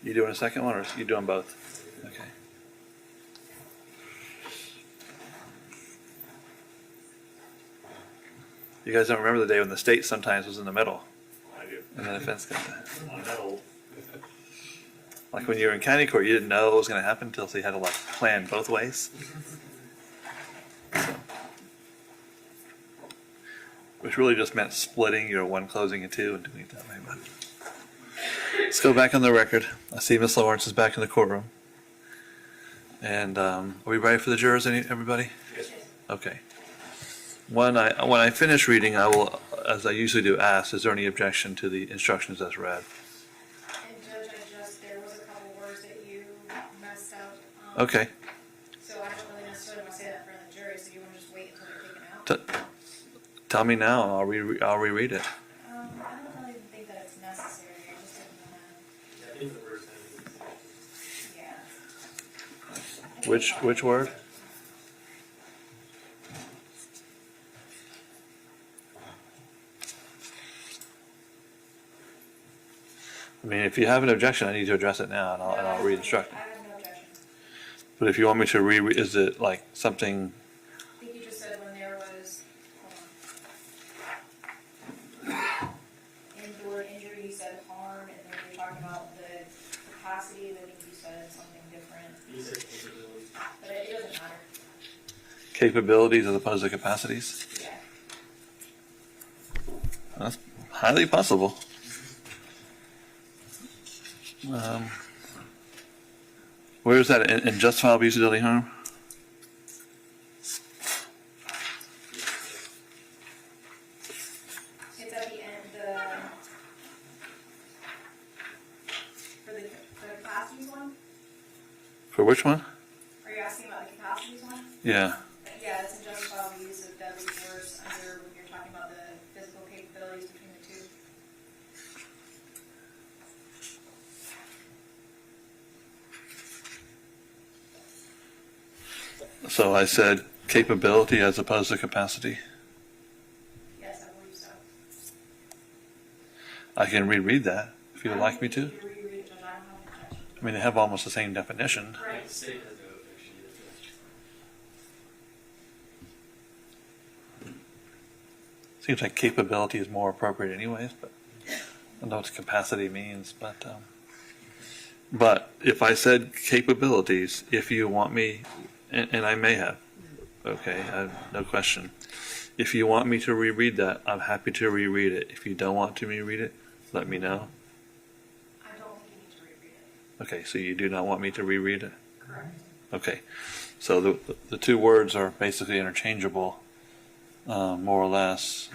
You doing a second one, or you doing both? Okay. You guys don't remember the day when the state sometimes was in the middle, I do. and the defense got that? I'm that old. Like when you were in county court, you didn't know what was going to happen until you had to like plan both ways. Which really just meant splitting your one closing in two and doing it that way. But let's go back on the record. I see Miss Lorincz is back in the courtroom. And are we ready for the jurors, everybody? Yes. Okay. When I finish reading, I will, as I usually do, ask, is there any objection to the instructions as read? And Judge, there was a couple words that you messed up. Okay. So I don't really necessarily want to say that in front of the jury, so you want to just wait until they're taken out? Tell me now, and I'll reread it. I don't really think that it's necessary, I just didn't know I think the first time. that, yeah. Which word? I mean, if you have an objection, I need to address it now, and I'll re-instruct. I have no objection. But if you want me to is it like something? I think you just said when there was, indoor injury, you said harm, and then you're talking about the capacity, I think you said something different, You said capability. but it doesn't matter. Capabilities as opposed to capacities? Yeah. That's highly possible. Where is that in justifiable use of deadly harm? It's at the end, for the capacities one? For which one? Are you asking about the capacities one? Yeah. Yeah, it's in justifiable use of deadly force under, when you're talking about the physical capabilities between the two. So I said capability as opposed to capacity. Yes, I believe so. I can reread that if you would like me to. You can reread it, Judge, I don't have an objection. I mean, they have almost the same definition. Right. The state has no objection either. Seems like capability is more appropriate anyways, but I don't know what capacity means. But if I said capabilities, if you want me, and I may have, okay, no question. If you want me to reread that, I'm happy to reread it. If you don't want to reread it, let me know. I don't think you need to reread it. Okay, so you do not want me to reread it? Correct. Okay, so the two words are basically interchangeable, more or less.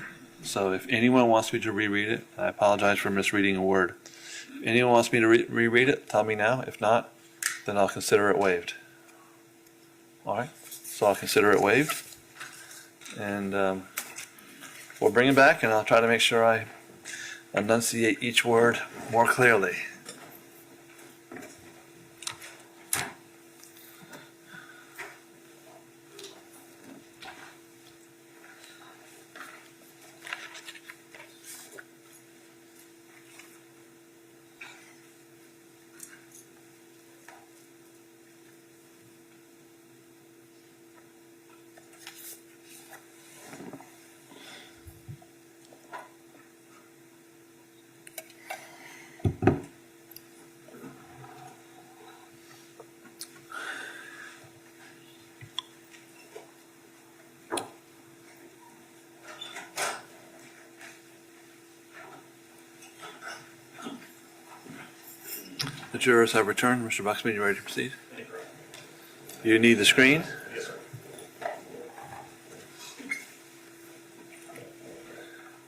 So if anyone wants me to reread it, I apologize for misreading a word. If anyone wants me to reread it, tell me now. If not, then I'll consider it waived. All right, so I'll consider it waived. And we'll bring it back, and I'll try to make sure I enunciate each word more clearly. The jurors have returned. Mr. Buxman, you ready to proceed? You need the screen? Yes, sir.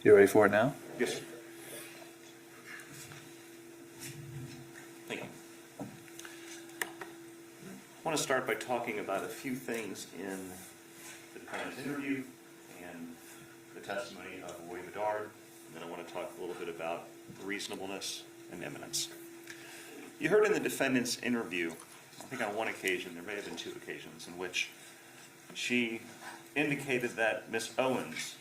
You ready for it now? Yes, sir. Thank you. I want to start by talking about a few things in the defendant's interview and the testimony of Roy Bedard, and then I want to talk a little bit about reasonableness and eminence. You heard in the defendant's interview, I think on one occasion, there may have been two occasions, in which she indicated that Miss Owens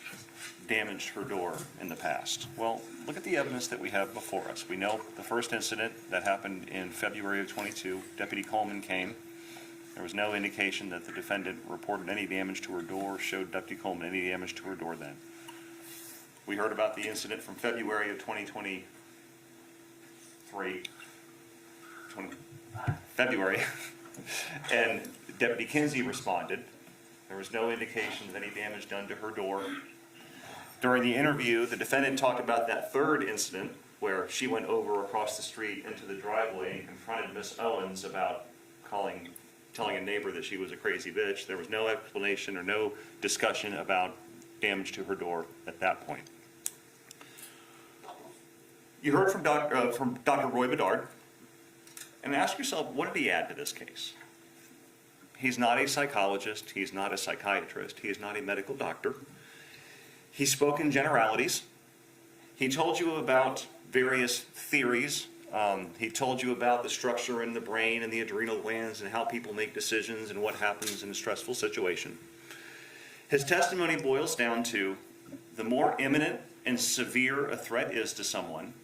damaged her door in the past? Well, look at the evidence that we have before us. We know the first incident that happened in February of 22, Deputy Coleman came. There was no indication that the defendant reported any damage to her door, showed Deputy Coleman any damage to her door then. We heard about the incident from February of 2023, February, and Deputy Kinsey responded. There was no indication of any damage done to her door. During the interview, the defendant talked about that third incident where she went over across the street into the driveway and confronted Miss Owens about telling a neighbor that she was a crazy bitch. There was no explanation or no discussion about damage to her door at that point. You heard from Dr. Roy Bedard, and ask yourself, what did he add to this case? He's not a psychologist, he's not a psychiatrist, he is not a medical doctor. He spoke in generalities. He told you about various theories. He told you about the structure in the brain and the adrenal glands and how people make decisions and what happens in a stressful situation. His testimony boils down to the more imminent and severe a threat is to someone,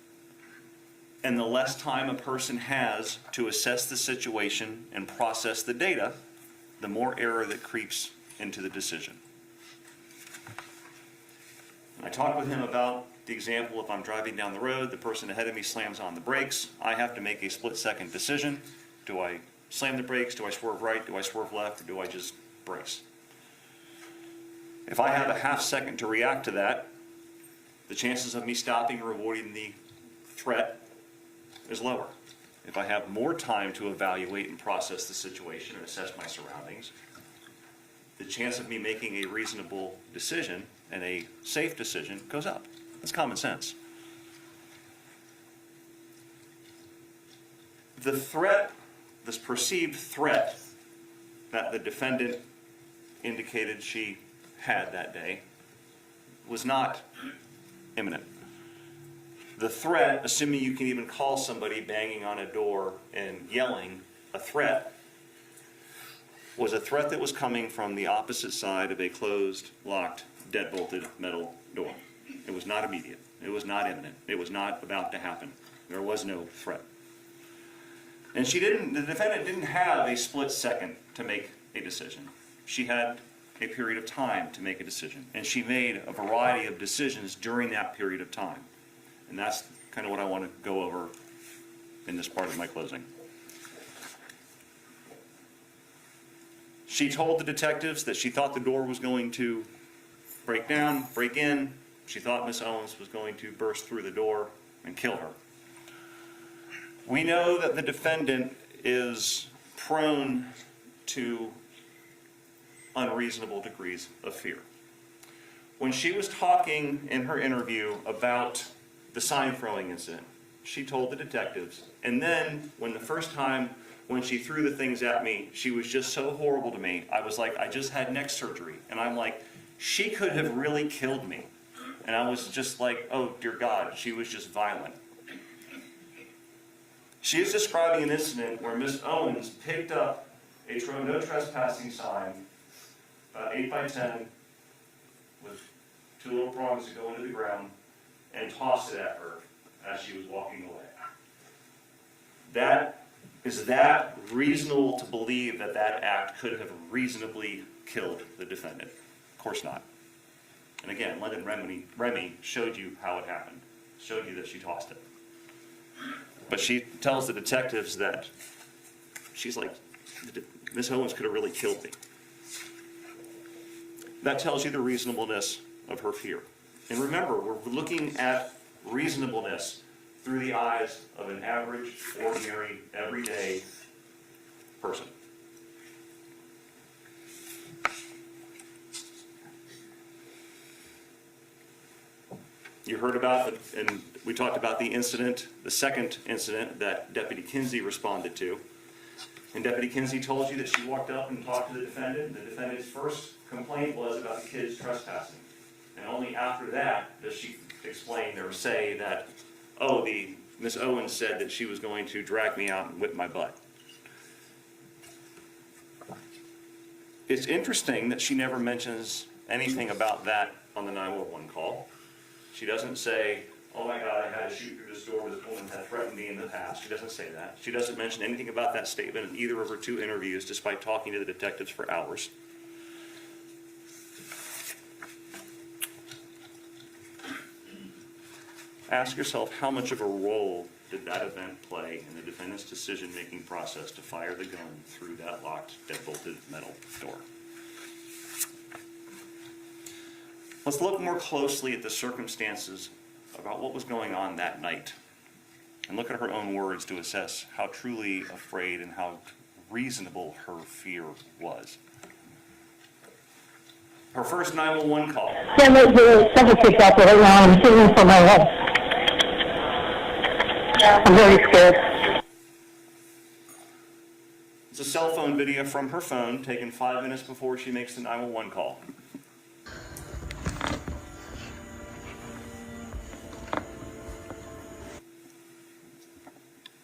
and the less time a person has to assess the situation and process the data, the more error that creeps into the decision. I talked with him about the example, if I'm driving down the road, the person ahead of me slams on the brakes, I have to make a split-second decision. Do I slam the brakes? Do I swerve right? Do I swerve left? Or do I just brace? If I have a half second to react to that, the chances of me stopping or avoiding the threat is lower. If I have more time to evaluate and process the situation and assess my surroundings, the chance of me making a reasonable decision and a safe decision goes up. That's common sense. The threat, this perceived threat that the defendant indicated she had that day was not imminent. The threat, assuming you can even call somebody banging on a door and yelling a threat, was a threat that was coming from the opposite side of a closed, locked, deadbolted metal door. It was not immediate. It was not imminent. It was not about to happen. There was no threat. And the defendant didn't have a split second to make a decision. She had a period of time to make a decision. And she made a variety of decisions during that period of time. And that's kind of what I want to go over in this part of my closing. She told the detectives that she thought the door was going to break in. She thought Miss Owens was going to burst through the door and kill her. We know that the defendant is prone to unreasonable degrees of fear. When she was talking in her interview about the sign throwing incident, she told the detectives, and then when the first time when she threw the things at me, she was just so horrible to me. I was like, I just had neck surgery. And I'm like, she could have really killed me. And I was just like, oh dear God, she was just violent. She is describing an incident where Miss Owens picked up a no trespassing sign, about 8 by 10, with 2 little prongs that go into the ground, and tossed it at her as she was walking away. Is that reasonable to believe that that act could have reasonably killed the defendant? Of course not. And again, London Remy showed you how it happened, showed you that she tossed it. But she tells the detectives that she's like, Miss Owens could have really killed me. That tells you the reasonableness of her fear. And remember, we're looking at reasonableness through the eyes of an average, ordinary, everyday person. You heard about, and we talked about the incident, the second incident that Deputy Kinsey responded to. And Deputy Kinsey told you that she walked up and talked to the defendant. The defendant's first complaint was about the kids trespassing. And only after that does she explain or say that, oh, Miss Owens said that she was going to drag me out and whip my butt. It's interesting that she never mentions anything about that on the 911 call. She doesn't say, oh my God, I had to shoot through this door, this woman had threatened me in the past. She doesn't say that. She doesn't mention anything about that statement in either of her 2 interviews, despite talking to the detectives for hours. Ask yourself, how much of a role did that event play in the defendant's decision-making process to fire the gun through that locked, deadbolted metal door? Let's look more closely at the circumstances about what was going on that night and look at her own words to assess how truly afraid and how reasonable her fear was. Her first 911 call. Yeah, the several kids out there right now. I'm sitting for my life. I'm very scared. It's a cell phone video from her phone taken 5 minutes before she makes the 911 call.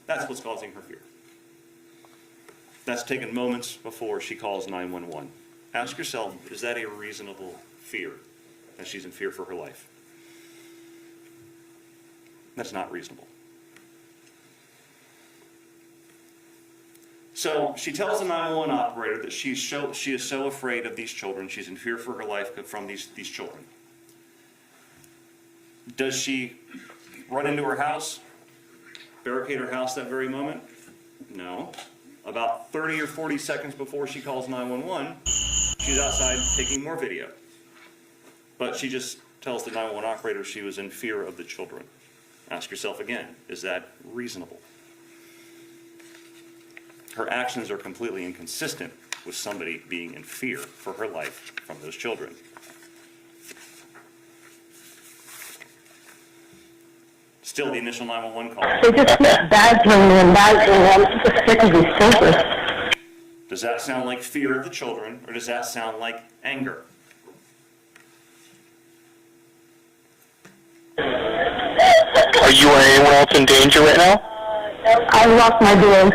That's what's causing her fear. That's taken moments before she calls 911. Ask yourself, is that a reasonable fear? That she's in fear for her life? That's not reasonable. So she tells the 911 operator that she is so afraid of these children, she's in fear for her life from these children. Does she run into her house, barricade her house that very moment? No. About 30 or 40 seconds before she calls 911, she's outside taking more video. But she just tells the 911 operator she was in fear of the children. Ask yourself again, is that reasonable? Her actions are completely inconsistent with somebody being in fear for her life from those children. Still the initial 911 call. They just keep badgering me and badgering me. I'm just sick of these children. Does that sound like fear of the children, or does that sound like anger? Are you or anyone else in danger right now? I locked my doors.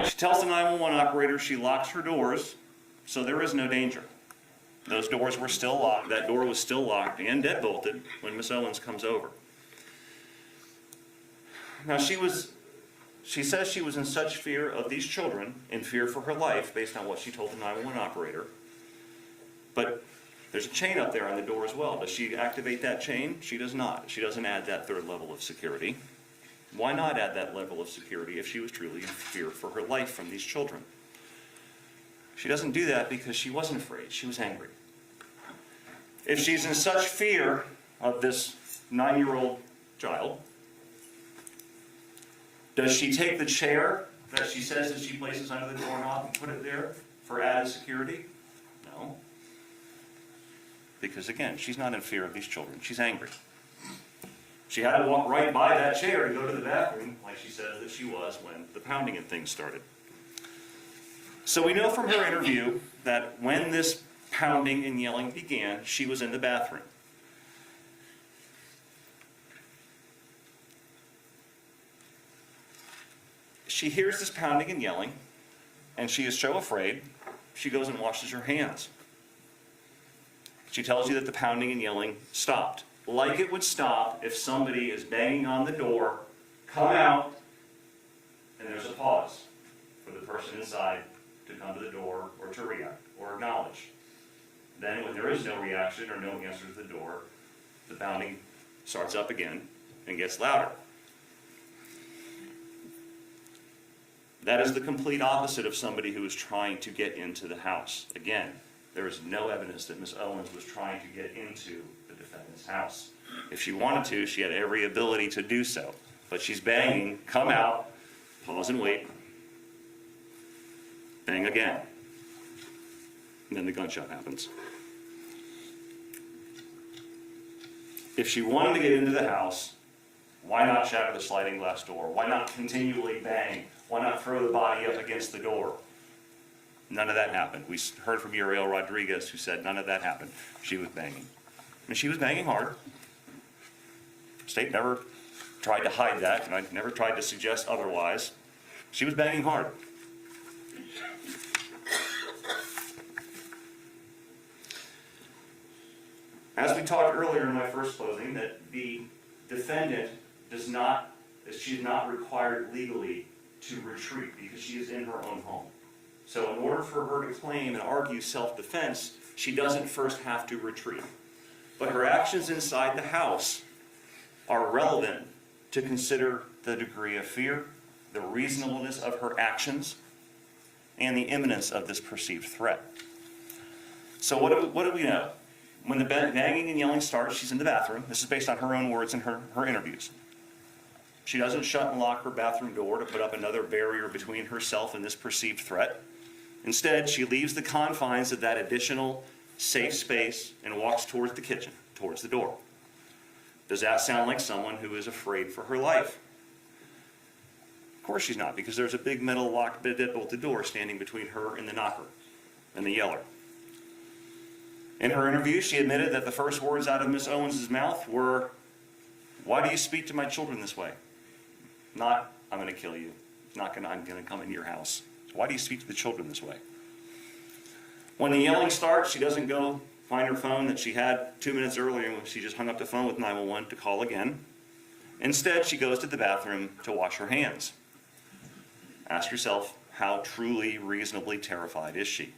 She tells the 911 operator she locks her doors, so there is no danger. Those doors were still locked. That door was still locked and deadbolted when Miss Owens comes over. Now she says she was in such fear of these children, in fear for her life, based on what she told the 911 operator. But there's a chain up there on the door as well. Does she activate that chain? She does not. She doesn't add that 3rd level of security. Why not add that level of security if she was truly in fear for her life from these children? She doesn't do that because she wasn't afraid. She was angry. If she's in such fear of this 9-year-old child, does she take the chair that she says that she places under the doorknob and put it there for added security? No. Because again, she's not in fear of these children. She's angry. She had to walk right by that chair to go to the bathroom, like she says that she was when the pounding and things started. So we know from her interview that when this pounding and yelling began, she was in the bathroom. She hears this pounding and yelling, and she is so afraid, she goes and washes her hands. She tells you that the pounding and yelling stopped. Like it would stop if somebody is banging on the door, come out, and there's a pause for the person inside to come to the door or to react or acknowledge. Then when there is no reaction or no answer to the door, the pounding starts up again and gets louder. That is the complete opposite of somebody who is trying to get into the house. Again, there is no evidence that Ms. Owens was trying to get into the defendant's house. If she wanted to, she had every ability to do so. But she's banging, come out, pause and wait, bang again. And then the gunshot happens. If she wanted to get into the house, why not shatter the sliding glass door? Why not continually bang? Why not throw the body up against the door? None of that happened. We heard from Uriel Rodriguez who said none of that happened. She was banging. And she was banging hard. State never tried to hide that, and I never tried to suggest otherwise. She was banging hard. As we talked earlier in my first closing, that the defendant she's not required legally to retreat because she is in her own home. So in order for her to claim and argue self-defense, she doesn't first have to retreat. But her actions inside the house are relevant to consider the degree of fear, the reasonableness of her actions, and the imminence of this perceived threat. So what do we know? When the banging and yelling starts, she's in the bathroom. This is based on her own words in her interviews. She doesn't shut and lock her bathroom door to put up another barrier between herself and this perceived threat. Instead, she leaves the confines of that additional safe space and walks towards the kitchen, towards the door. Does that sound like someone who is afraid for her life? Of course she's not, because there's a big metal locked deadbolt at the door standing between her and the knocker and the yeller. In her interview, she admitted that the first words out of Ms. Owens' mouth were, "Why do you speak to my children this way?" Not, "I'm going to kill you. I'm going to come into your house." So why do you speak to the children this way? When the yelling starts, she doesn't go find her phone that she had 2 minutes earlier when she just hung up the phone with 911 to call again. Instead, she goes to the bathroom to wash her hands. Ask yourself, how truly, reasonably terrified is she?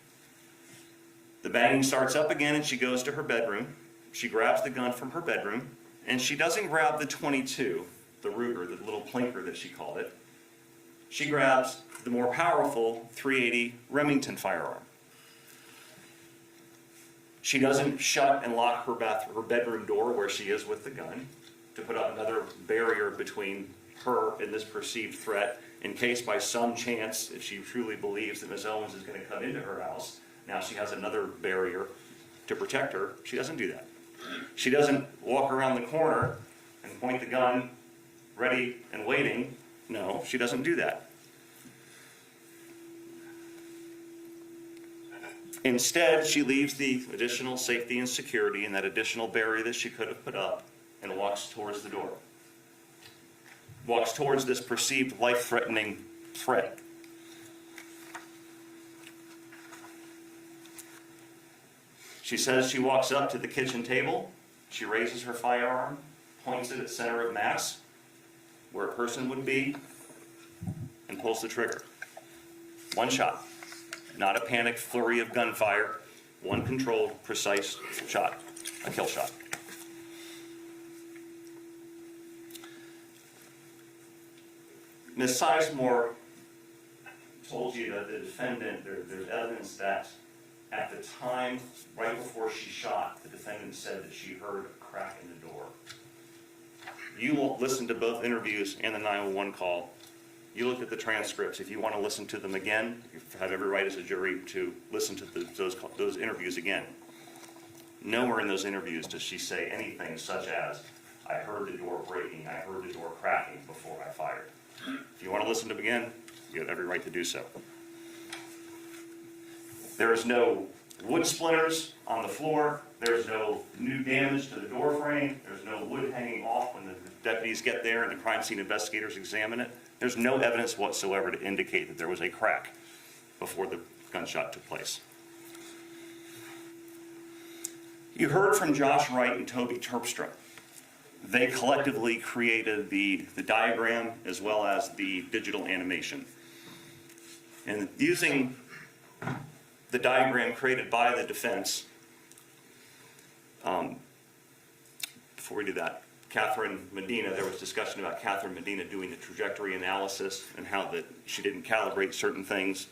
The banging starts up again and she goes to her bedroom. She grabs the gun from her bedroom, and she doesn't grab the .22, the Ruger, the little plinker that she called it. She grabs the more powerful .380 Remington firearm. She doesn't shut and lock her bedroom door where she is with the gun to put up another barrier between her and this perceived threat in case by some chance, if she truly believes that Ms. Owens is going to come into her house, now she has another barrier to protect her. She doesn't do that. She doesn't walk around the corner and point the gun, ready and waiting. No, she doesn't do that. Instead, she leaves the additional safety and security and that additional barrier that she could have put up and walks towards the door. Walks towards this perceived life-threatening threat. She says she walks up to the kitchen table, she raises her firearm, points it at center of mass, where a person would be, and pulls the trigger. One shot. Not a panicked flurry of gunfire. One controlled, precise shot. A kill shot. Ms. Sizemore told you that the defendant, there's evidence that at the time, right before she shot, the defendant said that she heard a crack in the door. You will listen to both interviews and the 911 call. You look at the transcripts. If you want to listen to them again, you have every right as a jury to listen to those interviews again. Nowhere in those interviews does she say anything such as, "I heard the door breaking, I heard the door cracking before I fired." If you want to listen to them again, you have every right to do so. There is no wood splinters on the floor. There's no new damage to the door frame. There's no wood hanging off when the deputies get there and the crime scene investigators examine it. There's no evidence whatsoever to indicate that there was a crack before the gunshot took place. You heard from Josh Wright and Toby Terpstra. They collectively created the diagram as well as the digital animation. And using the diagram created by the defense, before we do that, Catherine Medina, there was discussion about Catherine Medina doing the trajectory analysis and how that she didn't calibrate certain things.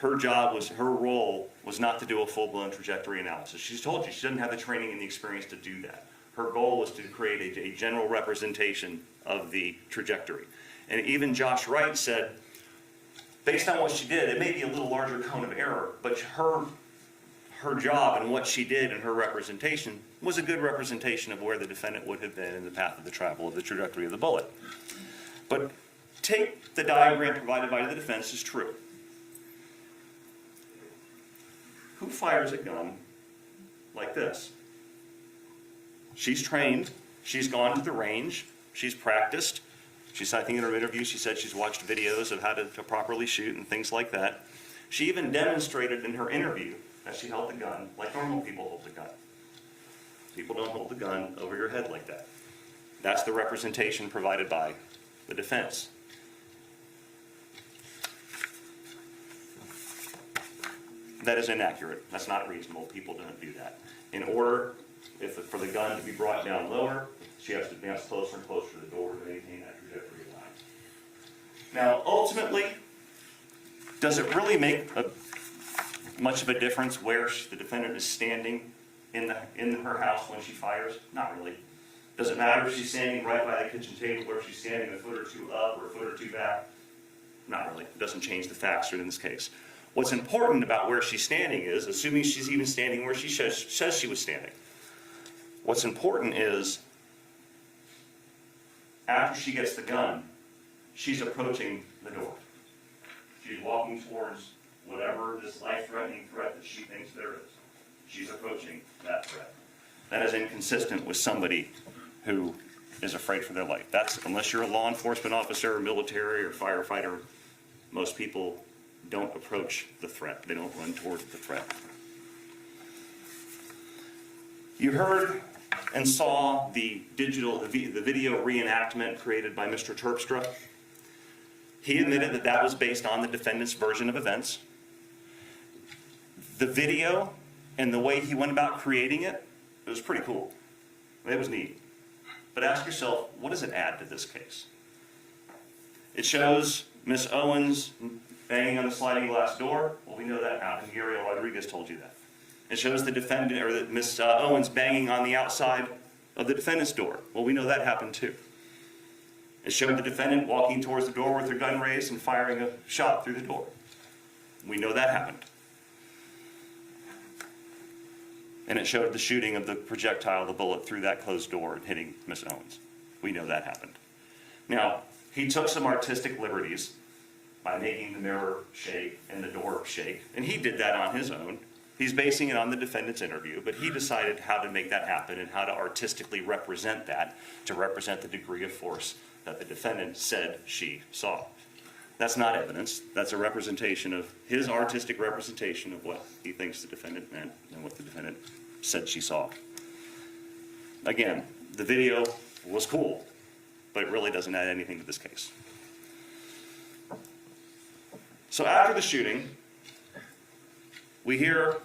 Her role was not to do a full-blown trajectory analysis. She's told you she doesn't have the training and the experience to do that. Her goal was to create a general representation of the trajectory. And even Josh Wright said, based on what she did, it may be a little larger cone of error, but her job and what she did and her representation was a good representation of where the defendant would have been in the path of the travel of the trajectory of the bullet. But take the diagram provided by the defense as true. Who fires a gun like this? She's trained, she's gone to the range, she's practiced. I think in her interview she said she's watched videos of how to properly shoot and things like that. She even demonstrated in her interview that she held the gun like normal people hold the gun. People don't hold the gun over your head like that. That's the representation provided by the defense. That is inaccurate. That's not reasonable. People don't do that. In order for the gun to be brought down lower, she has to advance closer and closer to the door to maintain that trajectory line. Now, ultimately, does it really make much of a difference where the defendant is standing in her house when she fires? Not really. Does it matter if she's standing right by the kitchen table or if she's standing a foot or two up or a foot or two back? Not really. It doesn't change the facts in this case. What's important about where she's standing is, assuming she's even standing where she says she was standing, what's important is, after she gets the gun, she's approaching the door. She's walking towards whatever this life-threatening threat that she thinks there is. She's approaching that threat. That is inconsistent with somebody who is afraid for their life. That's, unless you're a law enforcement officer, or military, or firefighter, most people don't approach the threat. They don't run towards the threat. You heard and saw the video reenactment created by Mr. Terpstra. He admitted that that was based on the defendant's version of events. The video and the way he went about creating it, it was pretty cool. It was neat. But ask yourself, what does it add to this case? It shows Miss Owens banging on the sliding glass door. Well, we know that happened. Gabriel Rodriguez told you that. It shows the defendant, or Miss Owens banging on the outside of the defendant's door. Well, we know that happened too. It showed the defendant walking towards the door with her gun raised and firing a shot through the door. We know that happened. And it showed the shooting of the projectile, the bullet, through that closed door and hitting Miss Owens. We know that happened. Now, he took some artistic liberties by making the mirror shake and the door shake, and he did that on his own. He's basing it on the defendant's interview, but he decided how to make that happen and how to artistically represent that, to represent the degree of force that the defendant said she saw. That's not evidence. That's a representation of his artistic representation of what he thinks the defendant meant and what the defendant said she saw. Again, the video was cool, but it really doesn't add anything to this case. So after the shooting, we hear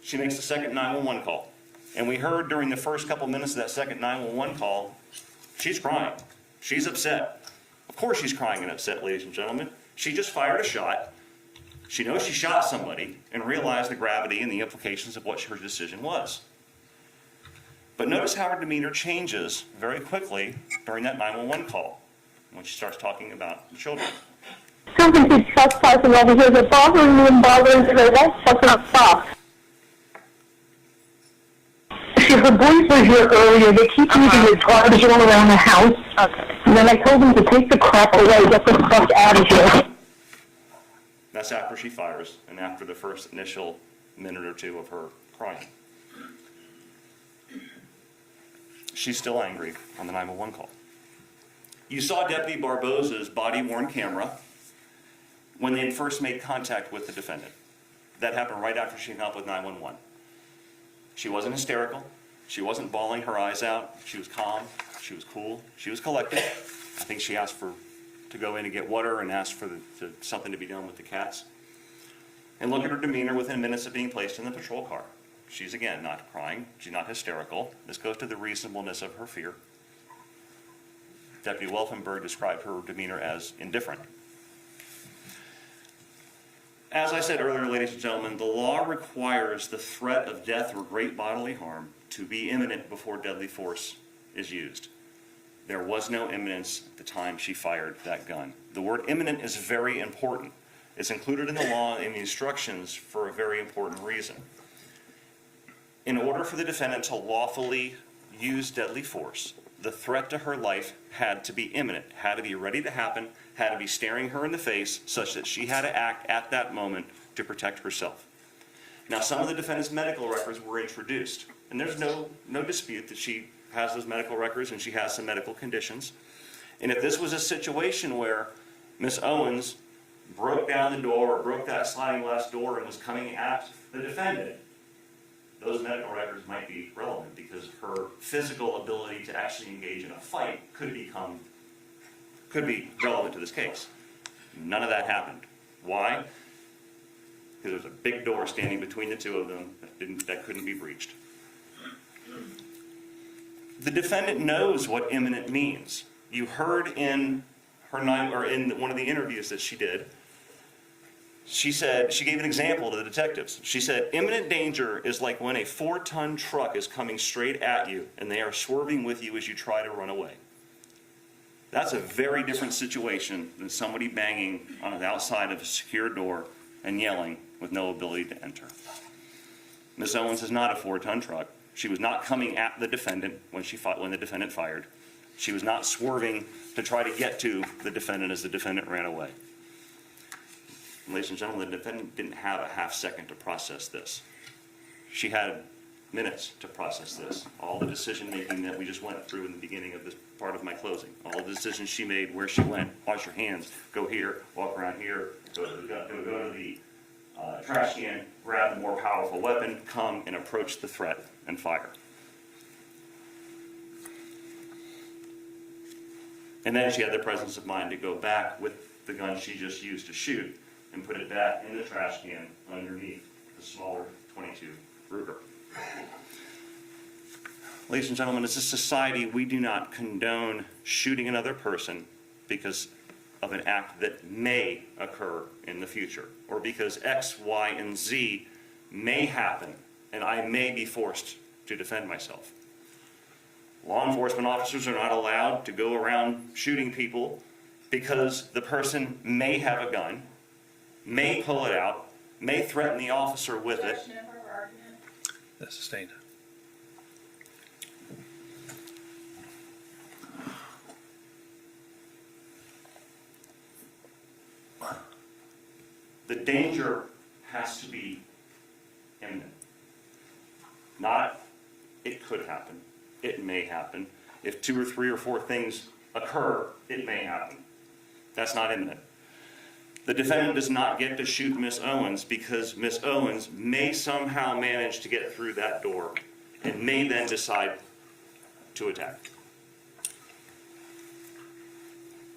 she makes the second 911 call. And we heard during the first couple minutes of that second 911 call, she's crying. She's upset. Of course she's crying and upset, ladies and gentlemen. She just fired a shot. She knows she shot somebody and realized the gravity and the implications of what her decision was. But notice how her demeanor changes very quickly during that 911 call when she starts talking about the children. Susan keeps trespassing over here. They're bothering me and bothering me. They won't fucking stop. See, her boys were here earlier. They keep leaving their garbage all around the house. Okay. And then I told them to take the crap away, get the fuck out of here. That's after she fires and after the first initial minute or two of her crying. She's still angry on the 911 call. You saw Deputy Barbosa's body-worn camera when they had first made contact with the defendant. That happened right after she hung up with 911. She wasn't hysterical. She wasn't bawling her eyes out. She was calm. She was cool. She was collected. I think she asked to go in and get water and asked for something to be done with the cats. And look at her demeanor within minutes of being placed in the patrol car. She's, again, not crying. She's not hysterical. This goes to the reasonableness of her fear. Deputy Welfenberg described her demeanor as indifferent. As I said earlier, ladies and gentlemen, the law requires the threat of death or great bodily harm to be imminent before deadly force is used. There was no imminence at the time she fired that gun. The word imminent is very important. It's included in the law and the instructions for a very important reason. In order for the defendant to lawfully use deadly force, the threat to her life had to be imminent, had to be ready to happen, had to be staring her in the face such that she had to act at that moment to protect herself. Now, some of the defendant's medical records were introduced, and there's no dispute that she has those medical records and she has some medical conditions. And if this was a situation where Miss Owens broke down the door or broke that sliding glass door and was coming at the defendant, those medical records might be relevant because her physical ability to actually engage in a fight could be relevant to this case. None of that happened. Why? Because there's a big door standing between the two of them that couldn't be breached. The defendant knows what imminent means. You heard in in one of the interviews that she did, she gave an example to the detectives. She said, imminent danger is like when a 4-ton truck is coming straight at you and they are swerving with you as you try to run away. That's a very different situation than somebody banging on the outside of a secure door and yelling with no ability to enter. Ms. Owens is not a 4-ton truck. She was not coming at the defendant when the defendant fired. She was not swerving to try to get to the defendant as the defendant ran away. Ladies and gentlemen, the defendant didn't have a half second to process this. She had minutes to process this. All the decision making that we just went through in the beginning of this part of my closing, all the decisions she made, where she went, wash your hands, go here, walk around here, go to the trash can, grab the more powerful weapon, come and approach the threat and fire. And then she had the presence of mind to go back with the gun she just used to shoot and put it back in the trash can underneath the smaller .22 Ruger. Ladies and gentlemen, as a society, we do not condone shooting another person because of an act that may occur in the future, or because X, Y, and Z may happen, and I may be forced to defend myself. Law enforcement officers are not allowed to go around shooting people because the person may have a gun, may pull it out, may threaten the officer with it. Objection, part of our argument. That's sustained. The danger has to be imminent. Not, it could happen. It may happen. If 2 or 3 or 4 things occur, it may happen. That's not imminent. The defendant does not get to shoot Ms. Owens because Ms. Owens may somehow manage to get through that door and may then decide to attack.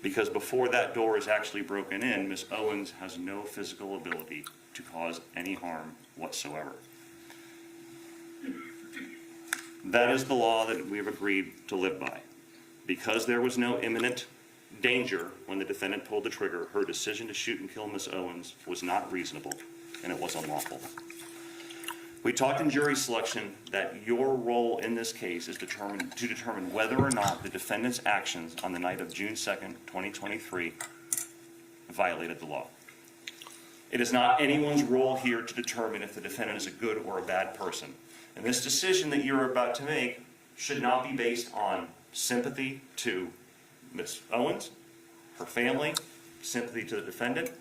Because before that door is actually broken in, Ms. Owens has no physical ability to cause any harm whatsoever. That is the law that we have agreed to live by. Because there was no imminent danger when the defendant pulled the trigger, her decision to shoot and kill Ms. Owens was not reasonable, and it was unlawful. We talked in jury selection that your role in this case is to determine whether or not the defendant's actions on the night of June 2nd, 2023 violated the law. It is not anyone's role here to determine if the defendant is a good or a bad person. And this decision that you're about to make should not be based on sympathy to Ms. Owens, her family, sympathy to the defendant.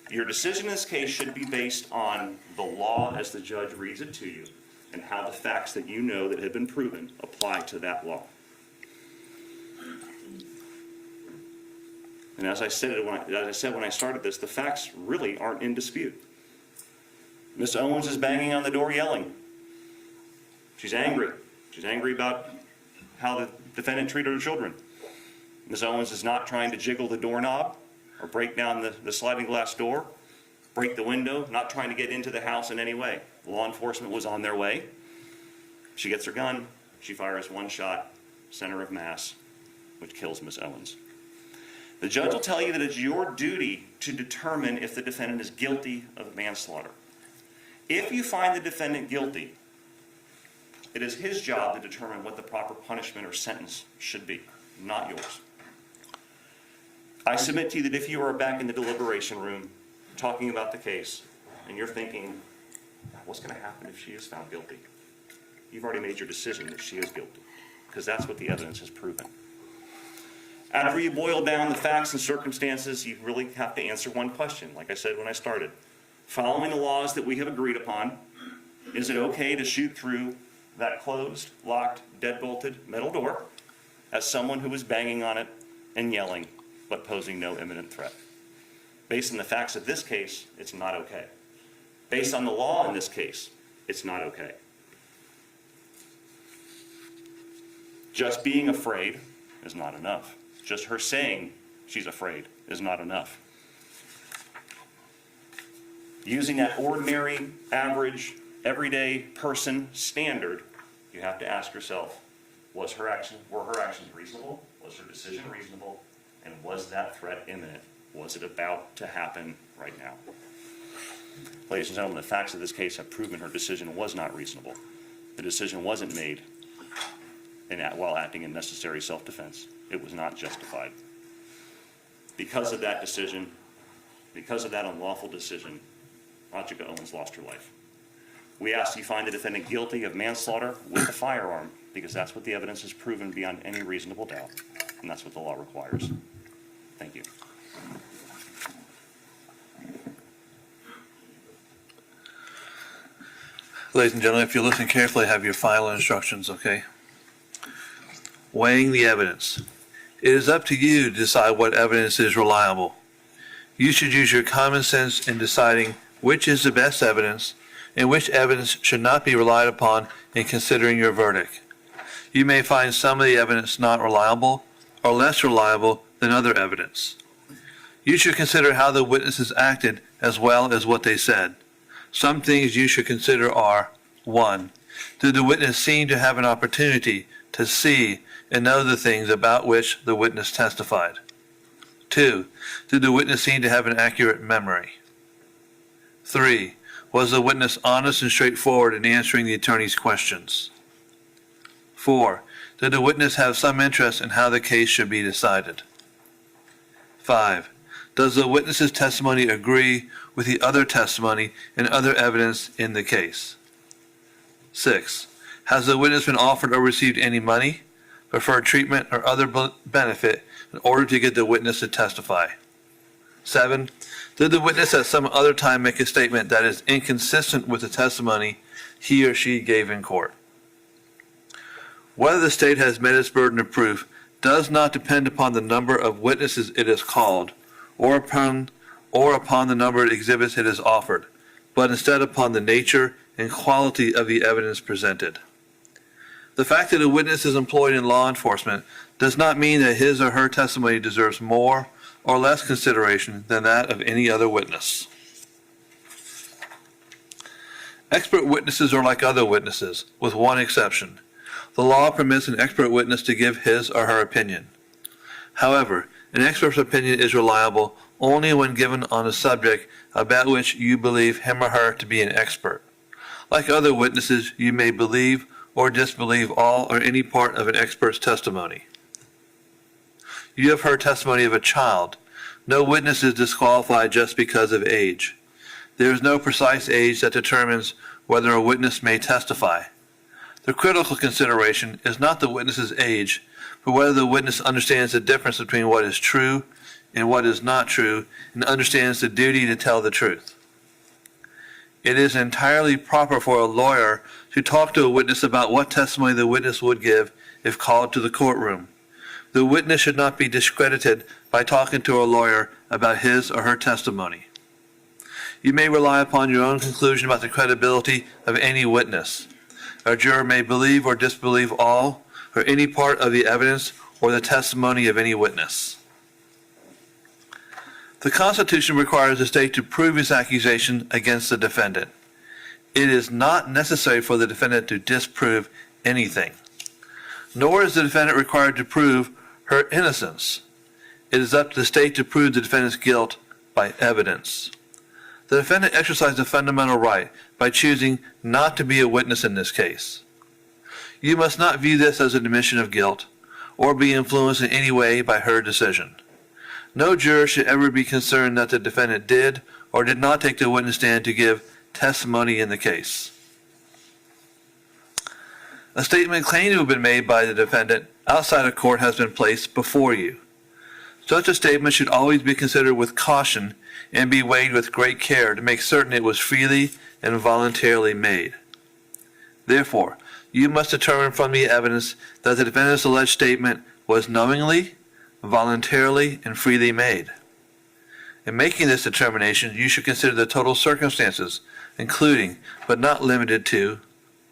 Your decision in this case should be based on the law as the judge reads it to you and how the facts that you know that have been proven apply to that law. And as I said when I started this, the facts really aren't in dispute. Ms. Owens is banging on the door yelling. She's angry. She's angry about how the defendant treated her children. Ms. Owens is not trying to jiggle the doorknob or break down the sliding glass door, break the window, not trying to get into the house in any way. Law enforcement was on their way. She gets her gun. She fires one shot, center of mass, which kills Ms. Owens. The judge will tell you that it's your duty to determine if the defendant is guilty of manslaughter. If you find the defendant guilty, it is his job to determine what the proper punishment or sentence should be, not yours. I submit to you that if you are back in the deliberation room talking about the case and you're thinking, what's going to happen if she is found guilty? You've already made your decision that she is guilty, because that's what the evidence has proven. After you boil down the facts and circumstances, you really have to answer one question, like I said when I started. Following the laws that we have agreed upon, is it okay to shoot through that closed, locked, deadbolted metal door as someone who was banging on it and yelling, but posing no imminent threat? Based on the facts of this case, it's not okay. Based on the law in this case, it's not okay. Just being afraid is not enough. Just her saying she's afraid is not enough. Using that ordinary, average, everyday person standard, you have to ask yourself, were her actions reasonable? Was her decision reasonable? And was that threat imminent? Was it about to happen right now? Ladies and gentlemen, the facts of this case have proven her decision was not reasonable. The decision wasn't made while acting in necessary self-defense. It was not justified. Because of that decision, because of that unlawful decision, Ajike Owens lost her life. We ask you find the defendant guilty of manslaughter with a firearm, because that's what the evidence has proven beyond any reasonable doubt, and that's what the law requires. Thank you. Ladies and gentlemen, if you listen carefully, have your final instructions, okay? Weighing the evidence. It is up to you to decide what evidence is reliable. You should use your common sense in deciding which is the best evidence and which evidence should not be relied upon in considering your verdict. You may find some of the evidence not reliable or less reliable than other evidence. You should consider how the witnesses acted as well as what they said. Some things you should consider are: 1. Did the witness seem to have an opportunity to see and know the things about which the witness testified? 2. Did the witness seem to have an accurate memory? 3. Was the witness honest and straightforward in answering the attorney's questions? 4. Did the witness have some interest in how the case should be decided? 5. Does the witness's testimony agree with the other testimony and other evidence in the case? 6. Has the witness been offered or received any money, preferred treatment, or other benefit in order to get the witness to testify? 7. Did the witness at some other time make a statement that is inconsistent with the testimony he or she gave in court? Whether the state has met its burden of proof does not depend upon the number of witnesses it has called or upon the number of exhibits it has offered, but instead upon the nature and quality of the evidence presented. The fact that a witness is employed in law enforcement does not mean that his or her testimony deserves more or less consideration than that of any other witness. Expert witnesses are like other witnesses, with one exception. The law permits an expert witness to give his or her opinion. However, an expert's opinion is reliable only when given on a subject about which you believe him or her to be an expert. Like other witnesses, you may believe or disbelieve all or any part of an expert's testimony. You have heard testimony of a child. No witness is disqualified just because of age. There is no precise age that determines whether a witness may testify. The critical consideration is not the witness's age, but whether the witness understands the difference between what is true and what is not true, and understands the duty to tell the truth. It is entirely proper for a lawyer to talk to a witness about what testimony the witness would give if called to the courtroom. The witness should not be discredited by talking to a lawyer about his or her testimony. You may rely upon your own conclusion about the credibility of any witness. A juror may believe or disbelieve all or any part of the evidence or the testimony of any witness. The Constitution requires the state to prove its accusation against the defendant. It is not necessary for the defendant to disprove anything. Nor is the defendant required to prove her innocence. It is up to the state to prove the defendant's guilt by evidence. The defendant exercised a fundamental right by choosing not to be a witness in this case. You must not view this as an admission of guilt or be influenced in any way by her decision. No juror should ever be concerned that the defendant did or did not take the witness stand to give testimony in the case. A statement claimed to have been made by the defendant outside of court has been placed before you. Such a statement should always be considered with caution and be weighed with great care to make certain it was freely and voluntarily made. Therefore, you must determine from the evidence that the defendant's alleged statement was knowingly, voluntarily, and freely made. In making this determination, you should consider the total circumstances, including, but not limited to,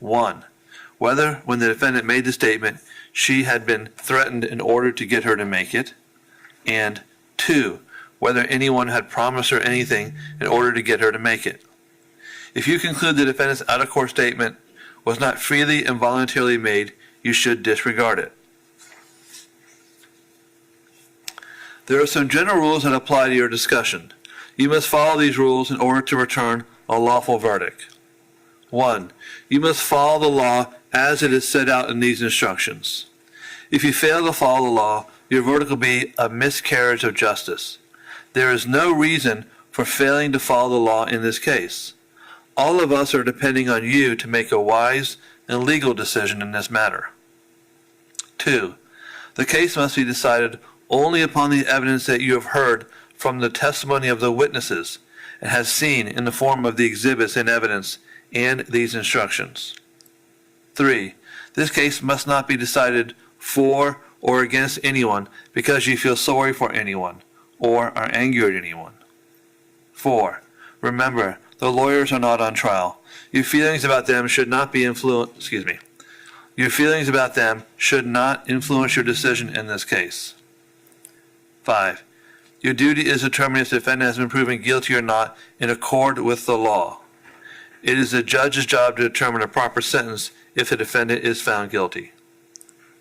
1. Whether, when the defendant made the statement, she had been threatened in order to get her to make it, and 2. Whether anyone had promised her anything in order to get her to make it. If you conclude the defendant's out-of-court statement was not freely and voluntarily made, you should disregard it. There are some general rules that apply to your discussion. You must follow these rules in order to return a lawful verdict. 1. You must follow the law as it is set out in these instructions. If you fail to follow the law, your verdict will be a miscarriage of justice. There is no reason for failing to follow the law in this case. All of us are depending on you to make a wise and legal decision in this matter. 2. The case must be decided only upon the evidence that you have heard from the testimony of the witnesses and has seen in the form of the exhibits and evidence and these instructions. 3. This case must not be decided for or against anyone because you feel sorry for anyone or are angry at anyone. 4. Remember, the lawyers are not on trial. Your feelings about them should not influence your decision in this case. 5. Your duty is to determine if the defendant has been proven guilty or not in accord with the law. It is the judge's job to determine a proper sentence if the defendant is found guilty.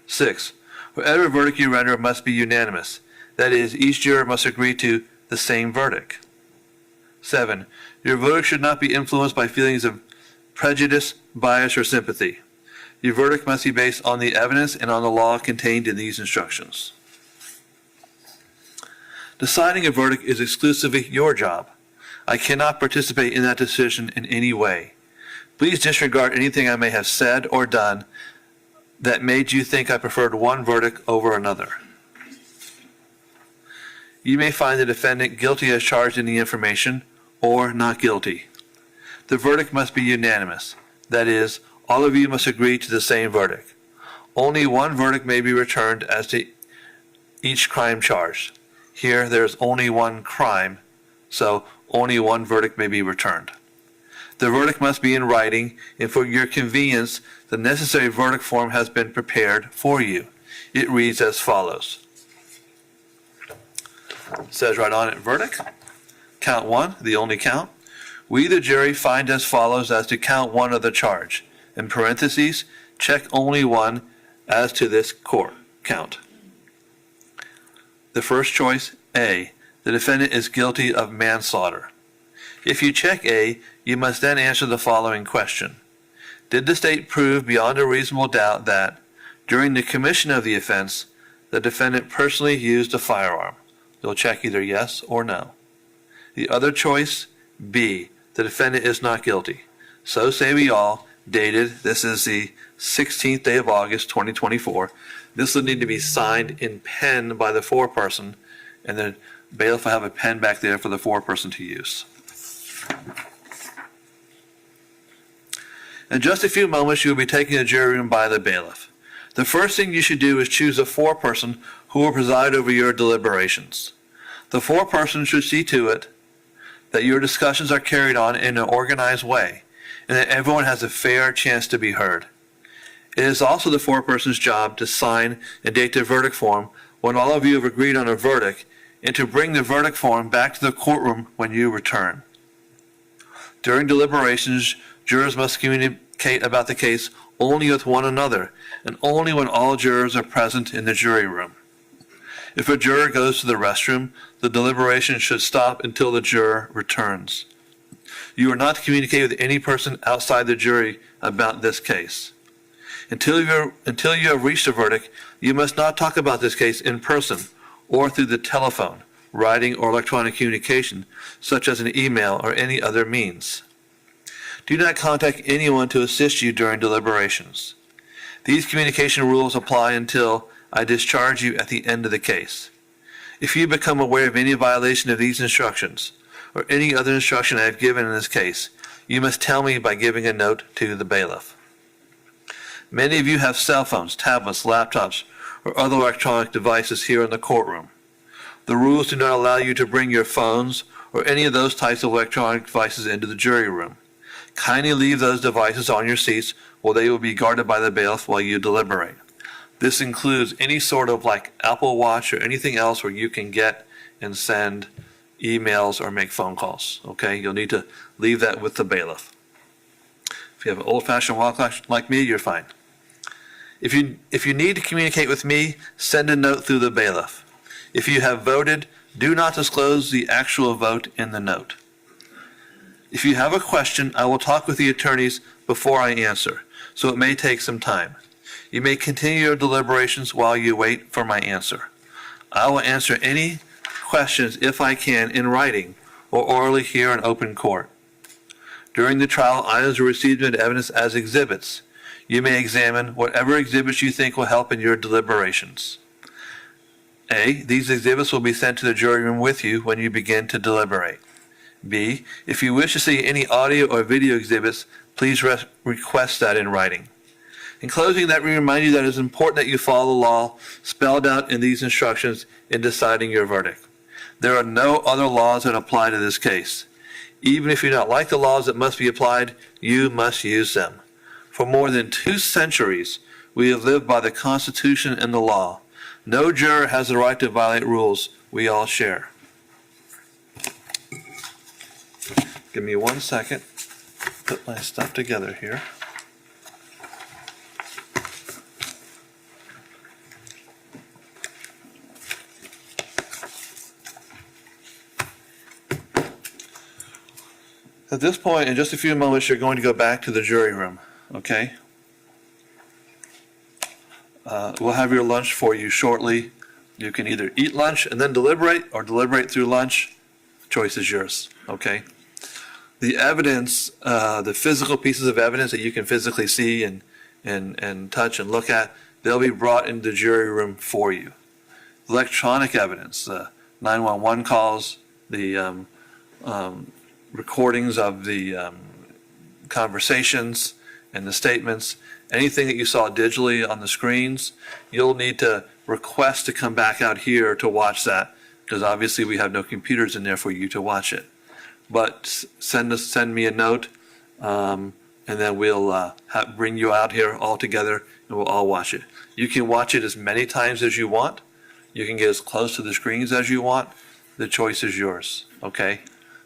6. Whatever verdict you render must be unanimous. That is, each juror must agree to the same verdict. 7. Your verdict should not be influenced by feelings of prejudice, bias, or sympathy. Your verdict must be based on the evidence and on the law contained in these instructions. Deciding a verdict is exclusively your job. I cannot participate in that decision in any way. Please disregard anything I may have said or done that made you think I preferred one verdict over another. You may find the defendant guilty as charged in the information or not guilty. The verdict must be unanimous. That is, all of you must agree to the same verdict. Only one verdict may be returned as to each crime charged. Here, there is only one crime, so only one verdict may be returned. The verdict must be in writing, and for your convenience, the necessary verdict form has been prepared for you. It reads as follows. It says right on it, verdict. Count 1, the only count. We, the jury, find as follows as to count 1 of the charge. In parentheses, check only 1 as to this court count. The first choice, A. The defendant is guilty of manslaughter. If you check A, you must then answer the following question. Did the state prove beyond a reasonable doubt that, during the commission of the offense, the defendant personally used a firearm? You'll check either yes or no. The other choice, B. The defendant is not guilty. So say we all, dated, this is the 16th day of August, 2024. This will need to be signed in pen by the foreperson, and the bailiff will have a pen back there for the foreperson to use. In just a few moments, you will be taken to the jury room by the bailiff. The first thing you should do is choose a foreperson who will preside over your deliberations. The foreperson should see to it that your discussions are carried on in an organized way, and that everyone has a fair chance to be heard. It is also the foreperson's job to sign and date the verdict form when all of you have agreed on a verdict, and to bring the verdict form back to the courtroom when you return. During deliberations, jurors must communicate about the case only with one another, and only when all jurors are present in the jury room. If a juror goes to the restroom, the deliberation should stop until the juror returns. You are not to communicate with any person outside the jury about this case. Until you have reached a verdict, you must not talk about this case in person or through the telephone, writing, or electronic communication, such as an email or any other means. Do not contact anyone to assist you during deliberations. These communication rules apply until I discharge you at the end of the case. If you become aware of any violation of these instructions, or any other instruction I have given in this case, you must tell me by giving a note to the bailiff. Many of you have cell phones, tablets, laptops, or other electronic devices here in the courtroom. The rules do not allow you to bring your phones or any of those types of electronic devices into the jury room. Kindly leave those devices on your seats where they will be guarded by the bailiff while you deliberate. This includes any sort of like Apple Watch or anything else where you can get and send emails or make phone calls, okay? You'll need to leave that with the bailiff. If you have an old-fashioned watch like me, you're fine. If you need to communicate with me, send a note through the bailiff. If you have voted, do not disclose the actual vote in the note. If you have a question, I will talk with the attorneys before I answer, so it may take some time. You may continue your deliberations while you wait for my answer. I will answer any questions, if I can, in writing or orally here in open court. During the trial, items are received into evidence as exhibits. You may examine whatever exhibits you think will help in your deliberations. A, these exhibits will be sent to the jury room with you when you begin to deliberate. B, if you wish to see any audio or video exhibits, please request that in writing. In closing, let me remind you that it is important that you follow the law spelled out in these instructions in deciding your verdict. There are no other laws that apply to this case. Even if you don't like the laws that must be applied, you must use them. For more than 2 centuries, we have lived by the Constitution and the law. No juror has the right to violate rules we all share. Give me 1 second. Put my stuff together here. At this point, in just a few moments, you're going to go back to the jury room, okay? We'll have your lunch for you shortly. You can either eat lunch and then deliberate, or deliberate through lunch. Choice is yours, okay? The evidence, the physical pieces of evidence that you can physically see and touch and look at, they'll be brought into the jury room for you. Electronic evidence, 911 calls, the recordings of the conversations and the statements, anything that you saw digitally on the screens, you'll need to request to come back out here to watch that, because obviously we have no computers in there for you to watch it. But send me a note, and then we'll bring you out here all together, and we'll all watch it. You can watch it as many times as you want. You can get as close to the screens as you want. The choice is yours, okay?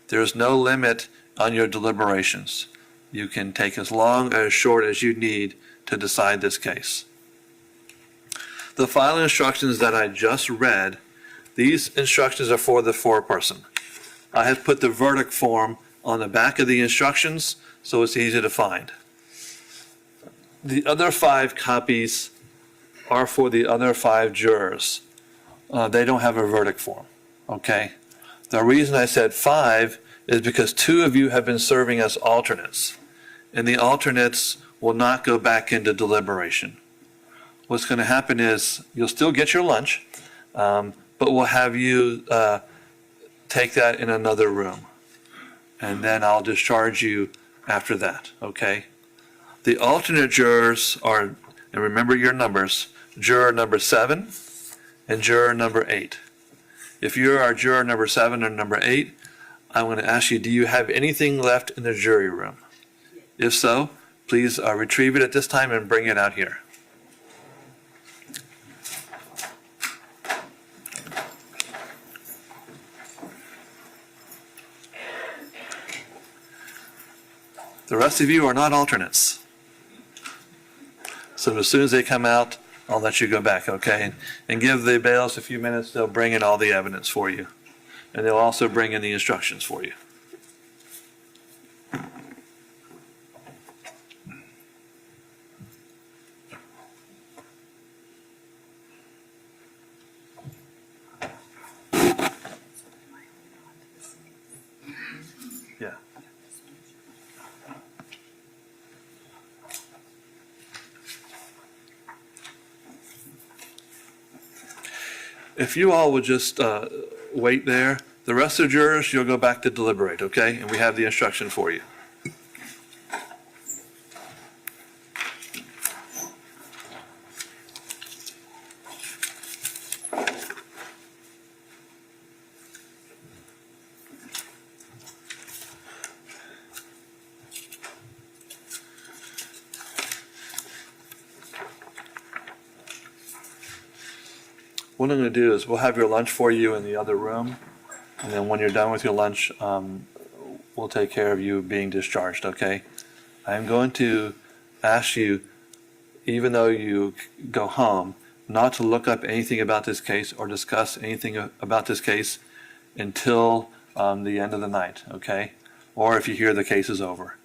There's no limit on your deliberations. You can take as long or as short as you need to decide this case. The final instructions that I just read, these instructions are for the foreperson. I have put the verdict form on the back of the instructions so it's easy to find. The other 5 copies are for the other 5 jurors. They don't have a verdict form, okay? The reason I said 5 is because 2 of you have been serving as alternates, and the alternates will not go back into deliberation. What's going to happen is you'll still get your lunch, but we'll have you take that in another room, and then I'll discharge you after that, okay? The alternate jurors are, and remember your numbers, juror number 7 and juror number 8. If you're our juror number 7 or number 8, I'm going to ask you, do you have anything left in the jury room? If so, please retrieve it at this time and bring it out here. The rest of you are not alternates. So as soon as they come out, I'll let you go back, okay? And give the bailiffs a few minutes. They'll bring in all the evidence for you. And they'll also bring in the instructions for you. Yeah. If you all would just wait there, the rest of the jurors, you'll go back to deliberate, okay? And we have the instruction for you. what I'm going to do is we'll have your lunch for you in the other room, and then when you're done with your lunch, we'll take care of you being discharged, okay? I'm going to ask you, even though you go home, not to look up anything about this case or discuss anything about this case until the end of the night, okay? Or if you hear the case is over.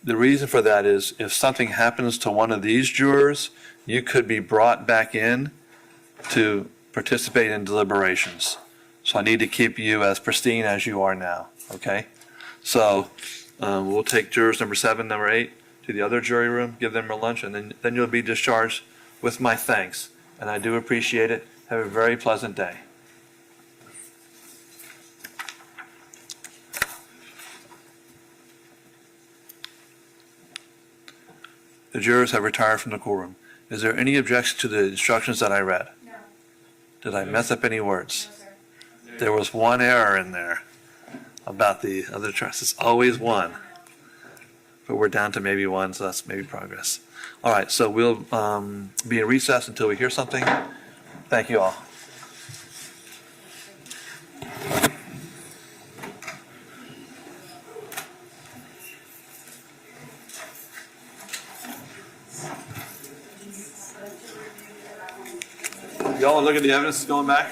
The reason for that is if something happens to one of these jurors, you could be brought back in to participate in deliberations. So I need to keep you as pristine as you are now, okay? So we'll take jurors number 7, number 8 to the other jury room, give them their lunch, and then you'll be discharged with my thanks. And I do appreciate it. Have a very pleasant day. The jurors have retired from the courtroom. Is there any objection to the instructions that I read? No. Did I mess up any words? No, sir. There was one error in there about the other trust. It's always one. But we're down to maybe one, so that's maybe progress. All right, so we'll be in recess until we hear something. Thank you all. Y'all look at the evidence going back?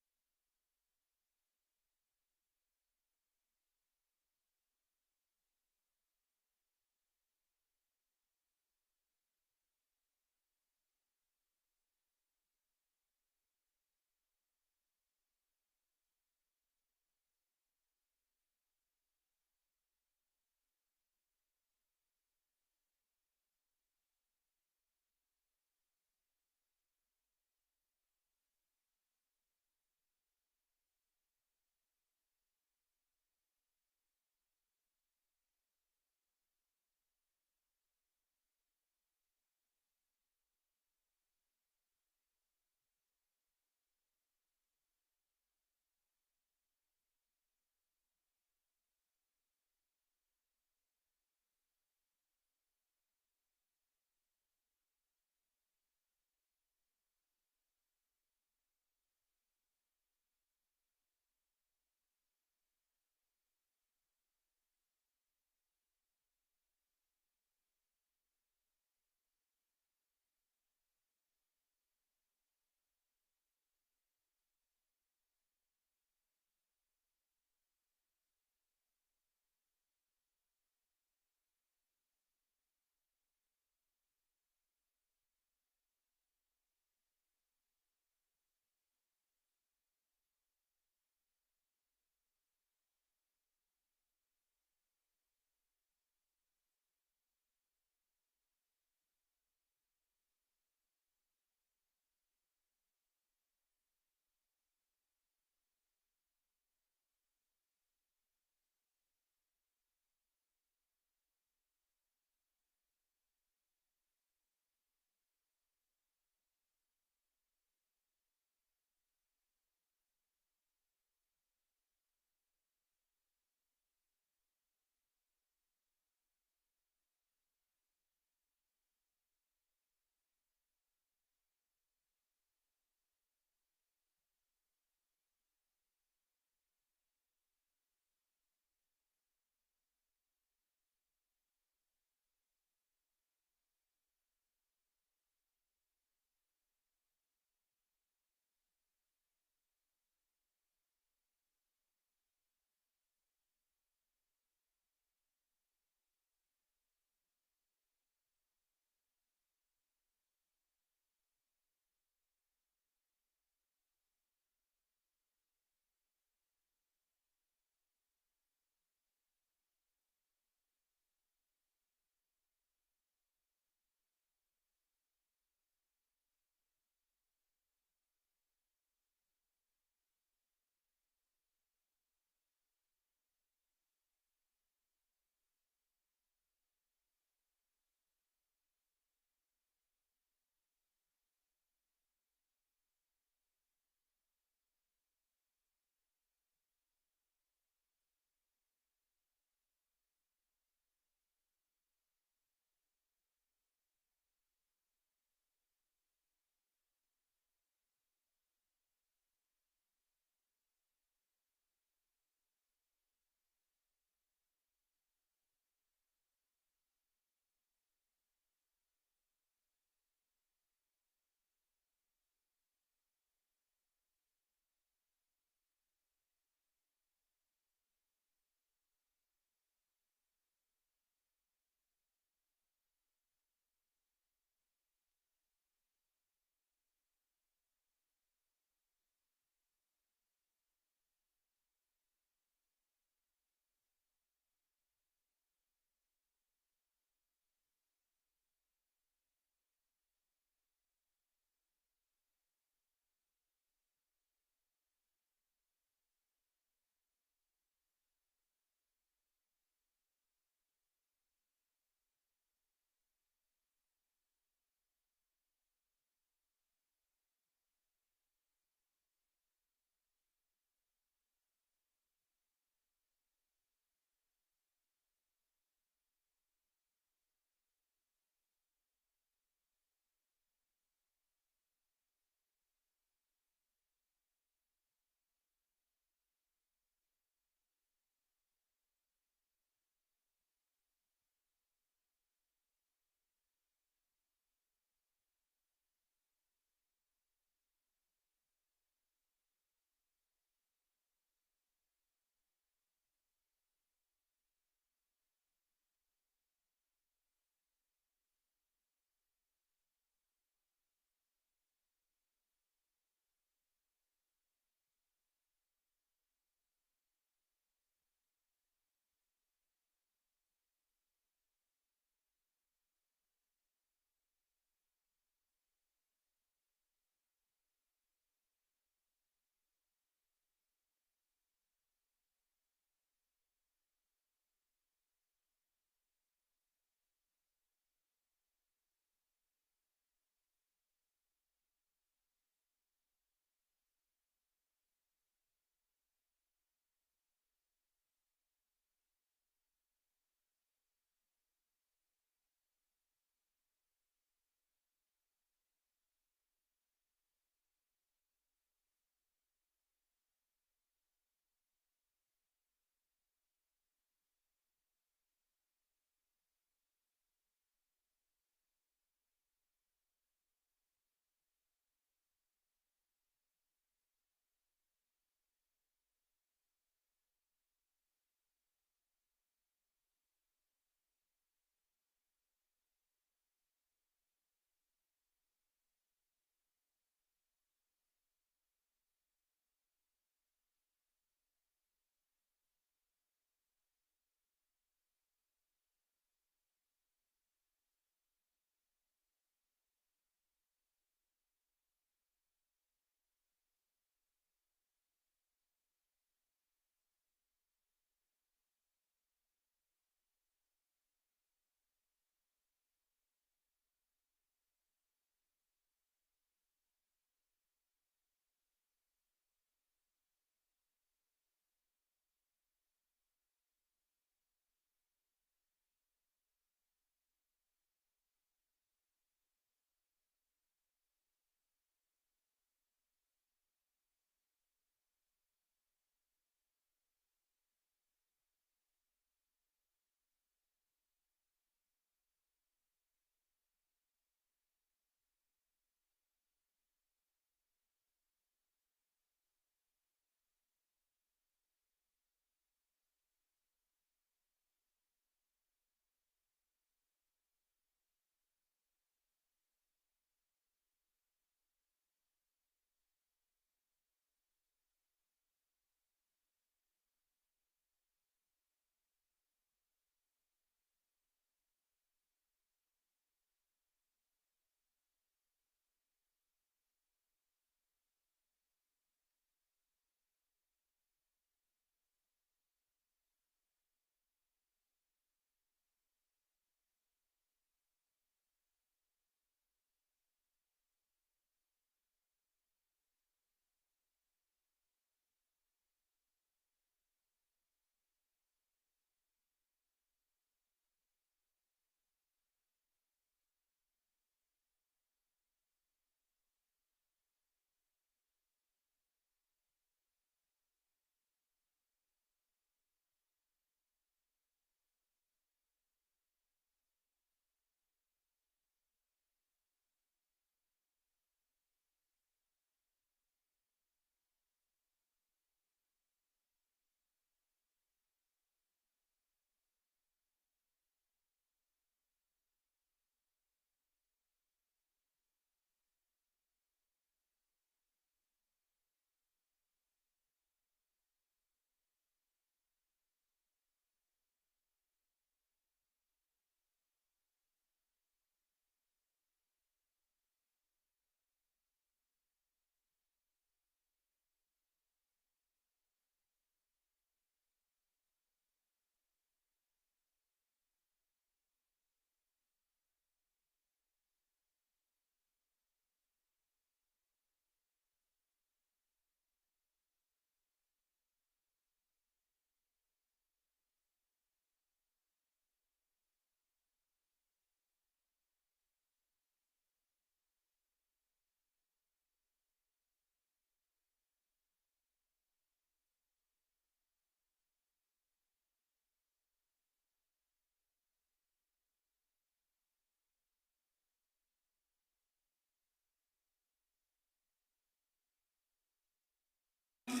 All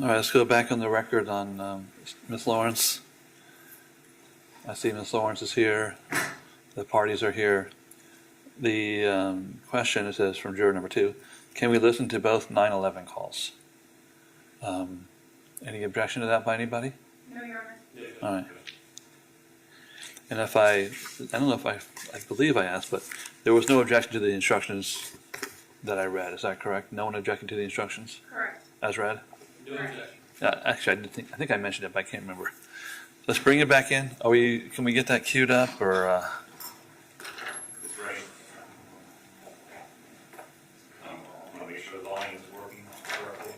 right, let's go back on the record on Ms. Lorincz. I see Ms. Lorincz is here. The parties are here. The question, it says from juror number 2, can we listen to both 9/11 calls? Any objection to that by anybody? No, Your Honor. All right. And if I don't know if I believe I asked, but there was no objection to the instructions that I read. Is that correct? No one objecting to the instructions Correct. as read? No objection. Actually, I think I mentioned it, but I can't remember. Let's bring it back in. Can we get that queued up or? It's ready. Want to make sure the volume is working correctly.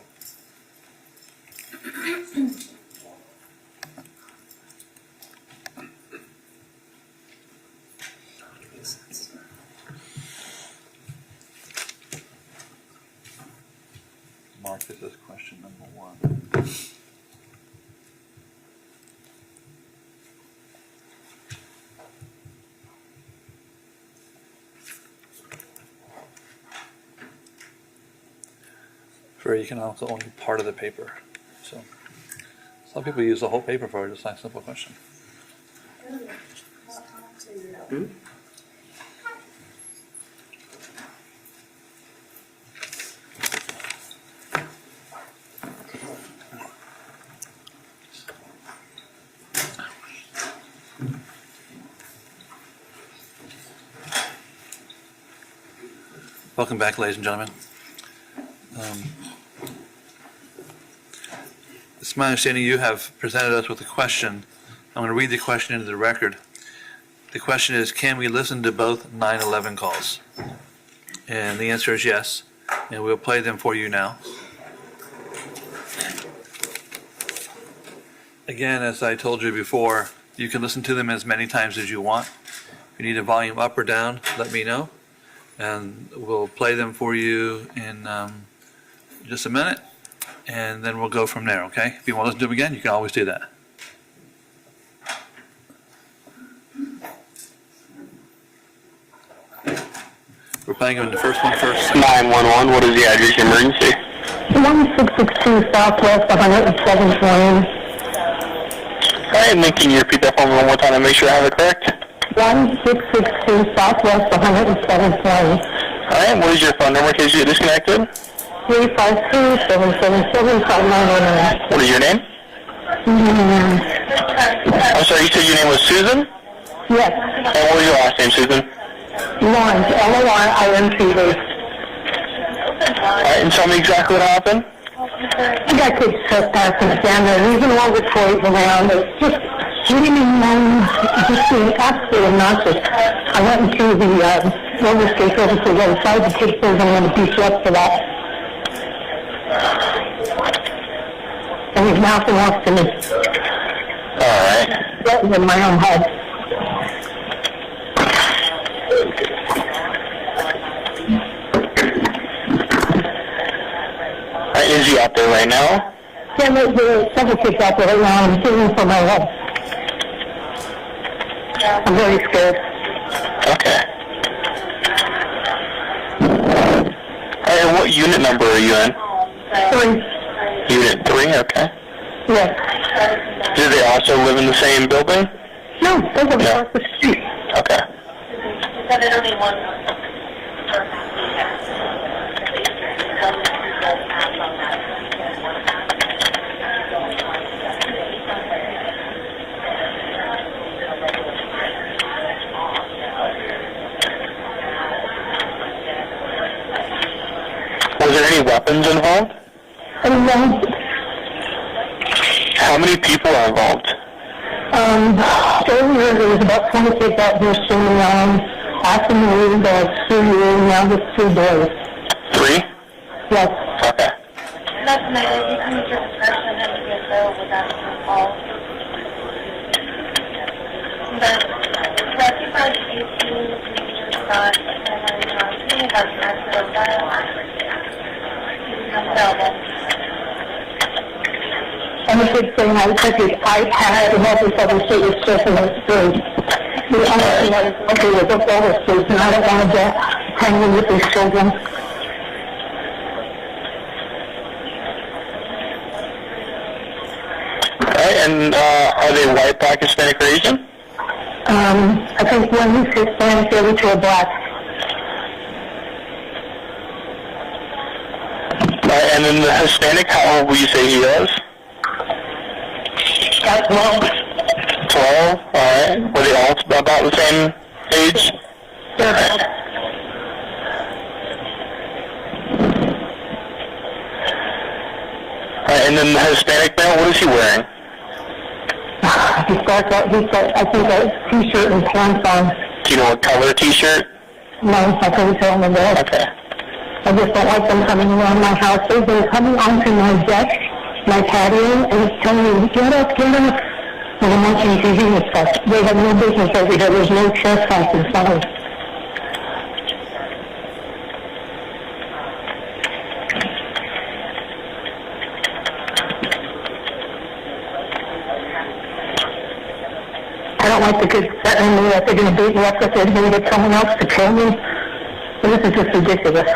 Mark, this is question number 1. You can also only part of the paper. So some people use the whole paper for just a simple question. Welcome back, ladies and gentlemen. It's my understanding you have presented us with a question. I'm going to read the question into the record. The question is, can we listen to both 9/11 calls? And the answer is yes, and we'll play them for you now. Again, as I told you before, you can listen to them as many times as you want. If you need a volume up or down, let me know, and we'll play them for you in just a minute, and then we'll go from there, okay? If you want to listen to them again, you can always do that. We're playing them the first one first. 911, what is the address of emergency? 1662 Southwest 107th Lane. Alright, and then can you repeat that for me one more time to make sure I have it correct? 1662 Southwest 107th Lane. Alright, what is your phone number in case you get disconnected? 352-777-5909. What is your name? I'm sorry, you said your name was Susan? Yes, And what was your last name, Susan? Lorincz, L-O-R-I-N-C-Z. Alright, and tell me exactly what happened. I got kids trespassing down there, leaving all the toys around. It's just screaming and just being absolutely obnoxious. I went into the roller skate over to the other side. The kids said I'm going to beat you up for that. And he's mouthing off to me. Alright. Threatened in my own head. Alright, is he out there right now? Yeah, there are several kids out there right now. I'm feeling for my head. I'm very scared. Okay. Alright, and what unit number are you in? 3. Unit 3, okay. Yes. Do they also live in the same building? No, those are Yeah. across the street. Okay. Was there any weapons involved? And then, How many people are involved? earlier there was about 20 kids out here swimming around. After the room, there was 2 rooms, now there's 2 doors. 3? Yes. Okay. That's nice. You can use your discretion and get there without a call. But recognize if you got And the kid saying I took his iPad and all this other shit was just in his food. The other thing I was okay with the overseas, and I don't want to get tangled with these children. Alright, and are they white, black, Hispanic, or Asian? I think one is Hispanic, the other two are black. Alright, and then the Hispanic, how old would you say he is? That's wrong. 12, alright. Were they all about the same age? Alright. Alright, and then the Hispanic male, what is he wearing? He's got, I think, a t-shirt and pants on. Do you know what color t-shirt? No, I couldn't tell him that. Okay. I just don't like them coming around my house. They've been coming onto my deck, my patio, and it's telling me, get up, get up. And I'm watching TV and stuff. They have no business over here. There's no trespassing sign. I don't like the kids threatening me that they're going to beat me up, that they're going to get someone else to kill me. And this is just ridiculous.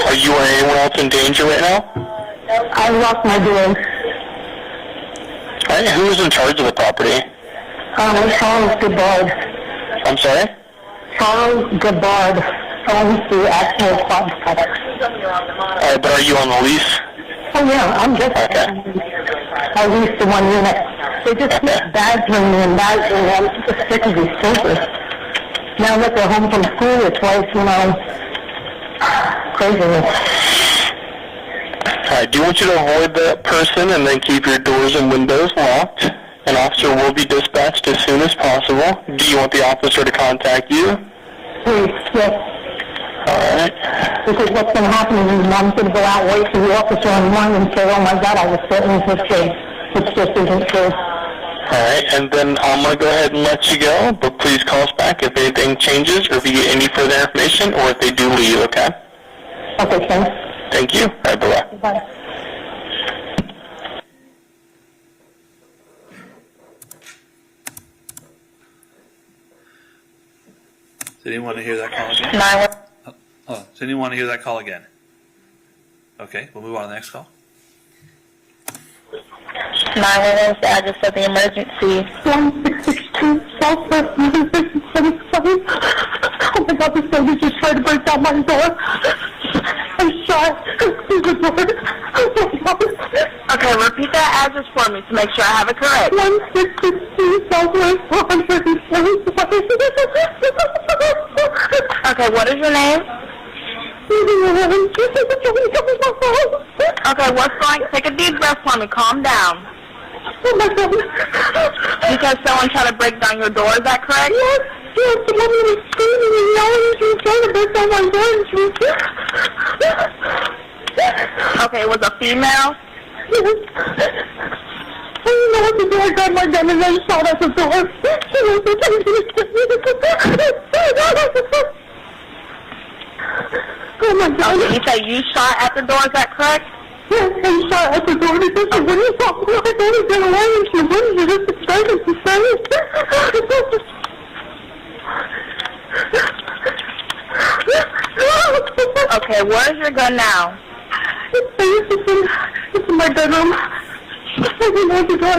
Are you or anyone else in danger right now? I lost my doors. Alright, who is in charge of the property? Charles Gabbard. I'm sorry? Charles Gabbard owns the actual property. Alright, but are you on the lease? Oh yeah, I'm just, Okay. I leased the 1 unit. They just keep badgering me and badgering me. I'm just sick of these children. Now that they're home from school, it's like, craziness. I do want you to avoid that person and then keep your doors and windows locked. An officer will be dispatched as soon as possible. Do you want the officer to contact you? Please, yes. Alright. Because what's going to happen is mom's going to go out, wait for the officer on one and say, oh my God, I was threatening his kid. Which just isn't true. Alright, and then I'm going to go ahead and let you go, but please call us back if anything changes or if you get any further information or if they do leave, okay? Okay, thanks. Thank you. Alright, bye-bye. Bye. Does anyone want to hear that call again? Does anyone want to hear that call again? Okay, we'll move on to the next call. 911 is the address of the emergency. 1662 Southwest 7677. Oh my God, this baby just tried to break down my door. I'm shot through the door. Okay, repeat that address for me to make sure I have it correct. 1662 Southwest 177. Okay, what is your name? Okay, what's going? Take a deep breath for me. Calm down. Oh my God. You said someone tried to break down your door. Is that correct? Yes, the woman was screaming and yelling and she was trying to break down my door and she was... Okay, it was a female? Yes. I didn't know what to do. I grabbed my gun and then shot at the door. Oh my God. Okay, you said you shot at the door. Is that correct? Yes, I shot at the door because she wouldn't stop. I thought to get away and she wouldn't. She just started to say Okay, where's your gun now? It's in my bedroom. I didn't know the door.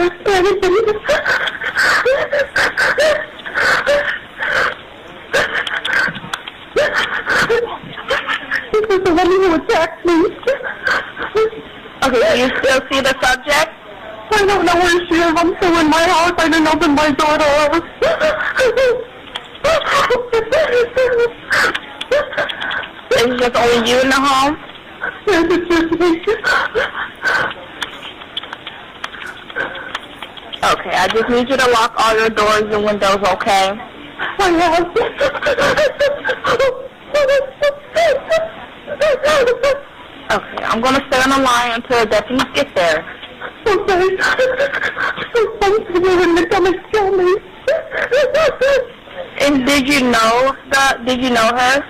This is the woman who attacked me. Okay, do you still see the subject? I don't know where she is. I'm still in my house. I didn't open my door to her. Is it just only you in the home? Yes, it's just me. Okay, I just need you to lock all your doors and windows, okay? I have. Okay, I'm going to stay on the line until the deputies get there. Okay. Someone's going to come and kill me. And did you know her?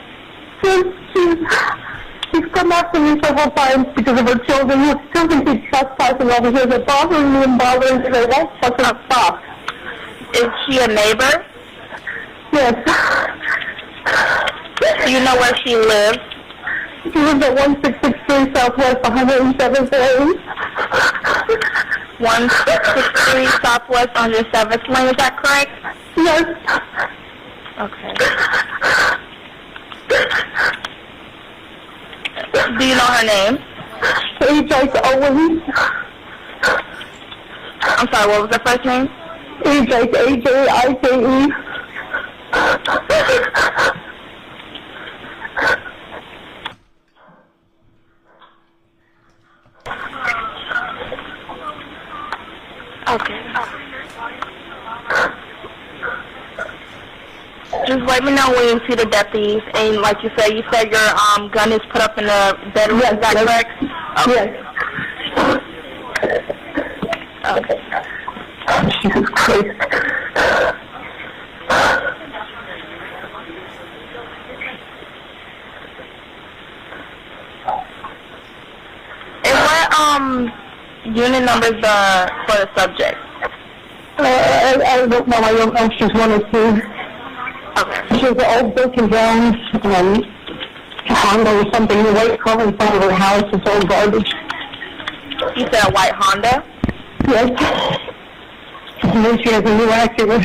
Yes, She's come after me several times because of her children. Her children keep trespassing over here. They're bothering me and bothering me. They won't fucking stop. Is she a neighbor? Yes. Do you know where she lives? She lives at 1663 Southwest 107th Lane. 1663 Southwest 107th Lane, is that correct? Yes. Okay. Do you know her name? Ajike Owens. I'm sorry, what was the first name? Ajike, A-J-I-K-E. Okay. Just let me know when you see the deputies, and like you said your gun is put up in the bedroom, is that correct? Yes. Okay. Jesus Christ. And what unit number is for the subject? I don't know. I don't know if she's one or two. Okay. She has an old broken down Honda or something in the white car in front of her house. It's all garbage. You said a white Honda? Yes. And then she has a new Acura.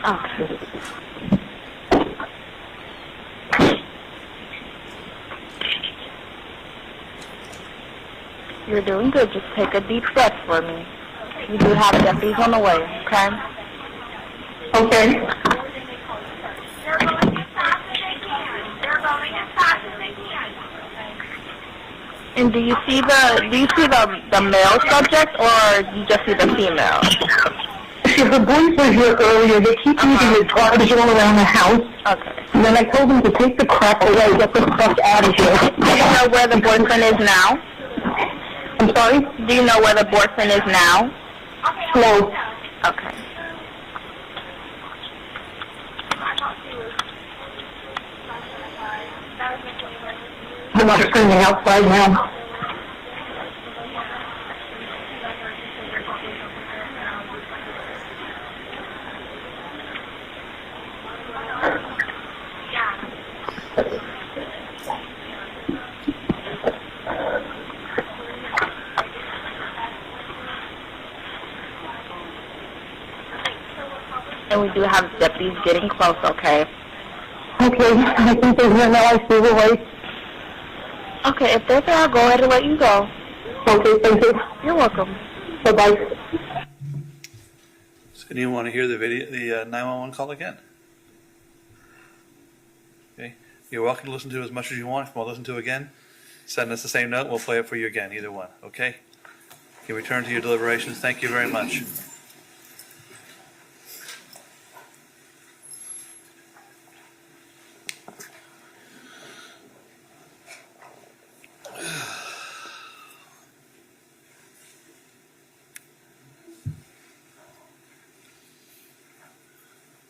Okay. You're doing good. Just take a deep breath for me. We do have deputies on the way, okay? Okay. And do you see the male subject, or you just see the female? See, the boys were here earlier. They keep leaving the garbage all around the house. Okay. And then I told them to take the crap away, get the stuff out of here. Do you know where the boyfriend is now? I'm sorry? Do you know where the boyfriend is now? No. Okay. I'm not screaming outside now. And we do have deputies getting close, okay? Okay, I think they're here now. I see the lights. Okay, if they're there, I'll go ahead and let you go. Okay, thank you. You're welcome. Bye-bye. Does anyone want to hear the 911 call again? Okay. You're welcome to listen to it as much as you want. If you want to listen to it again, send us the same note. We'll play it for you again, either one. Okay? You can return to your deliberations. Thank you very much.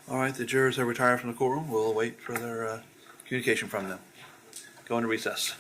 All right, the jurors have retired from the courtroom. We'll wait for their communication from them. Go into recess.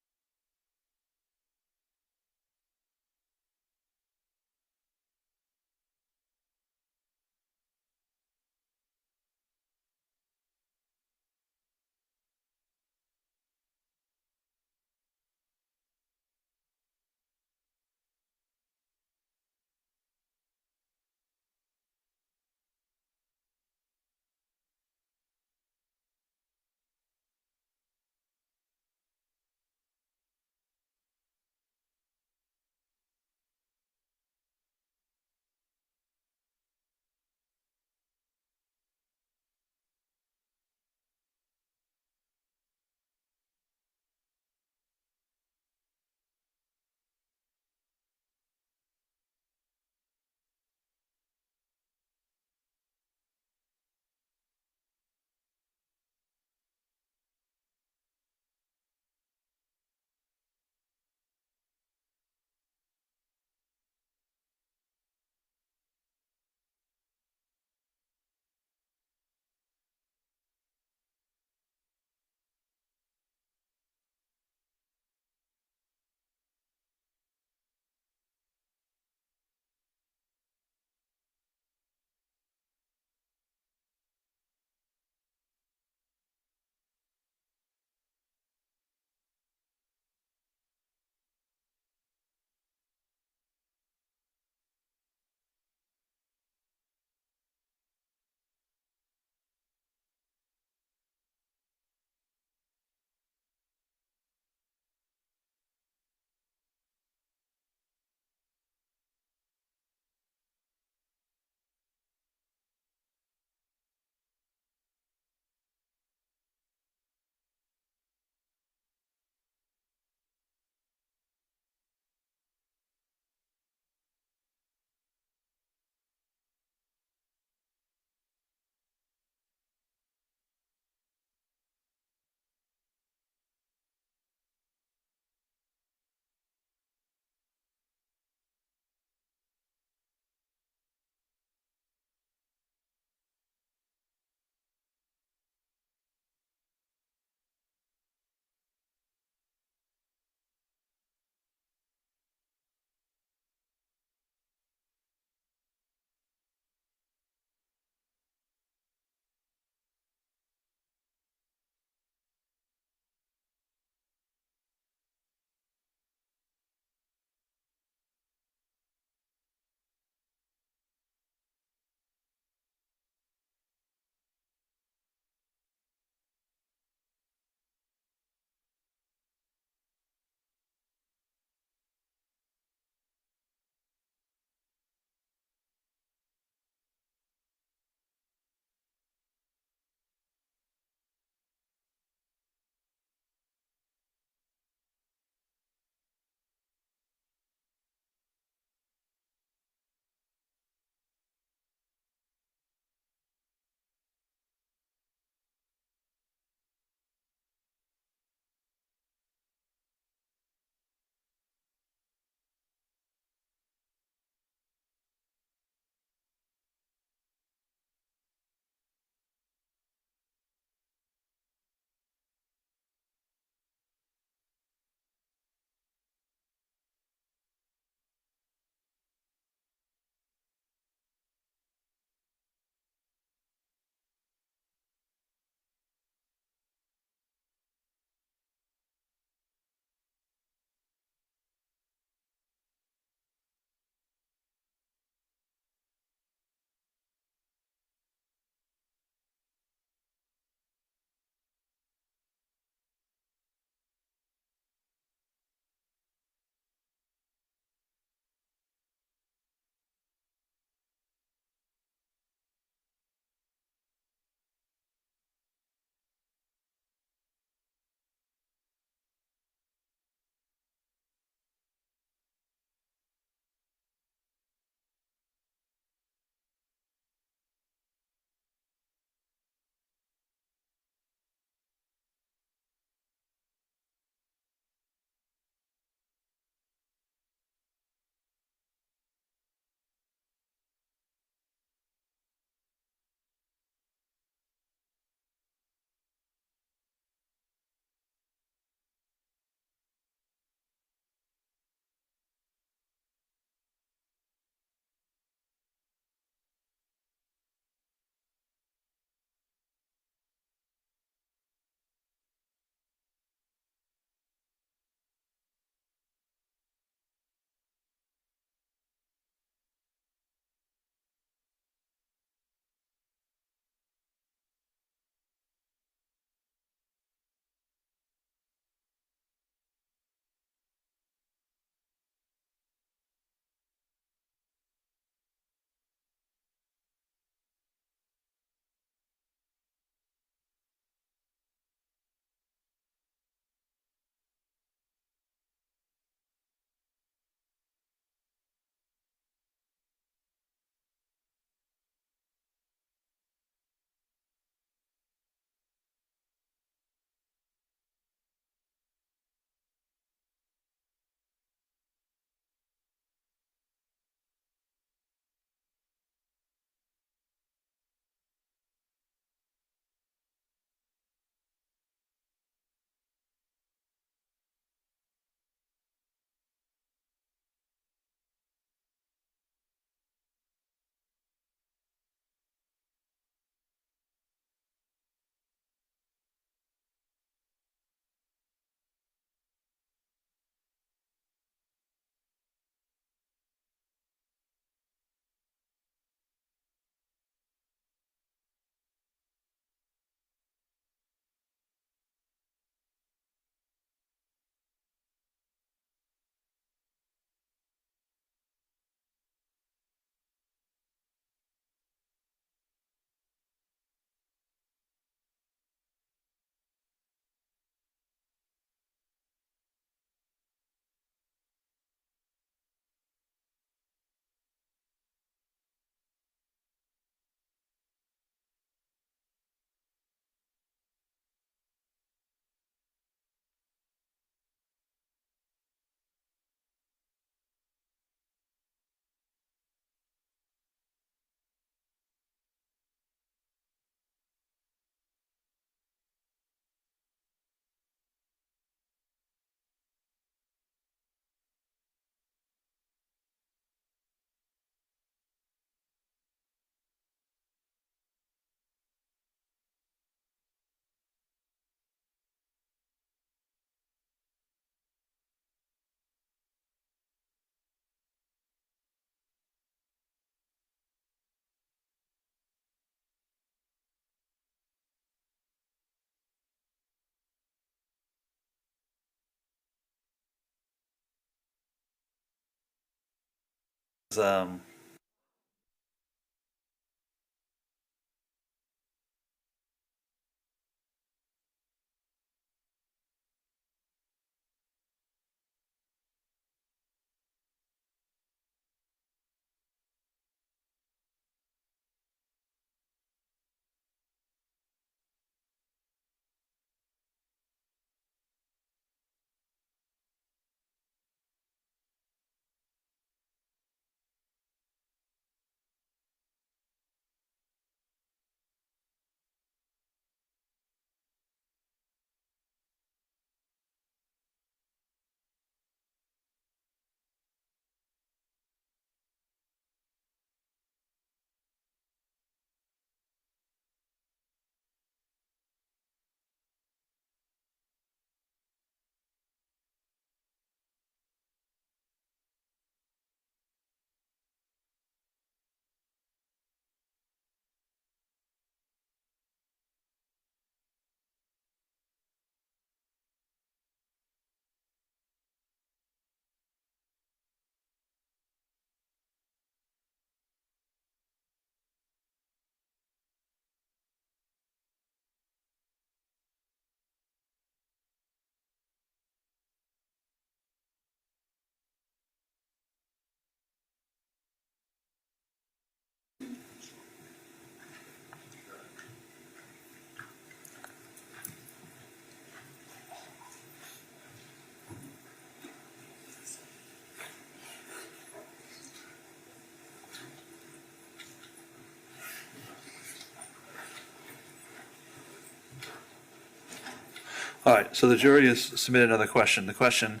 All right, so the jury has submitted another question. The question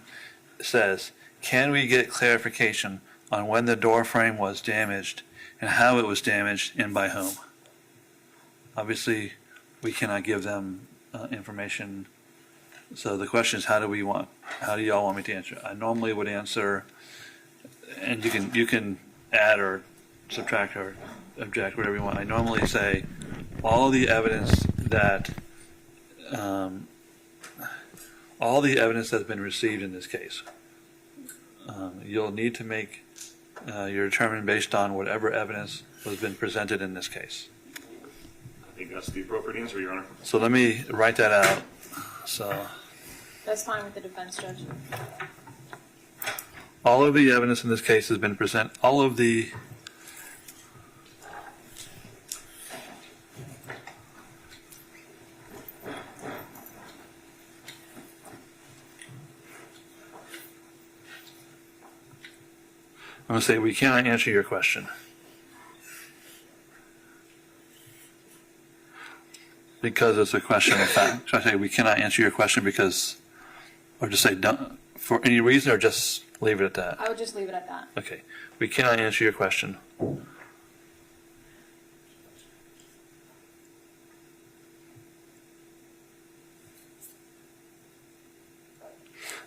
says, can we get clarification on when the door frame was damaged and how it was damaged and by whom? Obviously, we cannot give them information. So the question is, how do y'all want me to answer? I normally would answer, and you can add or subtract or object, whatever you want. I normally say all the evidence that's been received in this case. You'll need to make your determination based on whatever evidence has been presented in this case. I think that's the appropriate answer, Your Honor. So let me write that out. So That's fine with the defense judge. all of the evidence in this case has been presented. All of the I'm going to say we cannot answer your question. Because it's a question of fact. Should I say we cannot answer your question because, or just say don't, for any reason, or just leave it at that? I would just leave it at that. Okay. We cannot answer your question.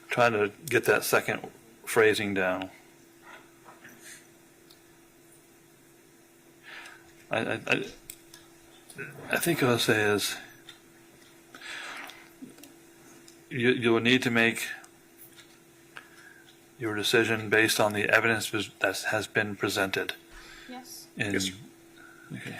Trying to get that second phrasing down. I think what I'll say is you will need to make your decision based on the evidence that has been presented. Yes. Yes, sir. Okay.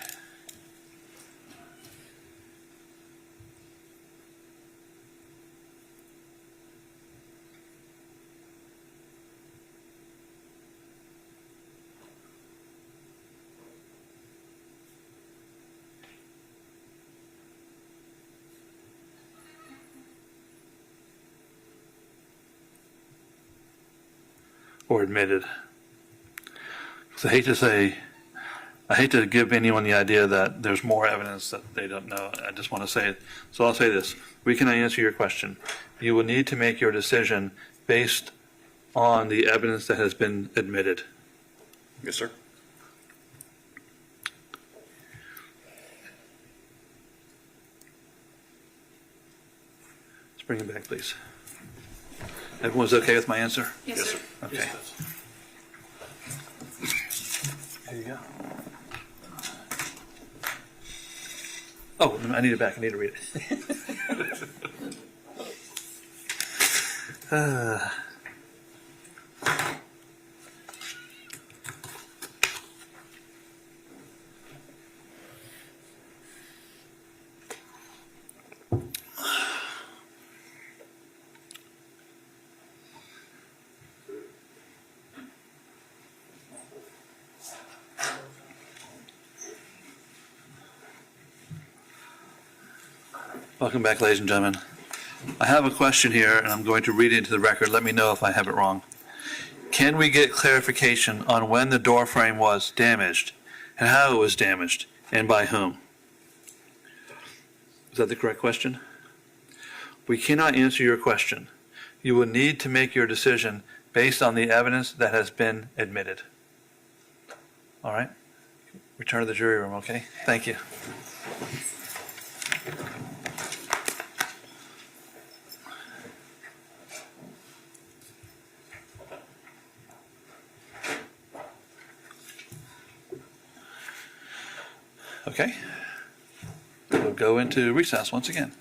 Or admitted. Because I hate to give anyone the idea that there's more evidence that they don't know. I just want to say it. So I'll say this. We cannot answer your question. You will need to make your decision based on the evidence that has been admitted. Yes, sir. Let's bring it back, please. Everyone's okay with my answer? Yes, sir. Okay. There you go. Oh, I need it back. I need to read it. Welcome back, ladies and gentlemen. I have a question here, and I'm going to read it into the record. Let me know if I have it wrong. Can we get clarification on when the door frame was damaged, and how it was damaged, and by whom? Is that the correct question? We cannot answer your question. You will need to make your decision based on the evidence that has been admitted. All right? Return to the jury room, okay? Thank you. Okay. We'll go into recess once again.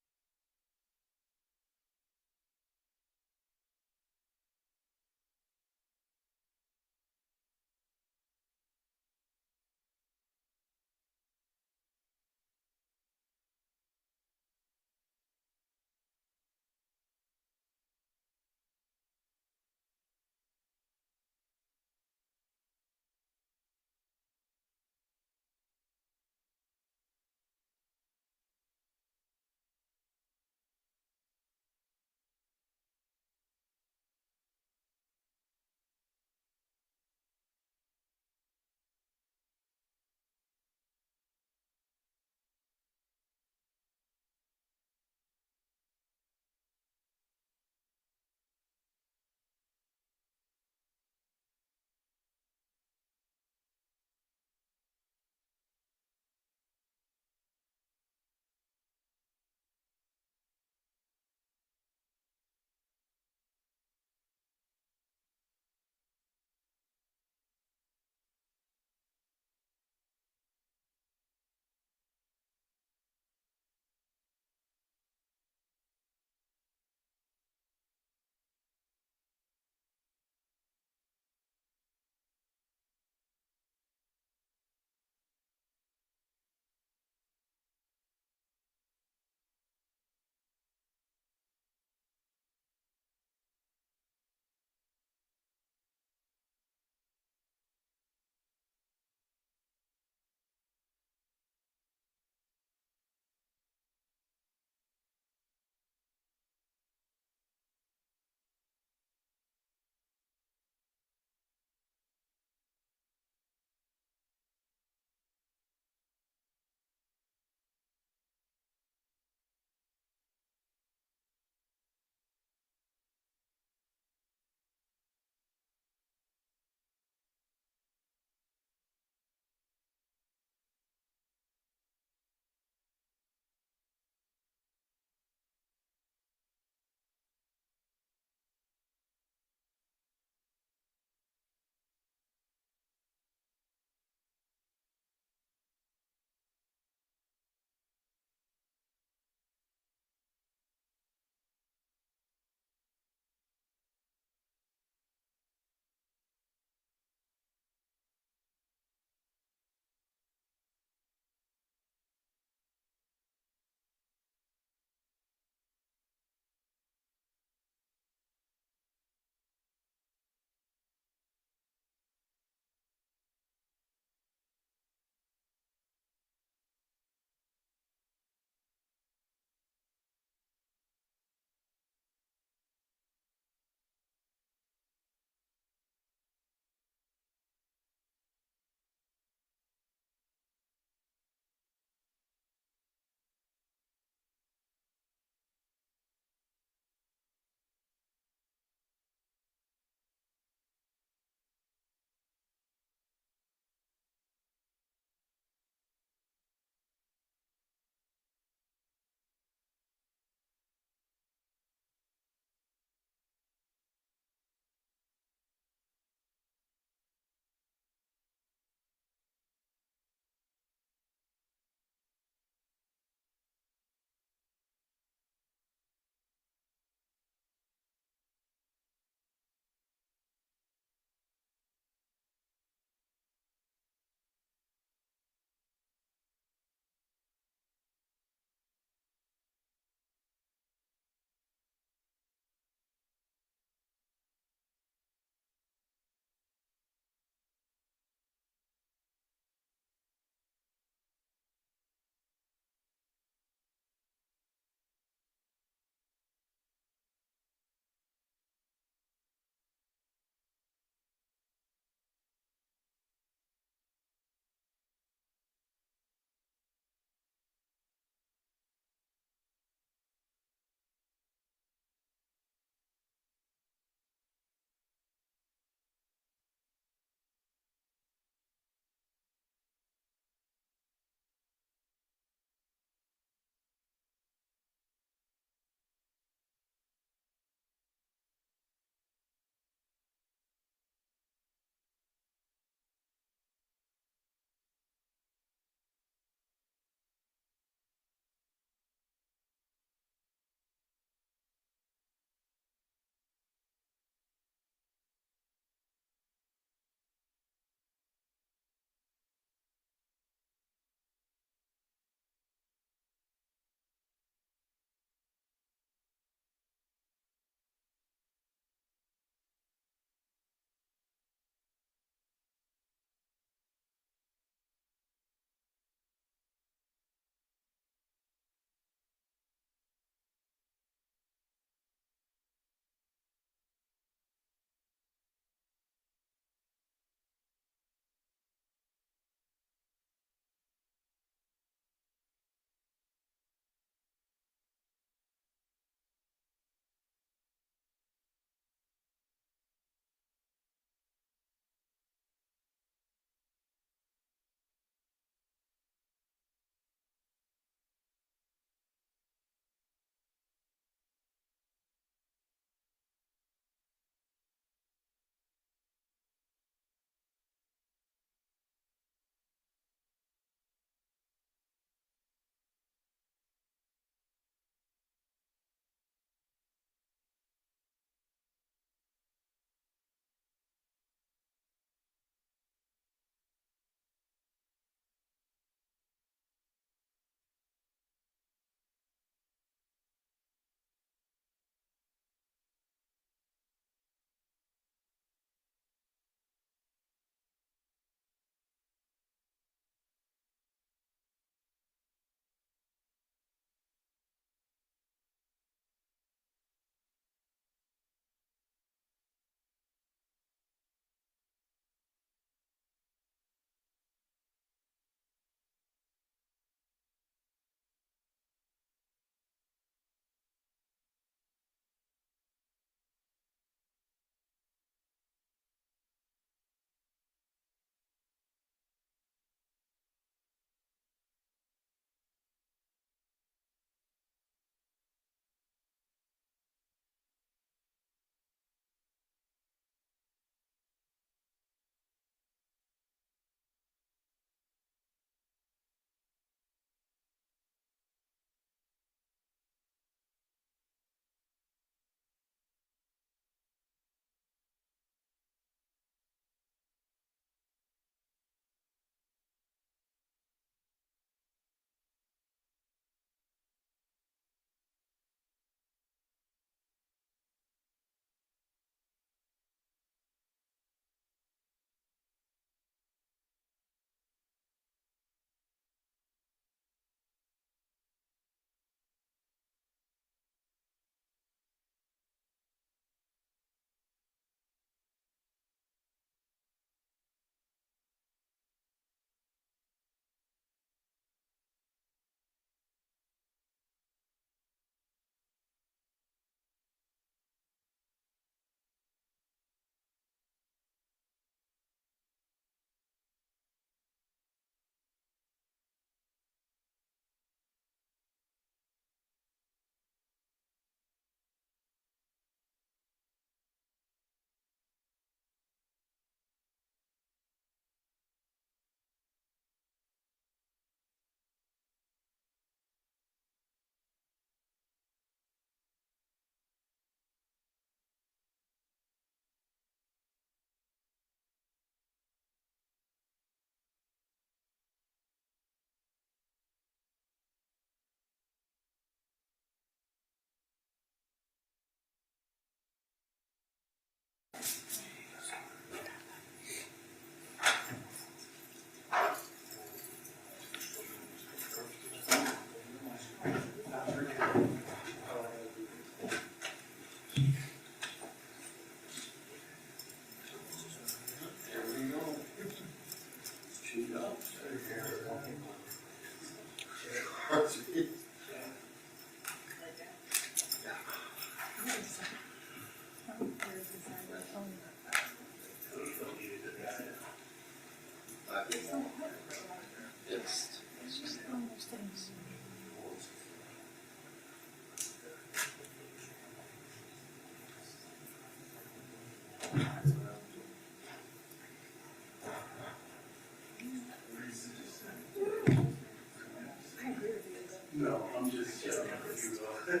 No, I'm just shutting up if you will.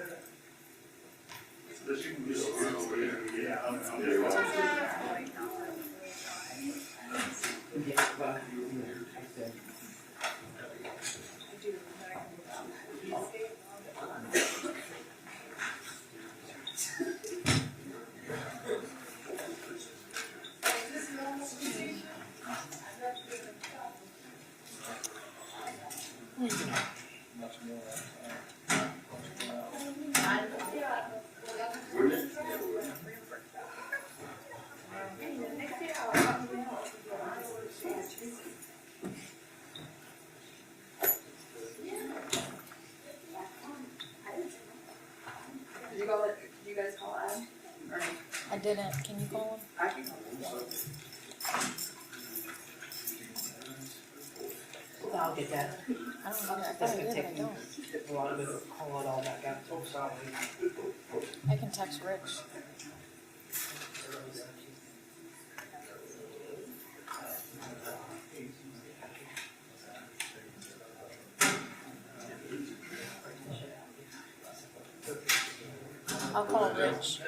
But you can just, yeah, I'm Did you guys call Ed? Or I didn't. Can you call him? I can call him. I'll get that. I don't know. I That's thought I gonna did, but take I me don't. a lot of it, call it all back up, so sorry. I can text Rich. I'll call Rich.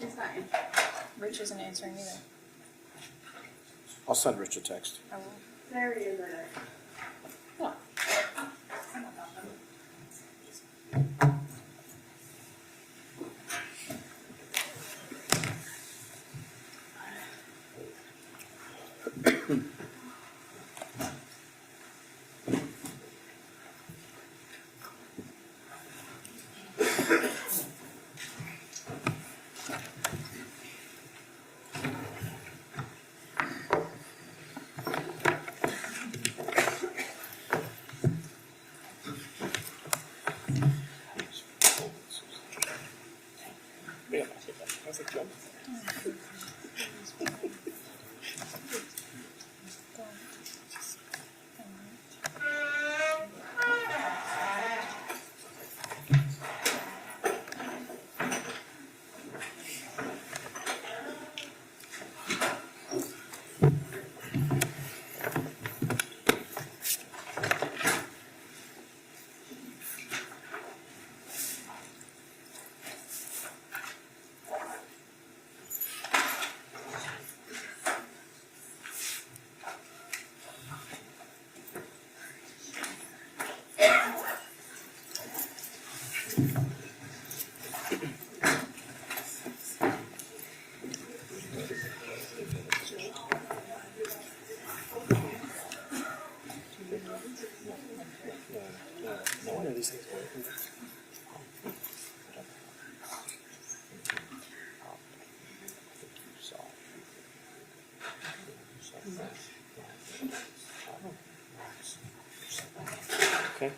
It's fine. Rich isn't answering either. I'll send Rich a text. I will. There he is right there. Okay.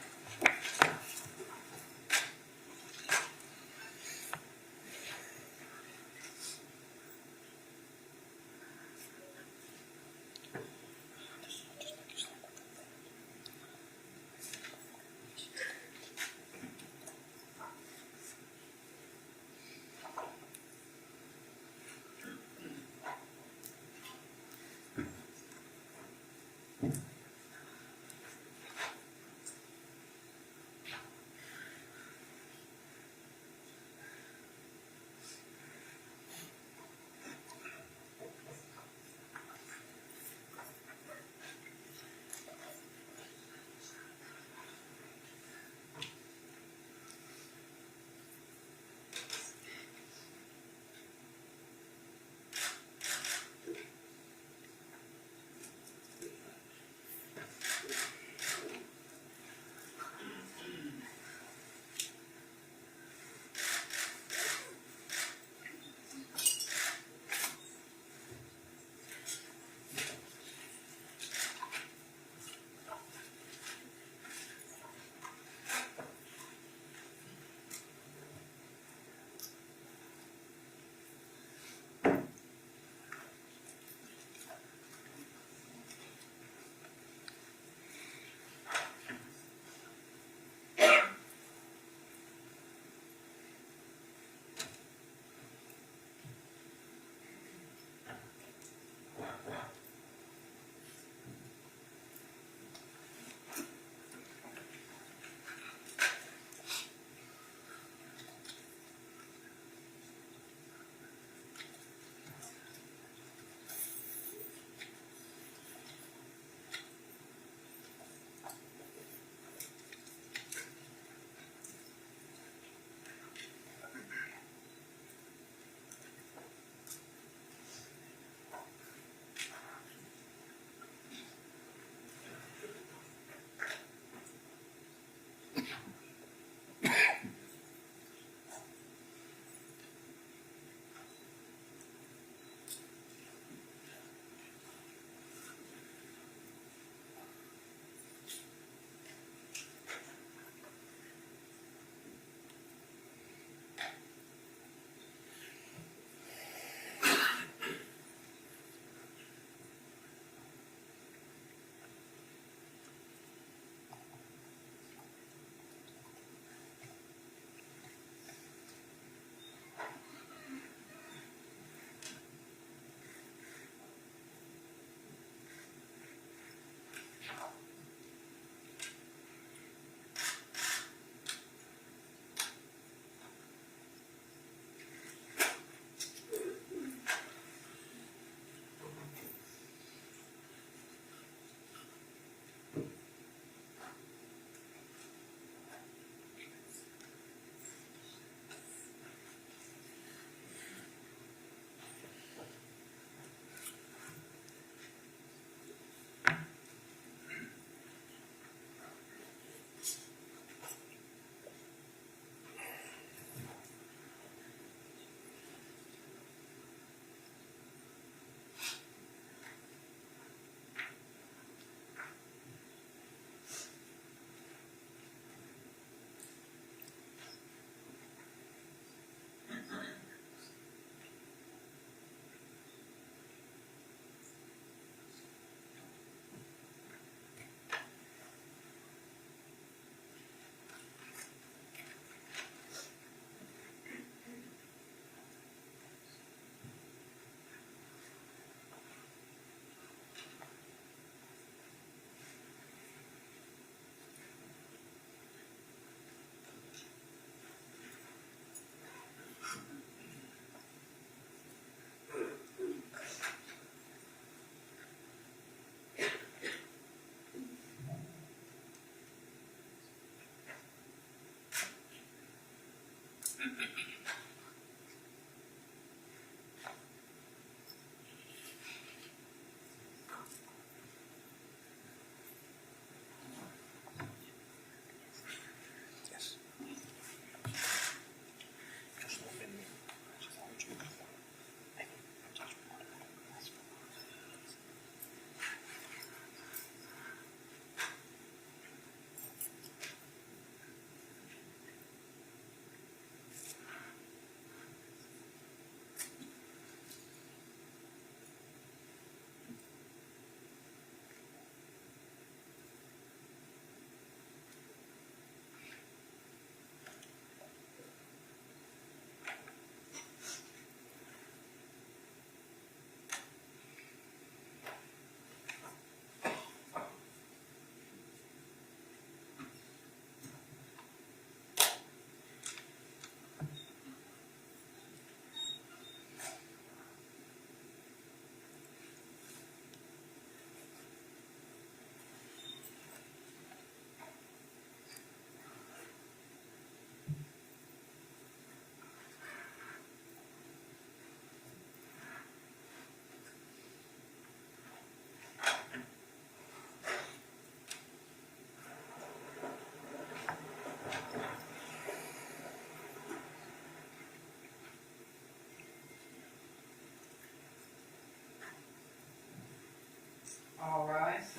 All rise.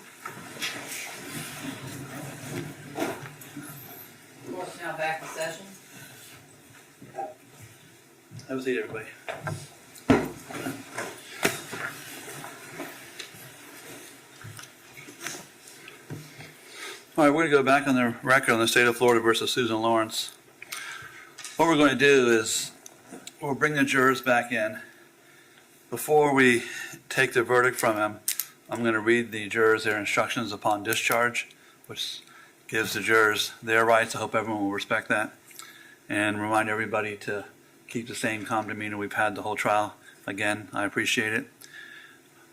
Court's now back in session. Have a seat, everybody. All right, we're going to go back on the record on the state of Florida versus Susan Lorincz. What we're going to do is we'll bring the jurors back in. Before we take the verdict from them, I'm going to read the jurors their instructions upon discharge, which gives the jurors their rights. I hope everyone will respect that. And remind everybody to keep the same calm demeanor we've had the whole trial. Again, I appreciate it.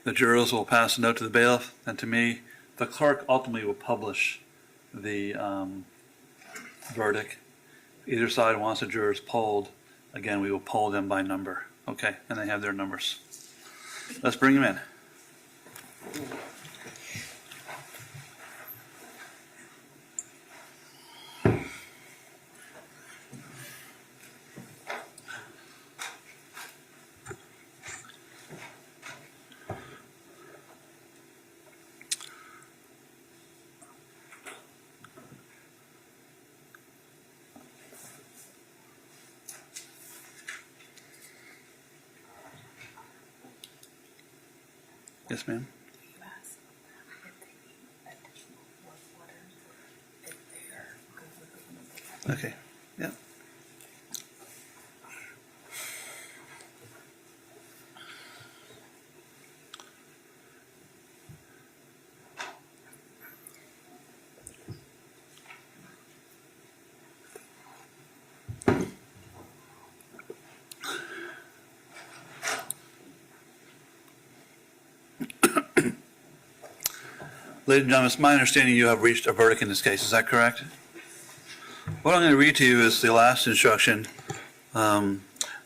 The jurors will pass a note to the bailiff and to me. The clerk ultimately will publish the verdict. Either side wants the jurors polled. Again, we will poll them by number. Okay, and they have their numbers. Let's bring them in. Yes, ma'am. Okay, yeah. Ladies and gentlemen, it's my understanding you have reached a verdict in this case. Is that correct? What I'm going to read to you is the last instruction.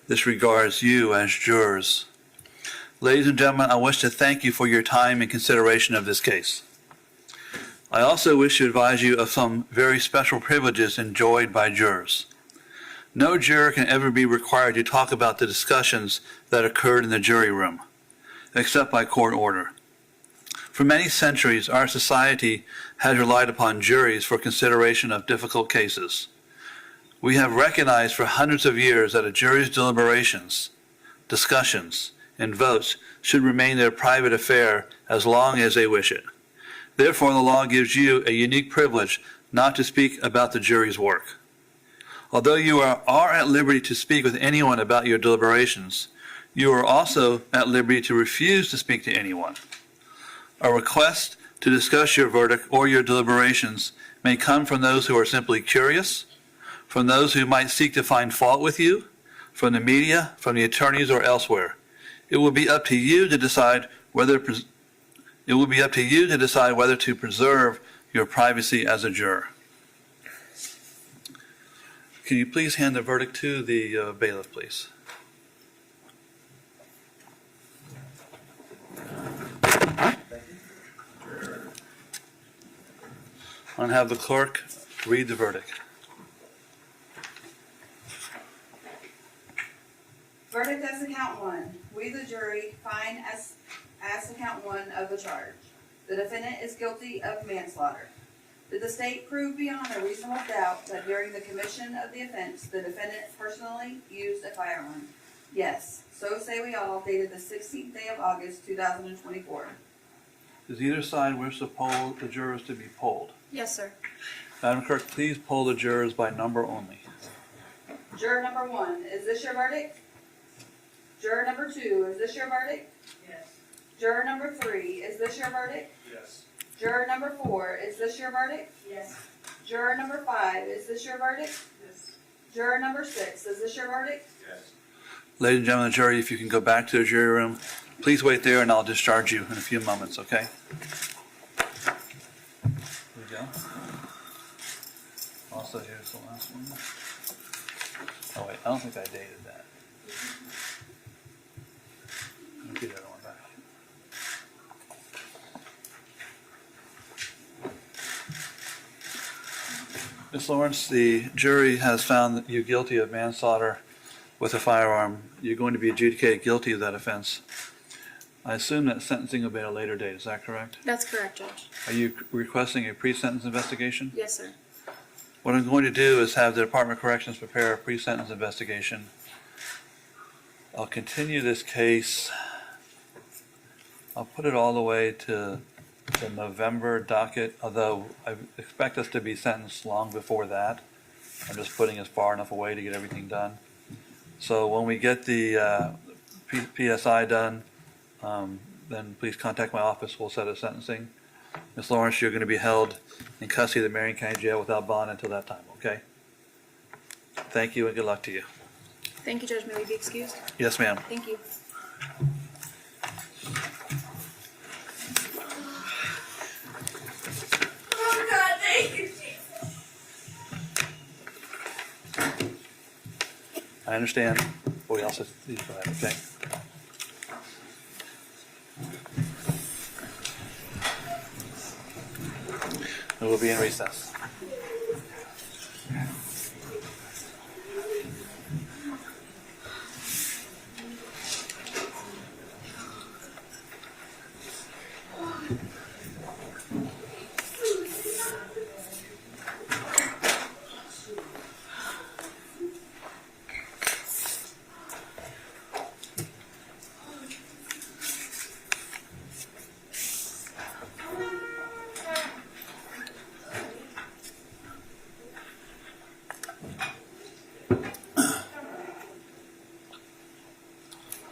This regards you as jurors. Ladies and gentlemen, I wish to thank you for your time and consideration of this case. I also wish to advise you of some very special privileges enjoyed by jurors. No juror can ever be required to talk about the discussions that occurred in the jury room, except by court order. For many centuries, our society has relied upon juries for consideration of difficult cases. We have recognized for hundreds of years that a jury's deliberations, discussions, and votes should remain their private affair as long as they wish it. Therefore, the law gives you a unique privilege not to speak about the jury's work. Although you are at liberty to speak with anyone about your deliberations, you are also at liberty to refuse to speak to anyone. A request to discuss your verdict or your deliberations may come from those who are simply curious, from those who might seek to find fault with you, from the media, from the attorneys, or elsewhere. It will be up to you to decide whether to preserve your privacy as a juror. Can you please hand the verdict to the bailiff, please? And have the clerk read the verdict. Verdict as to count one. We, the jury, find as to count one of the charge. The defendant is guilty of manslaughter. Did the state prove beyond a reasonable doubt that during the commission of the offense, the defendant personally used a firearm? Yes. So say we all, dated the 16th day of August, 2024. Does either side wish to poll the jurors to be polled? Yes, sir. Madam Clerk, please poll the jurors by number only. Juror number 1, is this your verdict? Juror number 2, is this your verdict? Yes. Juror number 3, is this your verdict? Yes. Juror number 4, is this your verdict? Yes. Juror number 5, is this your verdict? Yes. Juror number 6, is this your verdict? Yes. Ladies and gentlemen of the jury, if you can go back to the jury room, please wait there and I'll discharge you in a few moments, okay? Here we go. Also, here's the last one. Oh wait, I don't think I dated that. Let me get that one back. Ms. Lawrence, the jury has found you guilty of manslaughter with a firearm. You're going to be adjudicated guilty of that offense. I assume that sentencing will be at a later date, is that correct? That's correct, Judge. Are you requesting a pre-sentence investigation? Yes, sir. What I'm going to do is have the Department of Corrections prepare a pre-sentence investigation. I'll continue this case. I'll put it all the way to the November docket, although I expect us to be sentenced long before that. I'm just putting us far enough away to get everything done. So when we get the PSI done, then please contact my office. We'll set a sentencing. Ms. Lawrence, you're going to be held in custody of the Marion County Jail without bond until that time, okay? Thank you and good luck to you. Thank you, Judge. May we be excused? Yes, ma'am. Thank you. Oh God, thank you. I understand, but we also need for that, okay? We will be in recess.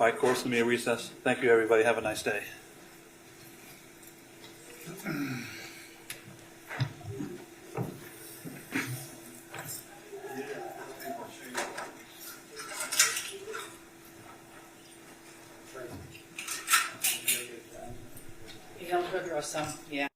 All right, course, let me recess. Thank you, everybody. Have a nice day. You don't go draw some, yeah.